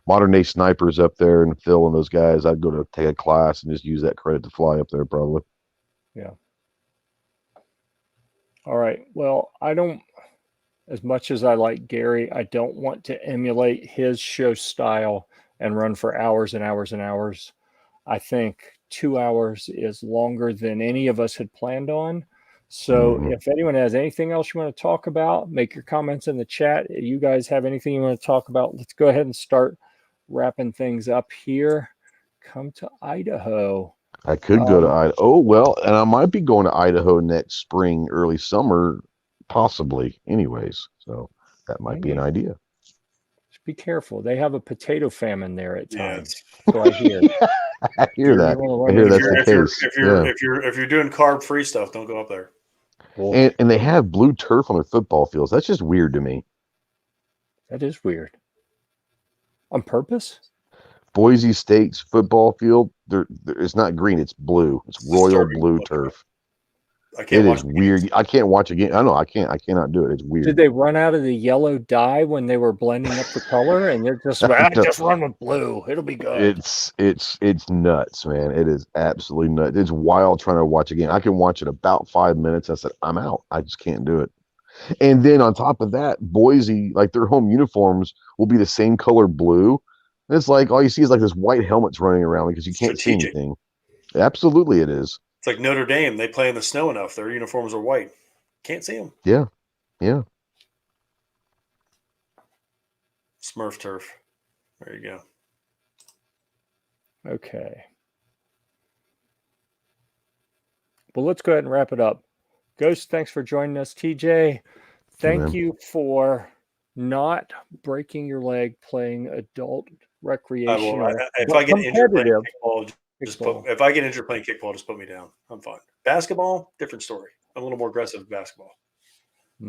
modern day snipers up there and Phil and those guys. I'd go to take a class and just use that credit to fly up there probably. Yeah. All right. Well, I don't, as much as I like Gary, I don't want to emulate his show style and run for hours and hours and hours. I think 2 hours is longer than any of us had planned on. So if anyone has anything else you want to talk about, make your comments in the chat. If you guys have anything you want to talk about, let's go ahead and start wrapping things up here. Come to Idaho. I could go to Idaho. Oh, well, and I might be going to Idaho next spring, early summer, possibly anyways. So that might be an idea. Just be careful. They have a potato famine there at times. Yeah. So I hear. I hear that. I hear that's the case. If you're doing carb free stuff, don't go up there. And they have blue turf on their football fields. That's just weird to me. That is weird. On purpose? Boise State's football field, it's not green, it's blue. It's royal blue turf. It is weird. I can't watch a game. I know I cannot do it. It's weird. Did they run out of the yellow dye when they were blending up the color and they're just just run with blue. It'll be good. It's nuts, man. It is absolutely nuts. It's wild trying to watch a game. I can watch it about 5 minutes. I said, I'm out. I just can't do it. And then on top of that, Boise, like their home uniforms will be the same color blue. And it's like all you see is like this white helmets running around because you can't see anything. Absolutely, it is. It's like Notre Dame. They play in the snow enough. Their uniforms are white. Can't see them. Yeah. Yeah. Smurf turf. There you go. Okay. Well, let's go ahead and wrap it up. Ghost, thanks for joining us. TJ, thank you for not breaking your leg playing adult recreation. If I get injured playing kickball, if I get injured playing kickball, just put me down. I'm fine. Basketball, different story. I'm a little more aggressive in basketball.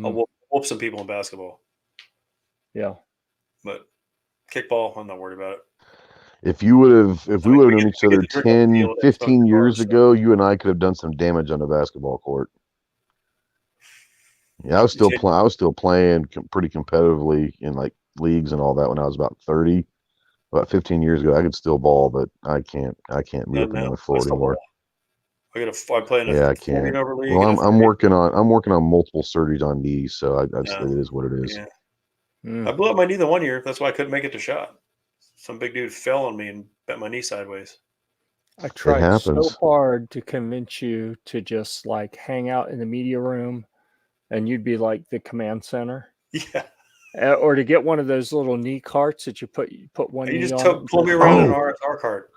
I'll whoop some people in basketball. Yeah. But kickball, I'm not worried about it. If we would have known each other 10, 15 years ago, you and I could have done some damage on the basketball court. Yeah, I was still playing pretty competitively in like leagues and all that when I was about 30. About 15 years ago, I could still ball, but I can't be up on the floor anymore. I play in I can't. Well, I'm working on multiple surgeries on knees, so it is what it is. Yeah. I blew up my knee the one year. That's why I couldn't make it to shot. Some big dude fell on me and bent my knee sideways. I tried so hard to convince you to just like hang out in the media room and you'd be like the command center. Yeah. Or to get one of those little knee carts that you put one knee on. You just pull me around in an RSR cart.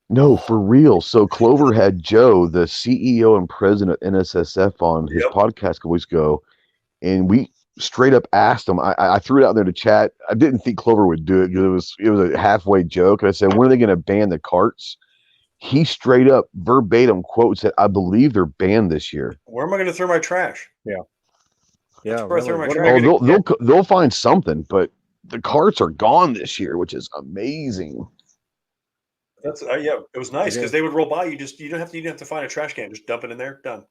No, for real. So Clover had Joe, the CEO and president of NSSF, on his podcast a couple weeks ago, and we straight up asked him. I threw it out there to chat. I didn't think Clover would do it because it was a halfway joke. And I said, when are they going to ban the carts? He straight up verbatim quote said, I believe they're banned this year. Where am I going to throw my trash? Yeah. Yeah. Really. They'll find something, but the carts are gone this year, which is amazing. That's it was nice because they would roll by. You don't have to find a trash can. Just dump it in there. Done.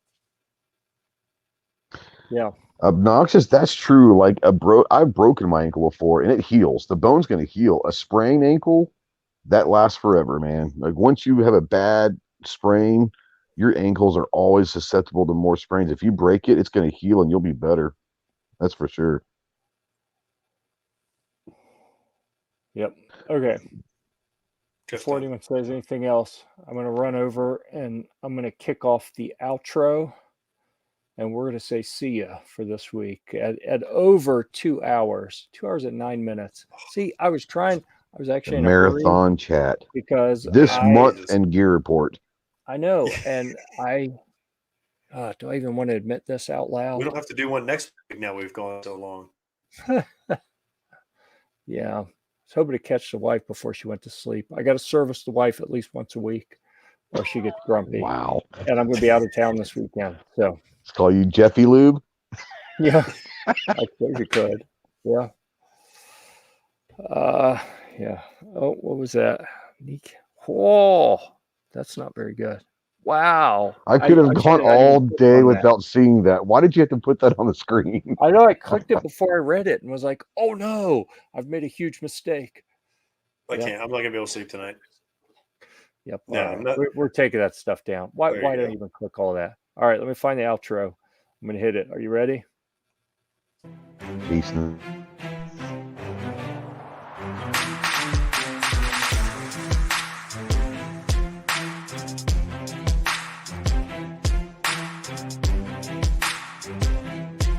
Yeah. Obnoxious. That's true. Like I've broken my ankle before, and it heals. The bone's going to heal. A sprained ankle, that lasts forever, man. Like once you have a bad sprain, your ankles are always susceptible to more sprains. If you break it, it's going to heal, and you'll be better. That's for sure. Yep. Okay. Before anyone says anything else, I'm going to run over and I'm going to kick off the outro. And we're going to say see ya for this week at over 2 hours. 2 hours and 9 minutes. See, I was actually in marathon chat because this month and Gear Report. I know, and do I even want to admit this out We loud? don't have to do one next week now. We've gone so long. Yeah, I was hoping to catch the wife before she went to sleep. I got to service the wife at least once a week, or she gets grumpy. Wow. And I'm going to be out of town this weekend, so Let's call you Jeffy Lube. yeah, I suppose you could. Yeah. Yeah. Oh, what was that? Oh, that's not very good. Wow. I could have should gone not even all click day on that. without seeing that. Why did you have to put that on the screen? I know I clicked it before I read it and was like, oh no, I've made a huge mistake. I can't. I'm not gonna be able to sleep tonight. Yep. No, All right. I'm not. We're taking that stuff down. Why There you don't I go. even click all that? All right, let me find the outro. I'm going to hit it. Are you ready? Peace.